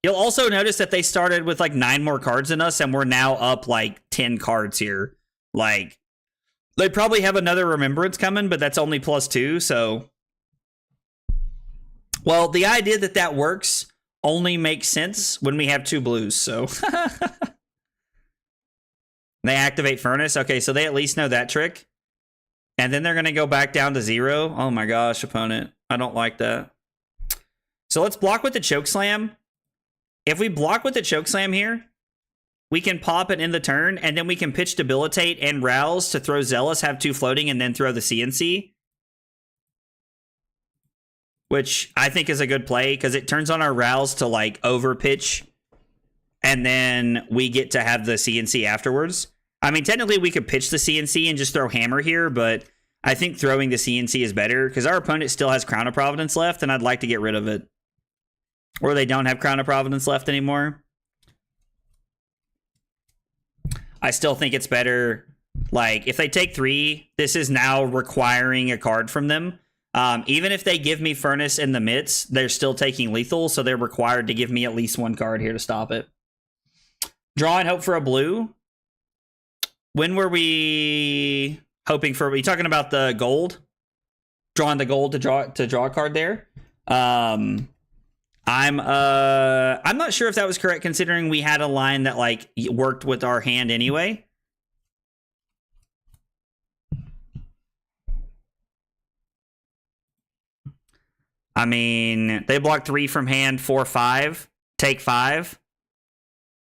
You'll also notice that they started with like 9 more cards than us, and we're now up like 10 cards here. Like, they probably have another Remembrance coming, but that's only +2, so... Well, the idea that works only makes sense when we have 2 blues, so... They activate Furnace. Okay, so they at least know that trick. And then they're going to go back down to 0. Oh my gosh, opponent. I don't like that. So let's block with the Choke Slam. If we block with the Choke Slam here, we can pop it in the turn, and then we can pitch Debilitate and Rouse to throw Zealous, have 2 floating, and then throw the CNC. Which I think is a good play, because it turns on our Rouse to, like, overpitch and then we get to have the CNC afterwards. I mean, technically we could pitch the CNC and just throw hammer here, but I think throwing the CNC is better because our opponent still has Crown of Providence left, and I'd like to get rid of it. Or they don't have Crown of Providence left anymore. I still think it's better. Like, if they take 3, this is now requiring a card from them. Even if they give me Furnace in the midst, they're still taking lethal, so they're required to give me at least 1 card here to stop it. Draw and hope for a blue. When were we hoping for? Are we talking about the gold? Drawing the gold to draw a card there. I'm not sure if that was correct considering we had a line that like worked with our hand anyway. I mean, they block 3 from hand, 4, 5. Take 5.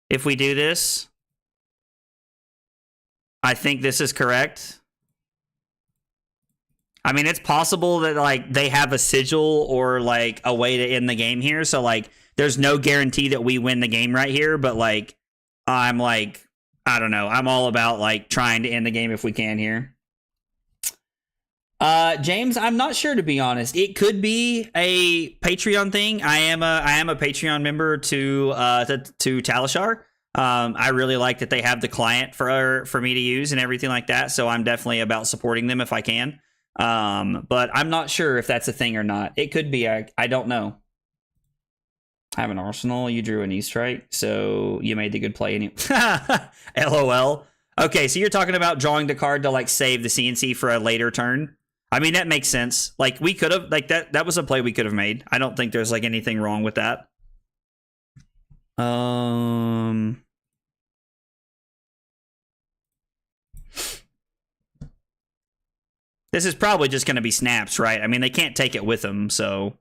If we do this, I think this is correct. I mean, it's possible that like they have a sigil or like a way to end the game here. So like, there's no guarantee that we win the game right here. But like, I'm like, I don't know. I'm all about like trying to end the game if we can here. James, I'm not sure, to be honest. It could be a Patreon thing. I am a Patreon member to Talishar. I really like that they have the client for me to use and everything like that. So I'm definitely about supporting them if I can. But I'm not sure if that's a thing or not. It could be. I don't know. I have an arsenal. You drew an E-strike, so you made the good play anyway. LOL. Okay, so you're talking about drawing the card to like save the CNC for a later turn. I mean, that makes sense. Like, we could have, like, that was a play we could have made. I don't think there's, like, anything wrong with that. This is probably just going to be snaps, right? I mean, they can't take it with them, so.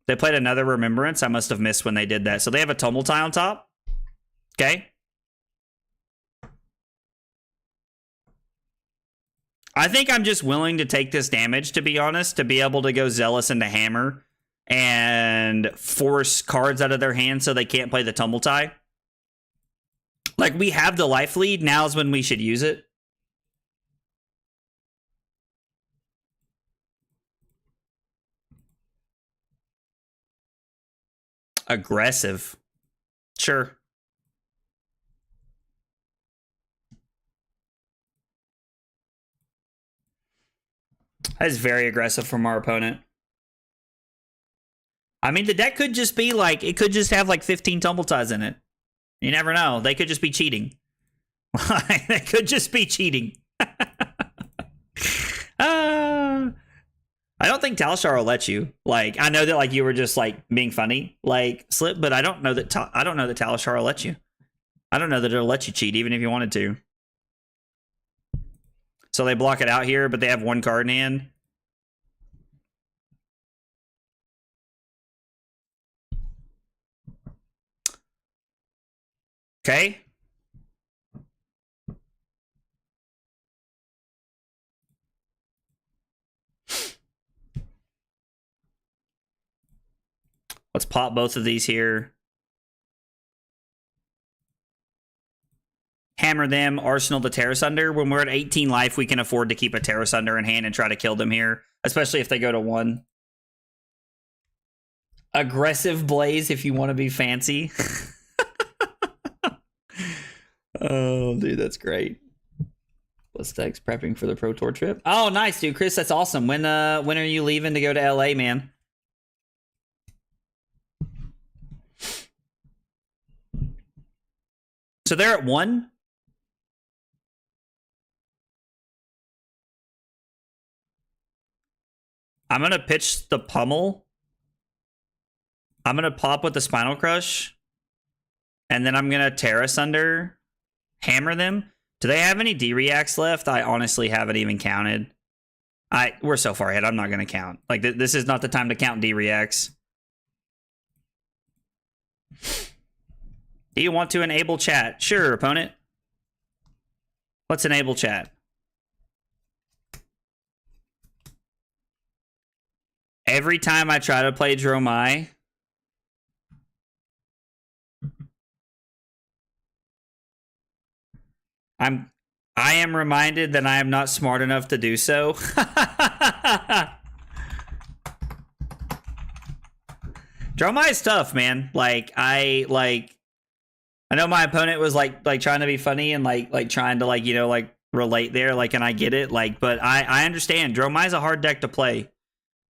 They played another Remembrance. I must have missed when they did that. So they have a Tumultai on top. Okay. I think I'm just willing to take this damage, to be honest, to be able to go Zealous into Hammer and force cards out of their hand so they can't play the Tumultai. Like, we have the life lead. Now's when we should use it. Aggressive. Sure. That is very aggressive from our opponent. I mean, the deck could just be like, it could just have like 15 Tumultais in it. You never know. They could just be cheating. They could just be cheating. I don't think Talishar will let you. Like, I know that like you were just like being funny, like Slip, but I don't know that Talishar will let you. I don't know that it'll let you cheat even if you wanted to. So they block it out here, but they have 1 card in hand. Okay. Let's pop both of these here. Hammer them, Arsenal the Terra Sunder. When we're at 18 life, we can afford to keep a Terra Sunder in hand and try to kill them here, especially if they go to 1. Aggressive Blaze if you want to be fancy. Oh, dude, that's great. Blistex prepping for the Pro Tour trip. Oh, nice, dude. Chris, that's awesome. When are you leaving to go to LA, man? So they're at 1. I'm going to pitch the Pummel. I'm going to pop with the Spinal Crush. And then I'm going to Terra Sunder, hammer them. Do they have any D-Reacts left? I honestly haven't even counted. We're so far ahead, I'm not going to count. Like, this is not the time to count D-Reacts. Do you want to enable chat? Sure, opponent. Let's enable chat. Every time I try to play Dromi, I am reminded that I am not smart enough to do so. Dromi is tough, man. Like I know my opponent was like trying to be funny and like trying to like, you know, like relate there, like, and I get it, like, but I understand Dromi is a hard deck to play.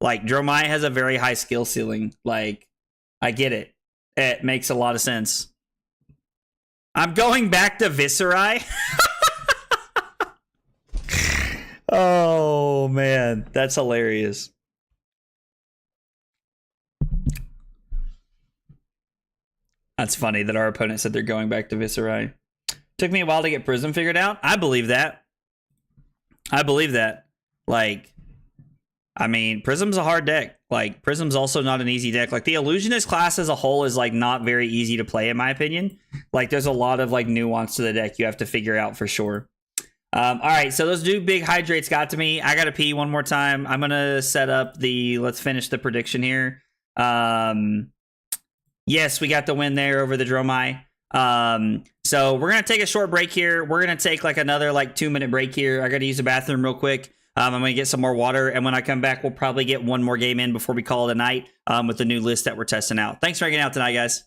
Like Dromi has a very high skill ceiling. Like I get it. It makes a lot of sense. I'm going back to Viserai. Oh man, that's hilarious. That's funny that our opponent said they're going back to Viserai. Took me a while to get Prism figured out. I believe that. I believe that. Like, I mean, Prism's a hard deck. Like, Prism's also not an easy deck. Like, the Illusionist class as a whole is, like, not very easy to play, in my opinion. Like, there's a lot of, like, nuance to the deck you have to figure out for sure. All right, so those two big hydrates got to me. I got to pee one more time. I'm going to set up the... Let's finish the prediction here. Yes, we got the win there over the Dromi. So we're going to take a short break here. We're going to take, like, another, like, 2-minute break here. I got to use the bathroom real quick. I'm going to get some more water, and when I come back, we'll probably get one more game in before we call it a night with the new list that we're testing out. Thanks for hanging out tonight, guys.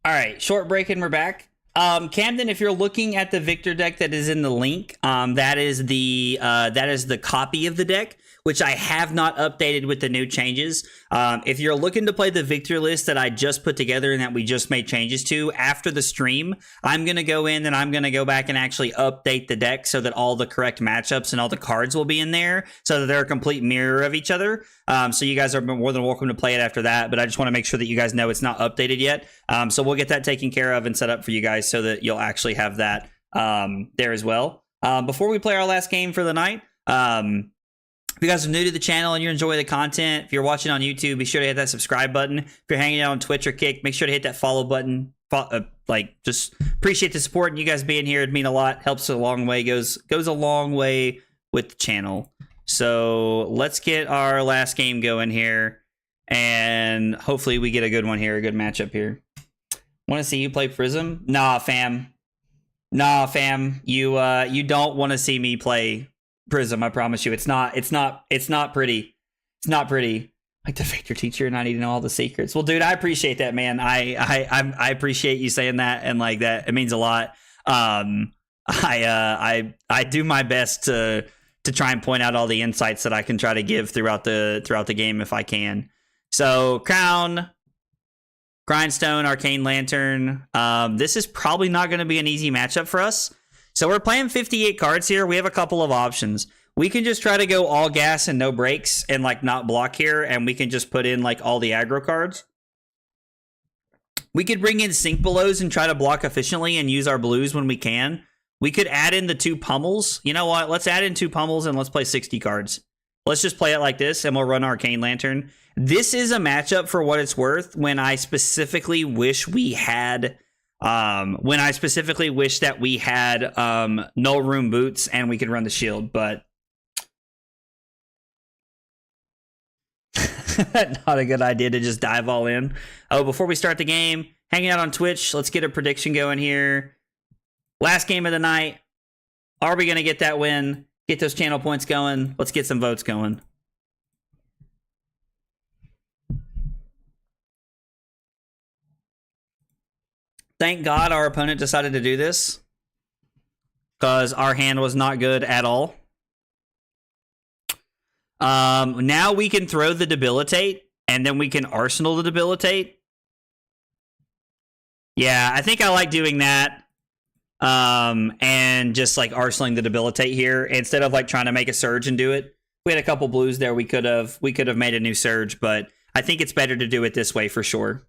All right, short break and we're back. Camden, if you're looking at the Victor deck that is in the link, that is the copy of the deck, which I have not updated with the new changes. If you're looking to play the Victor list that I just put together and that we just made changes to after the stream, I'm going to go in and I'm going to go back and actually update the deck so that all the correct matchups and all the cards will be in there so that they're a complete mirror of each other. So you guys are more than welcome to play it after that, but I just want to make sure that you guys know it's not updated yet. So we'll get that taken care of and set up for you guys so that you'll actually have that there as well. Before we play our last game for the night, if you guys are new to the channel and you enjoy the content, if you're watching on YouTube, be sure to hit that subscribe button. If you're hanging out on Twitch or Kick, make sure to hit that follow button. Just appreciate the support and you guys being here. It'd mean a lot. Helps a long way. Goes a long way with the channel. So let's get our last game going here, and hopefully we get a good one here, a good matchup here. Want to see you play Prism? Nah, fam. Nah, fam. You don't want to see me play Prism. I promise you, it's not pretty. It's not pretty. Like the Victor teacher, and I need to know all the secrets. Well, dude, I appreciate that, man. I appreciate you saying that, and like that, it means a lot. I do my best to to try and point out all the insights that I can try to give throughout the game if I can. So Crown, Grindstone, Arcane Lantern. This is probably not going to be an easy matchup for us. So we're playing 58 cards here. We have a couple of options. We can just try to go all gas and no breaks and like not block here, and we can just put in like all the aggro cards. We could bring in Sink Belows and try to block efficiently and use our blues when we can. We could add in the 2 pummels. You know what? Let's add in 2 pummels and let's play 60 cards. Let's just play it like this, and we'll run Arcane Lantern. This is a matchup for what it's worth when I specifically wish we had... that we had Null Room Boots and we could run the shield, but... not a good idea to just dive all in. Oh, before we start the game, hanging out on Twitch, let's get a prediction going here. Last game of the night. Are we going to get that win? Get those channel points going. Let's get some votes going. Thank God our opponent decided to do this, because our hand was not good at all. Now we can throw the Debilitate, and then we can Arsenal the Debilitate. Yeah, I think I like doing that. And just like Arsenaling the Debilitate here, instead of like trying to make a Surge and do it. We had a couple blues there. We could have made a new Surge, but I think it's better to do it this way for sure.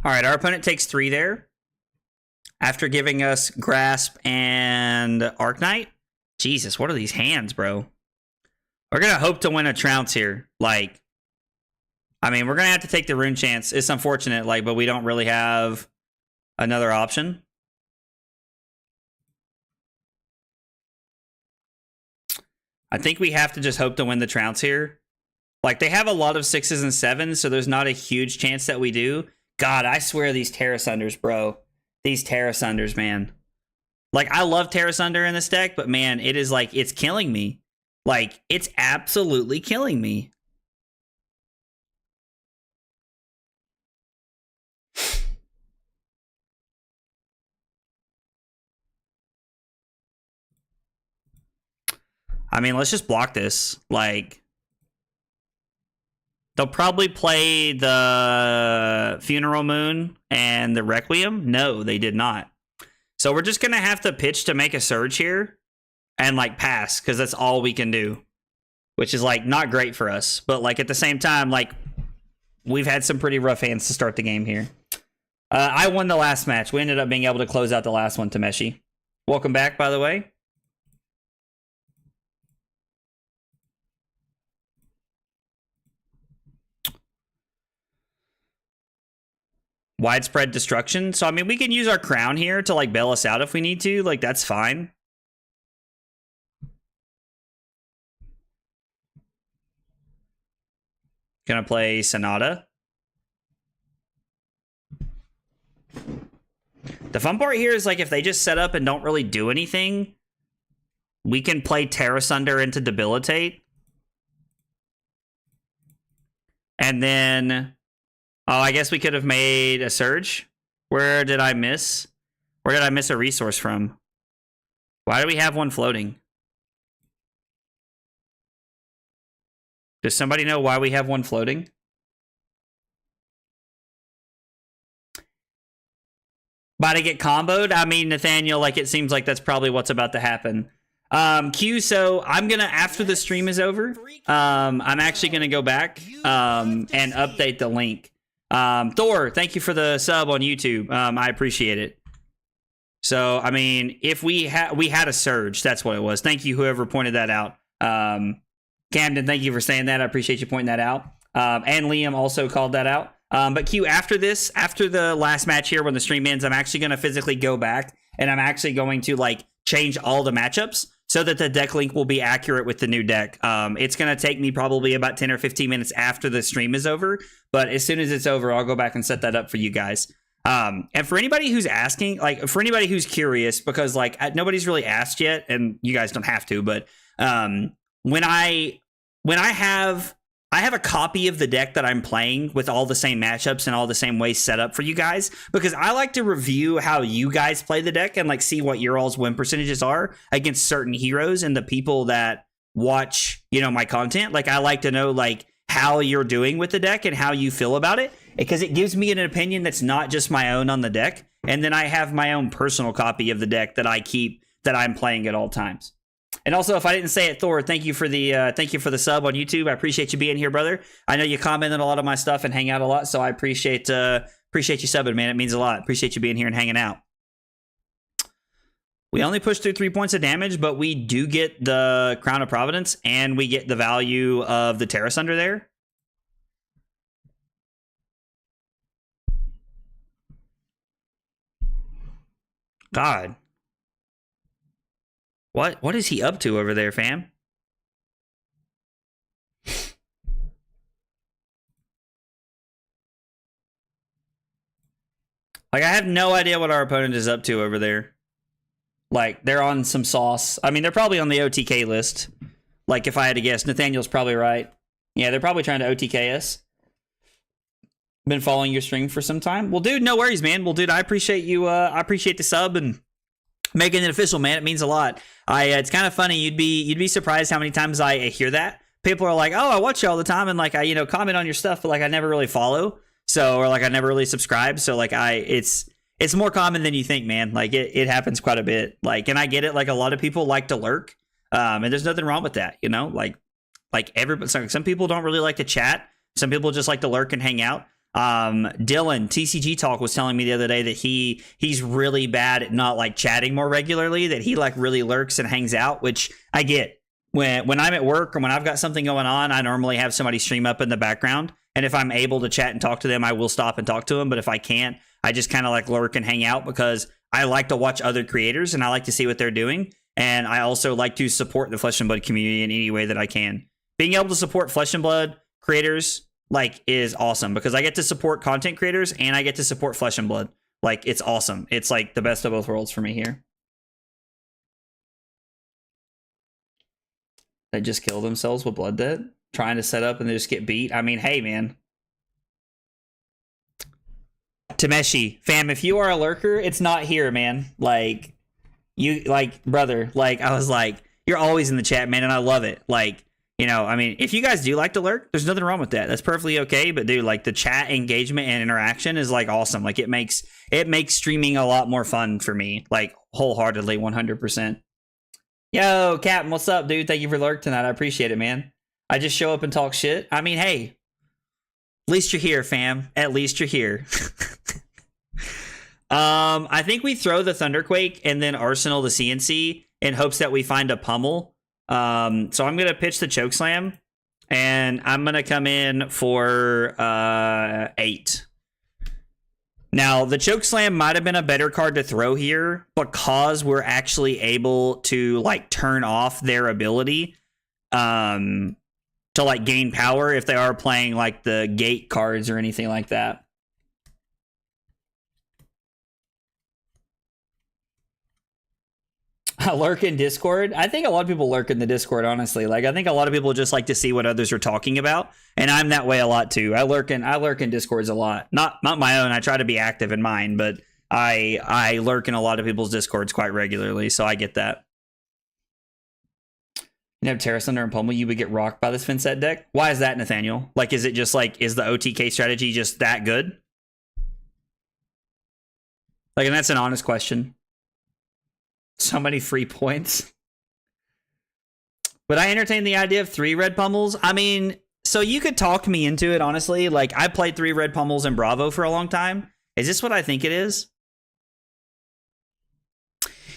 All right, our opponent takes 3 there after giving us Grasp and Arknight. Jesus, what are these hands, bro? We're going to hope to win a Trounce here. Like, I mean, we're going to have to take the Rune Chance. It's unfortunate, like, but we don't really have another option. I think we have to just hope to win the Trounce here. Like, they have a lot of 6s and 7s, so there's not a huge chance that we do. God, I swear these Terra Sunders, bro. These Terra Sunders, man. Like, I love Terra Sunder in this deck, but man, it is like, it's killing me. Like, it's absolutely killing me. I mean, let's just block this. Like... They'll probably play the Funeral Moon and the Requiem. No, they did not. So we're just going to have to pitch to make a Surge here and like pass, because that's all we can do, which is like not great for us. But like at the same time, like we've had some pretty rough hands to start the game here. I won the last match. We ended up being able to close out the last one, Tameshi. Welcome back, by the way. Widespread Destruction. So, I mean, we can use our Crown here to, like, bail us out if we need to. Like, that's fine. Gonna play Sonata. The fun part here is, like, if they just set up and don't really do anything, we can play Terra Sunder into Debilitate. And then... Oh, I guess we could have made a Surge. Where did I miss? Where did I miss a resource from? Why do we have one floating? Does somebody know why we have one floating? About to get comboed? I mean, Nathaniel, like, it seems like that's probably what's about to happen. Q, so I'm gonna, after the stream is over, I'm actually gonna go back and update the link. Thor, thank you for the sub on YouTube. I appreciate it. So, I mean, if we had a Surge, that's what it was. Thank you, whoever pointed that out. Camden, thank you for saying that. I appreciate you pointing that out. And Liam also called that out. But Q, after this, after the last match here, when the stream ends, I'm actually going to physically go back and I'm actually going to like change all the matchups so that the deck link will be accurate with the new deck. It's going to take me probably about 10 or 15 minutes after the stream is over. But as soon as it's over, I'll go back and set that up for you guys. And for anybody who's asking, like for anybody who's curious, because like nobody's really asked yet, and you guys don't have to, but when I have a copy of the deck that I'm playing with all the same matchups and all the same ways set up for you guys, because I like to review how you guys play the deck and like see what your all's win percentages are against certain heroes and the people that watch, you know, my content. Like I like to know like how you're doing with the deck and how you feel about it, because it gives me an opinion that's not just my own on the deck. And then I have my own personal copy of the deck that I keep, that I'm playing at all times. And also, if I didn't say it, Thor, thank you for the sub on YouTube. I appreciate you being here, brother. I know you comment on a lot of my stuff and hang out a lot, so I appreciate you subbing, man. It means a lot. Appreciate you being here and hanging out. We only push through 3 points of damage, but we do get the Crown of Providence, and we get the value of the Terrace under there. God. What is he up to over there, fam? Like, I have no idea what our opponent is up to over there. Like, they're on some sauce. I mean, they're probably on the OTK list. Like, if I had to guess, Nathaniel's probably right. Yeah, they're probably trying to OTK us. Been following your stream for some time. Well, dude, no worries, man. Well, dude, I appreciate you. I appreciate the sub and making it official, man. It means a lot. It's kind of funny. You'd be surprised how many times I hear that. People are like, "Oh, I watch you all the time," and like I comment on your stuff, but like I never really follow. So, or like I never really subscribe. So like it's more common than you think, man. Like it happens quite a bit. Like, and I get it. Like a lot of people like to lurk, and there's nothing wrong with that. You know, like everybody. Some people don't really like to chat. Some people just like to lurk and hang out. Dylan TCG Talk was telling me the other day that he's really bad at not like chatting more regularly, that he like really lurks and hangs out, which I get. When I'm at work or when I've got something going on, I normally have somebody stream up in the background, and if I'm able to chat and talk to them, I will stop and talk to them. But if I can't, I just kind of like lurk and hang out, because I like to watch other creators and I like to see what they're doing, and I also like to support the Flesh and Blood community in any way that I can. Being able to support Flesh and Blood creators like is awesome, because I get to support content creators and I get to support Flesh and Blood. Like, it's awesome. It's like the best of both worlds for me here. They just kill themselves with Blood Debt, trying to set up and they just get beat. I mean, hey, man. Tameshi, fam, if you are a lurker, it's not here, man. Like, you, like, brother, like, I was like, you're always in the chat, man, and I love it. Like, you know, I mean, if you guys do like to lurk, there's nothing wrong with that. That's perfectly okay. But dude, like the chat engagement and interaction is like awesome. Like it makes streaming a lot more fun for me. Like wholeheartedly, 100%. Yo, Captain, what's up, dude? Thank you for lurk tonight. I appreciate it, man. I just show up and talk shit. I mean, hey, at least you're here, fam. At least you're here. I think we throw the Thunderquake and then Arsenal the CNC in hopes that we find a pummel. So I'm going to pitch the Chokeslam, and I'm going to come in for 8. Now, the Chokeslam might have been a better card to throw here because we're actually able to, like, turn off their ability to, like, gain power if they are playing, like, the gate cards or anything like that. Lurk in Discord. I think a lot of people lurk in the Discord, honestly. Like, I think a lot of people just like to see what others are talking about, and I'm that way a lot too. I lurk in Discords a lot. Not my own. I try to be active in mine, but I lurk in a lot of people's Discords quite regularly, so I get that. You have Terra Thunder and Pummel, you would get rocked by this Finset deck. Why is that, Nathaniel? Like, is it just like, is the OTK strategy just that good? Like, and that's an honest question. So many free points. Would I entertain the idea of 3 red pummels? I mean, so you could talk me into it, honestly. Like, I played 3 red pummels in Bravo for a long time. Is this what I think it is?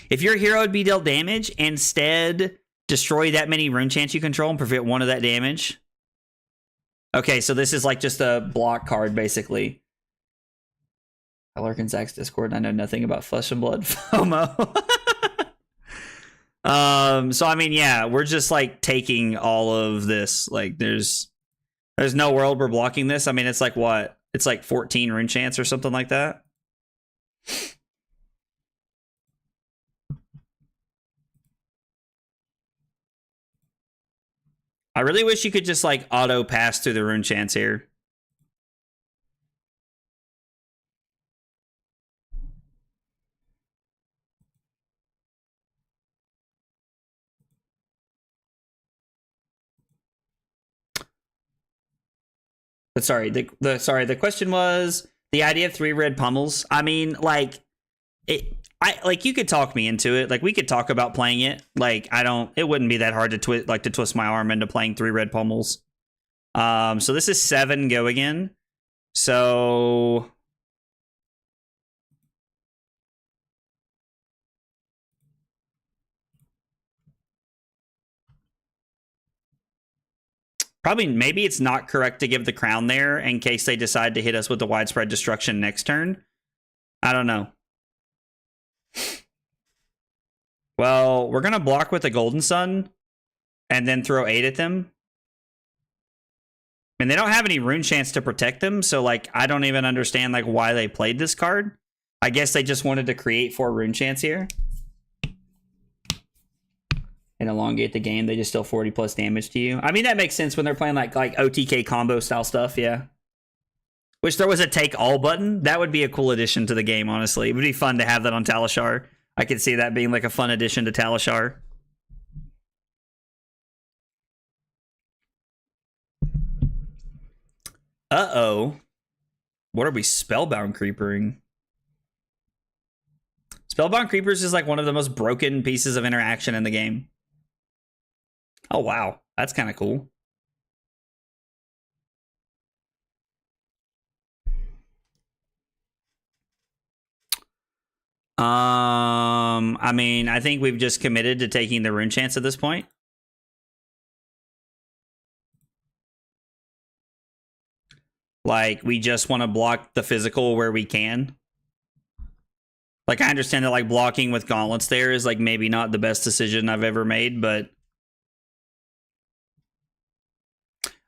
If your hero would be dealt damage, instead destroy that many rune chants you control and prevent 1 of that damage. Okay, so this is like just a block card, basically. I lurk in Zach's Discord and I know nothing about Flesh and Blood FOMO. So I mean, yeah, we're just like taking all of this. Like there's no world we're blocking this. I mean, it's like what? It's like 14 rune chants or something like that. I really wish you could just like auto pass through the rune chance here. But sorry, the question was the idea of 3 red pummels. I mean, like you could talk me into it. Like we could talk about playing it. Like it wouldn't be that hard to twist my arm into playing 3 red pummels. So this is 7 go again. So maybe it's not correct to give the crown there in case they decide to hit us with the widespread destruction next turn. I don't know. Well, we're gonna block with the Golden Sun and then throw 8 at them. And they don't have any rune chance to protect them, so like I don't even understand like why they played this card. I guess they just wanted to create 4 rune chance here. And elongate the game. They just deal 40 plus damage to you. I mean, that makes sense when they're playing like OTK combo style stuff, yeah. Wish there was a take all button. That would be a cool addition to the game, honestly. It would be fun to have that on Talishar. I could see that being like a fun addition to Talishar. Uh-oh. What are we spellbound creepering? Spellbound creepers is like one of the most broken pieces of interaction in the game. Oh, wow. That's kind of cool. I mean, I think we've just committed to taking the rune chance at this point. Like, we just want to block the physical where we can. Like, I understand that, like, blocking with gauntlets there is, like, maybe not the best decision I've ever made, but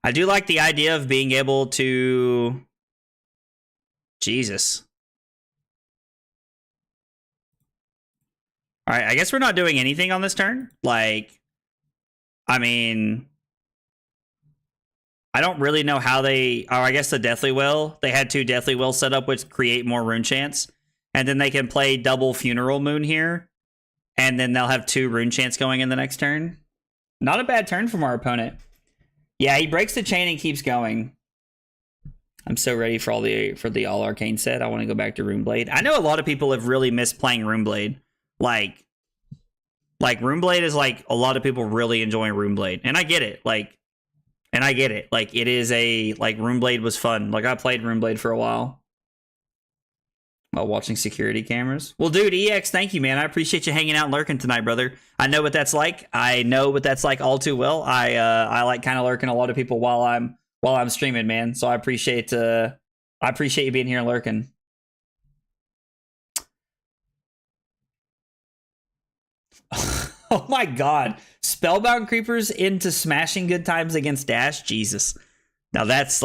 I do like the idea of being able to... Jesus. All right, I guess we're not doing anything on this turn. Like, I mean... I don't really know how they... Oh, I guess the Deathly Well. They had 2 Deathly Wells set up, which create more rune chance. And then they can play double Funeral Moon here. And then they'll have 2 rune chance going in the next turn. Not a bad turn from our opponent. Yeah, he breaks the chain and keeps going. I'm so ready for the All Arcane set. I want to go back to Runeblade. I know a lot of people have really missed playing Runeblade. Like Runeblade is like a lot of people really enjoying Runeblade. And I get it. Like, it is Runeblade was fun. Like, I played Runeblade for a while. While watching security cameras. Well, dude, EX, thank you, man. I appreciate you hanging out and lurking tonight, brother. I know what that's like. I know what that's like all too well. I like kind of lurking a lot of people while I'm streaming, man. So I appreciate you being here and lurking. Oh my god. Spellbound creepers into smashing good times against Dash? Jesus. Now that's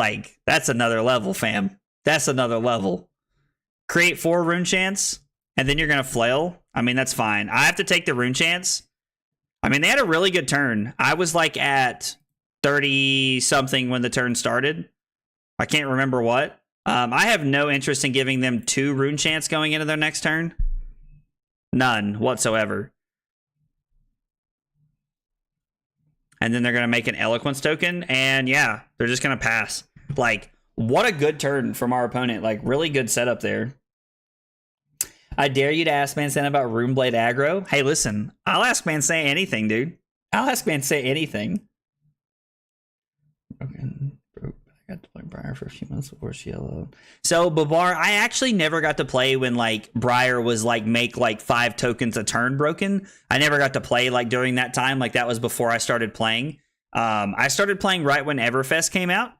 another level, fam. That's another level. Create 4 rune chance, and then you're going to flail. I mean, that's fine. I have to take the rune chance. I mean, they had a really good turn. I was like at 30-something when the turn started. I can't remember what. I have no interest in giving them 2 rune chance going into their next turn. None whatsoever. And then they're going to make an Eloquence token, and yeah, they're just going to pass. Like, what a good turn from our opponent. Like, really good setup there. I dare you to ask Mansana about Runeblade aggro. Hey, listen, I'll ask Mansana anything, dude. I'll ask Mansana anything. Okay. I got to play Briar for a few months before she yellowed. So, Babar, I actually never got to play when, like, Briar was, like, make, like, 5 tokens a turn broken. I never got to play, like, during that time. Like, that was before I started playing. I started playing right when Everfest came out.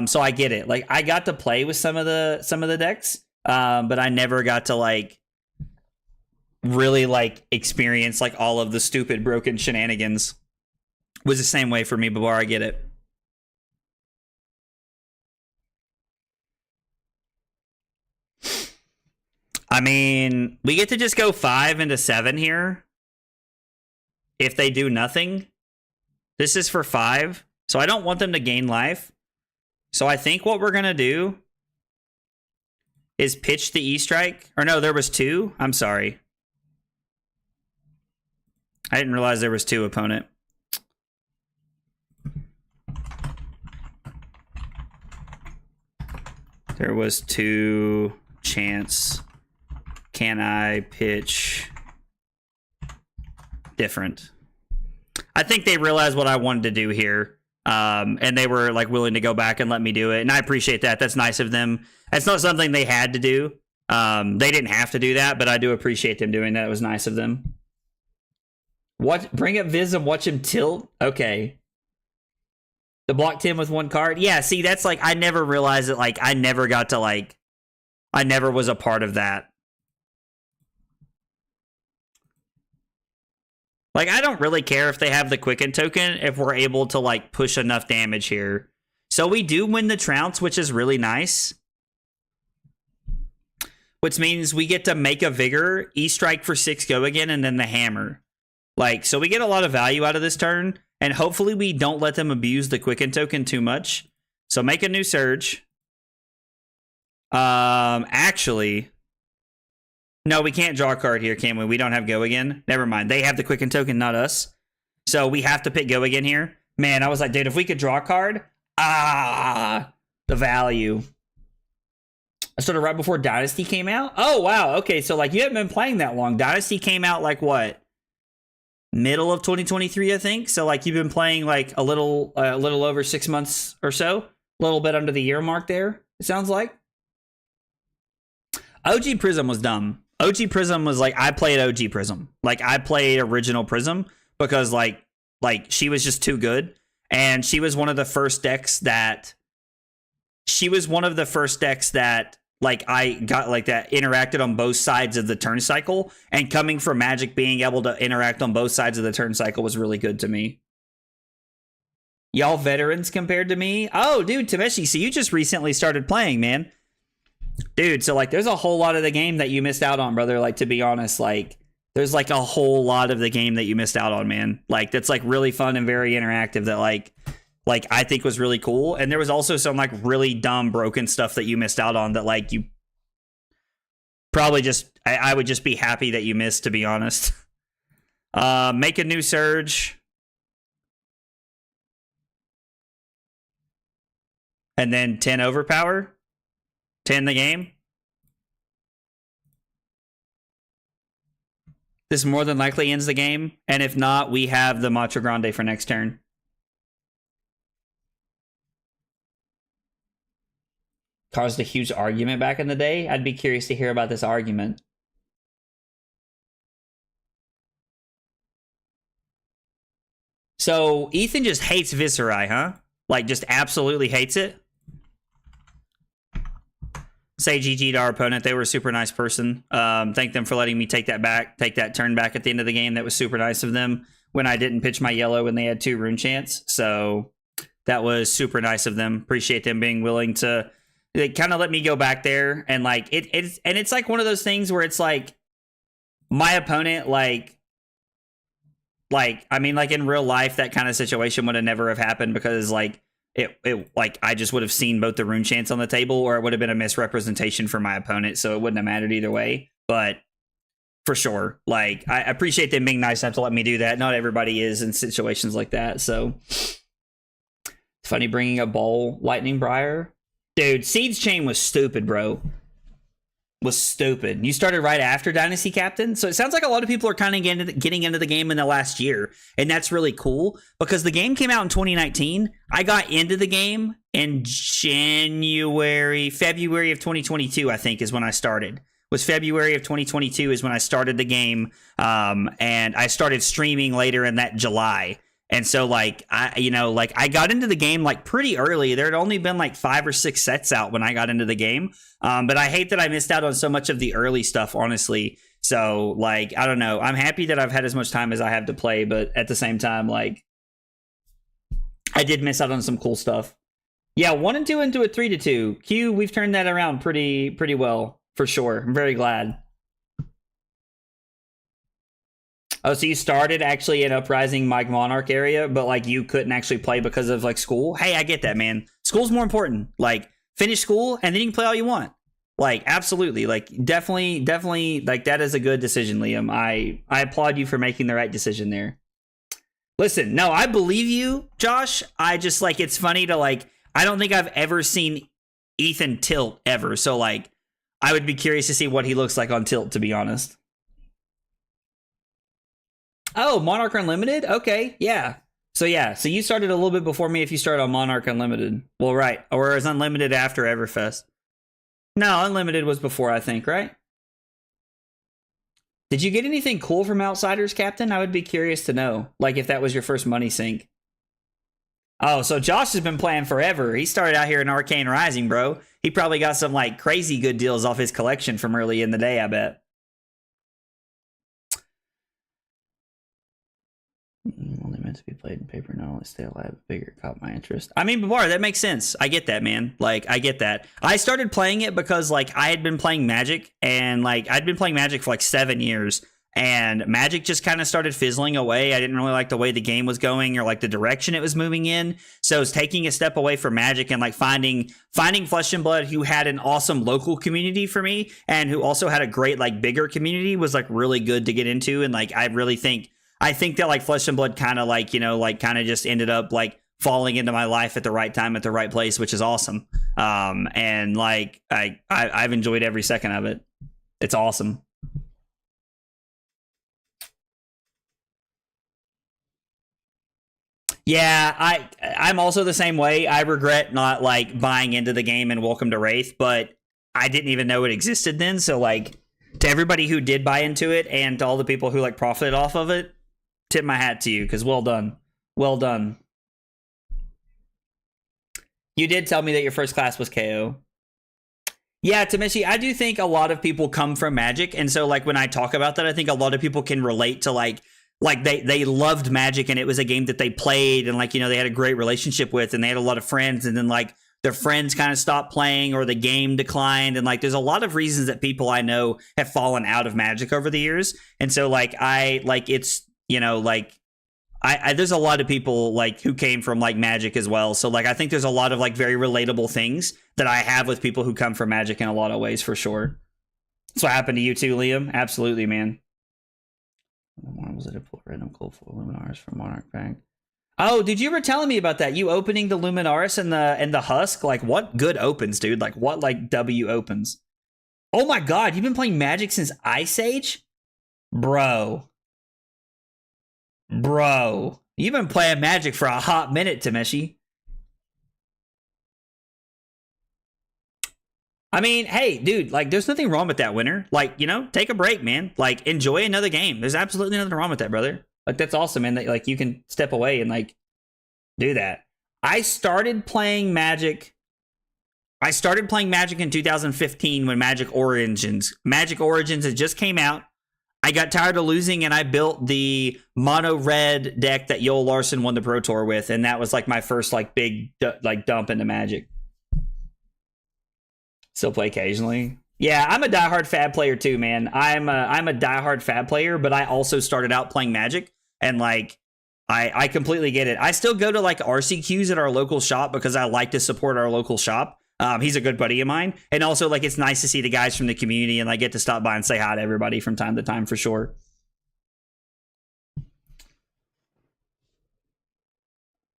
So I get it. Like, I got to play with some of the decks, but I never got to like really like experience like all of the stupid broken shenanigans. Was the same way for me, Babar. I get it. I mean, we get to just go 5 into 7 here. If they do nothing. This is for 5. So I don't want them to gain life. So I think what we're going to do is pitch the E-Strike. Or no, there was 2. I'm sorry. I didn't realize there was 2, opponent. There was 2 chance. Can I pitch different? I think they realized what I wanted to do here. And they were like willing to go back and let me do it. And I appreciate that. That's nice of them. That's not something they had to do. They didn't have to do that, but I do appreciate them doing that. It was nice of them. What? Bring up Viz and watch him tilt? Okay. The block 10 with 1 card? Yeah, see, that's like, I never realized that, like, I never got to, like, I never was a part of that. Like, I don't really care if they have the Quicken token if we're able to, like, push enough damage here. So we do win the Trounce, which is really nice. Which means we get to make a Vigor, E-Strike for 6 go again, and then the Hammer. Like, so we get a lot of value out of this turn, and hopefully we don't let them abuse the Quicken token too much. So make a new Surge. Actually... No, we can't draw a card here, can we? We don't have Go Again. Never mind. They have the Quicken token, not us. So we have to pick Go Again here. Man, I was like, dude, if we could draw a card. The value. I started right before Dynasty came out. Oh, wow. Okay, so like you haven't been playing that long. Dynasty came out like what? Middle of 2023, I think. So like you've been playing like a little over 6 months or so. A little bit under the year mark there, it sounds like. OG Prism was dumb. OG Prism was like, I played OG Prism. Like, I played original Prism because, like she was just too good. And she was one of the first decks that... like, I got, like, that interacted on both sides of the turn cycle. And coming from Magic, being able to interact on both sides of the turn cycle was really good to me. Y'all veterans compared to me? Oh, dude, Tameshi, so you just recently started playing, man. Dude, so like there's a whole lot of the game that you missed out on, brother. Like, to be honest, like there's like a whole lot of the game that you missed out on, man. Like that's like really fun and very interactive that like I think was really cool. And there was also some like really dumb broken stuff that you missed out on that like you probably just I would just be happy that you missed, to be honest. Make a new Surge. And then 10 overpower. 10 the game. This more than likely ends the game. And if not, we have the Macho Grande for next turn. Caused a huge argument back in the day. I'd be curious to hear about this argument. So Ethan just hates Viserai, huh? Like just absolutely hates it. Say GG to our opponent. They were a super nice person. Thank them for letting me take that turn back at the end of the game. That was super nice of them when I didn't pitch my yellow when they had 2 rune chants. So that was super nice of them. Appreciate them being willing to, they kind of let me go back there. And like it's like one of those things where it's like my opponent, like I mean, like in real life, that kind of situation would have never have happened because like it like I just would have seen both the rune chants on the table, or it would have been a misrepresentation for my opponent, so it wouldn't have mattered either way. But for sure, like I appreciate them being nice enough to let me do that. Not everybody is in situations like that, so it's funny bringing a Ball Lightning Briar. Dude, Seeds Chain was stupid, bro. Was stupid. You started right after Dynasty Captain, so it sounds like a lot of people are kind of getting into the game in the last year, and that's really cool because the game came out in 2019. I got into the game in February of 2022, I think is when I started. Was February of 2022 is when I started the game, and I started streaming later in that July. And so, like, I got into the game, like, pretty early. There had only been, like, 5 or 6 sets out when I got into the game. But I hate that I missed out on so much of the early stuff, honestly. So, like, I don't know. I'm happy that I've had as much time as I have to play. But at the same time, like, I did miss out on some cool stuff. Yeah, 1-2 into a 3-2. Q, we've turned that around pretty well, for sure. I'm very glad. Oh, so you started actually in Uprising Mike Monarch area, but like you couldn't actually play because of like school? Hey, I get that, man. School's more important. Like finish school and then you can play all you want. Like absolutely. Like definitely like that is a good decision, Liam. I applaud you for making the right decision there. Listen, no, I believe you, Josh. I just like it's funny to like I don't think I've ever seen Ethan tilt ever. So like I would be curious to see what he looks like on tilt, to be honest. Oh, Monarch Unlimited? Okay, yeah. So you started a little bit before me if you started on Monarch Unlimited. Well, right. Or is Unlimited after Everfest? No, Unlimited was before, I think, right? Did you get anything cool from Outsiders, Captain? I would be curious to know. Like if that was your first money sink. Oh, so Josh has been playing forever. He started out here in Arcane Rising, bro. He probably got some like crazy good deals off his collection from early in the day, I bet. Only meant to be played in paper, not only stay alive, bigger caught my interest. I mean, Babar, that makes sense. I get that, man. Like, I get that. I started playing it because, like, I had been playing Magic, and, like, I'd been playing Magic for, like, 7 years, and Magic just kind of started fizzling away. I didn't really like the way the game was going or, like, the direction it was moving in, so I was taking a step away from Magic and, like, finding Flesh and Blood, who had an awesome local community for me, and who also had a great, like, bigger community, was, like, really good to get into, and, like, I think that like Flesh and Blood kind of like, you know, like kind of just ended up like falling into my life at the right time at the right place, which is awesome. And like I've enjoyed every second of it. It's awesome. Yeah, I'm also the same way. I regret not like buying into the game and Welcome to Wraith, but I didn't even know it existed then. So like to everybody who did buy into it and to all the people who like profited off of it, tip my hat to you, because well done. Well done. You did tell me that your first class was KO. Yeah, Tamishi, I do think a lot of people come from Magic, and so like when I talk about that, I think a lot of people can relate to like they loved Magic and it was a game that they played and like, you know, they had a great relationship with and they had a lot of friends, and then like their friends kind of stopped playing or the game declined, and like there's a lot of reasons that people I know have fallen out of Magic over the years. And so like it's, you know, like I there's a lot of people like who came from like Magic as well. So like I think there's a lot of like very relatable things that I have with people who come from Magic in a lot of ways, for sure. That's what happened to you too, Liam. Absolutely, man. Why was it a pull random cold for Luminaris from Monarch Bank? Oh, did you ever tell me about that? You opening the Luminaris and the Husk? Like what good opens, dude? Like what like W opens? Oh my god, you've been playing Magic since Ice Age? Bro. Bro, you've been playing Magic for a hot minute, Tameshi. I mean, hey, dude, like, there's nothing wrong with that, winner. Like, you know, take a break, man. Like, enjoy another game. There's absolutely nothing wrong with that, brother. Like, that's awesome, man. That like you can step away and like do that. I started playing Magic in 2015 when Magic Origins had just came out. I got tired of losing and I built the mono red deck that Yoel Larson won the Pro Tour with, and that was like my first like big like dump into Magic. Still play occasionally. Yeah, I'm a diehard Fab player too, man. I'm a diehard Fab player, but I also started out playing Magic, and like I completely get it. I still go to like RCQs at our local shop because I like to support our local shop. He's a good buddy of mine. And also, like, it's nice to see the guys from the community and, like, get to stop by and say hi to everybody from time to time, for sure.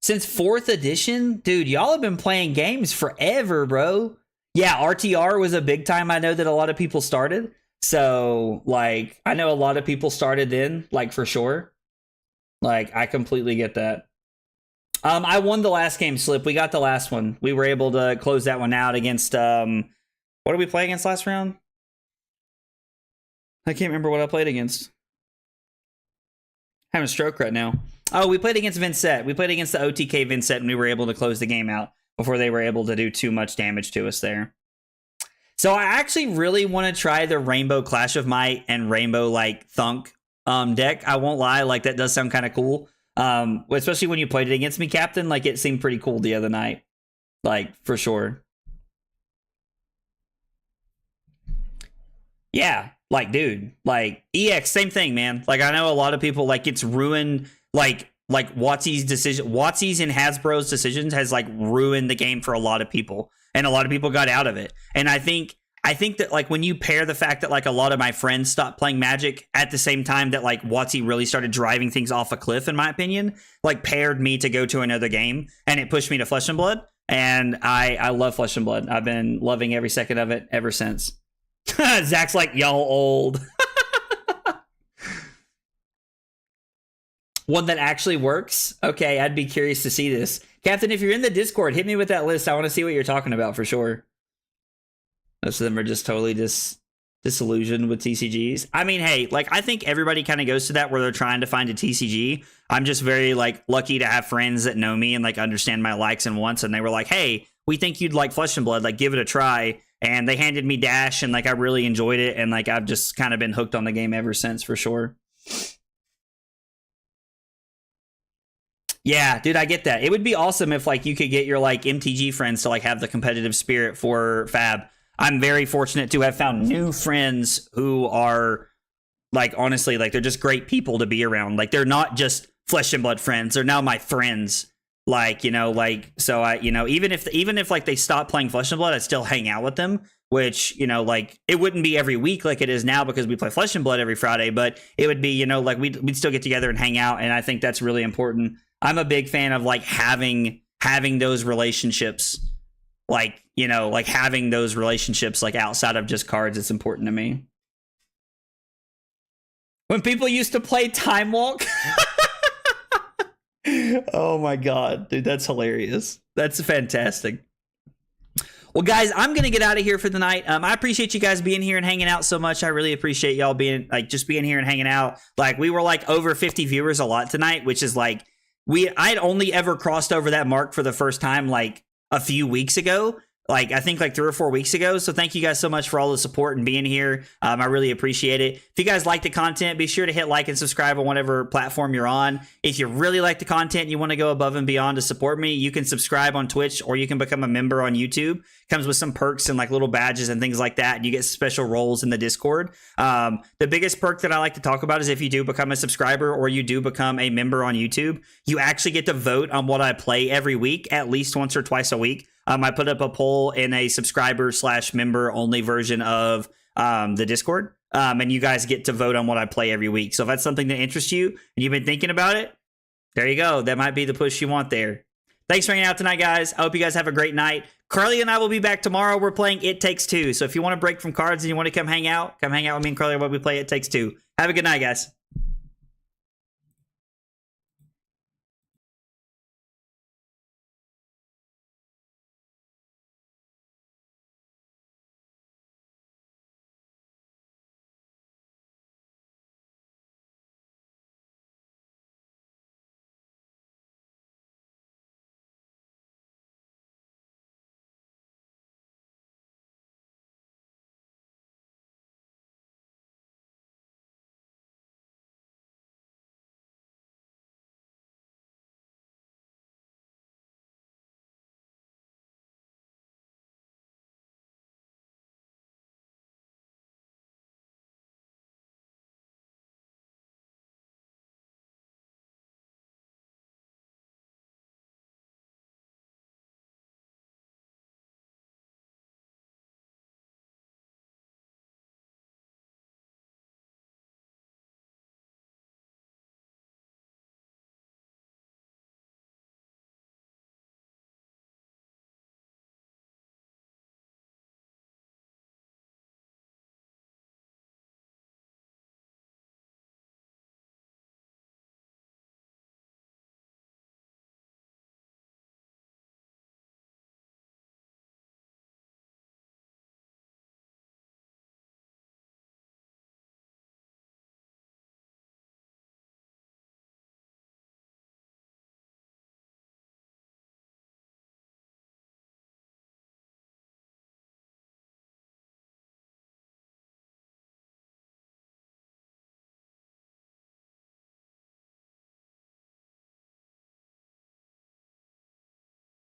Since 4th edition? Dude, y'all have been playing games forever, bro. Yeah, RTR was a big time I know that a lot of people started. So, like, I know a lot of people started then, like, for sure. Like, I completely get that. I won the last game, Slip. We got the last one. We were able to close that one out against, what did we play against last round? I can't remember what I played against. I'm having a stroke right now. Oh, we played against Vincent. We played against the OTK Vincent, and we were able to close the game out before they were able to do too much damage to us there. So I actually really want to try the Rainbow Clash of Might and Rainbow, like, Thunk deck. I won't lie, like, that does sound kind of cool. Especially when you played it against me, Captain, like it seemed pretty cool the other night, like for sure. Yeah, like, dude, like EX, same thing, man. Like, I know a lot of people, like, it's ruined, like WotC's decision, WotC's and Hasbro's decisions has like ruined the game for a lot of people, and a lot of people got out of it. And I think that, like, when you pair the fact that like a lot of my friends stopped playing Magic at the same time that like WotC really started driving things off a cliff, in my opinion, like paired me to go to another game, and it pushed me to Flesh and Blood. And I love Flesh and Blood. I've been loving every second of it ever since. Zach's like, y'all old. One that actually works? Okay, I'd be curious to see this. Captain, if you're in the Discord, hit me with that list. I want to see what you're talking about for sure. Most of them are just totally disillusioned with TCGs. I mean, hey, like, I think everybody kind of goes to that where they're trying to find a TCG. I'm just very, like, lucky to have friends that know me and, like, understand my likes and wants. And they were like, hey, we think you'd like Flesh and Blood. Like, give it a try. And they handed me Dash, and, like, I really enjoyed it. And, like, I've just kind of been hooked on the game ever since, for sure. Yeah, dude, I get that. It would be awesome if, like, you could get your, like, MTG friends to, like, have the competitive spirit for Fab. I'm very fortunate to have found new friends who are, like, honestly, like, they're just great people to be around. Like, they're not just Flesh and Blood friends. They're now my friends. Like, you know, like, so I, you know, even if like they stop playing Flesh and Blood, I'd still hang out with them, which, you know, like, it wouldn't be every week like it is now because we play Flesh and Blood every Friday, but it would be, you know, like, we'd still get together and hang out. And I think that's really important. I'm a big fan of, like, having those relationships, like, you know, like, having those relationships, like, outside of just cards. It's important to me. When people used to play Time Walk. Oh my god, dude, that's hilarious. That's fantastic. Well, guys, I'm gonna get out of here for the night. I appreciate you guys being here and hanging out so much. I really appreciate y'all being, like, just being here and hanging out. Like, we were like over 50 viewers a lot tonight, which is like, I'd only ever crossed over that mark for the first time like a few weeks ago. Like, I think like 3 or 4 weeks ago. So thank you guys so much for all the support and being here. I really appreciate it. If you guys like the content, be sure to hit like and subscribe on whatever platform you're on. If you really like the content and you want to go above and beyond to support me, you can subscribe on Twitch, or you can become a member on YouTube. Comes with some perks and like little badges and things like that. And you get special roles in the Discord. The biggest perk that I like to talk about is if you do become a subscriber or you do become a member on YouTube, you actually get to vote on what I play every week, at least once or twice a week. I put up a poll in a subscriber/member only version of the Discord. And you guys get to vote on what I play every week. So if that's something that interests you and you've been thinking about it, there you go. That might be the push you want there. Thanks for hanging out tonight, guys. I hope you guys have a great night. Carly and I will be back tomorrow. We're playing It Takes Two. So if you want to break from cards and you want to come hang out with me and Carly while we play It Takes Two. Have a good night, guys.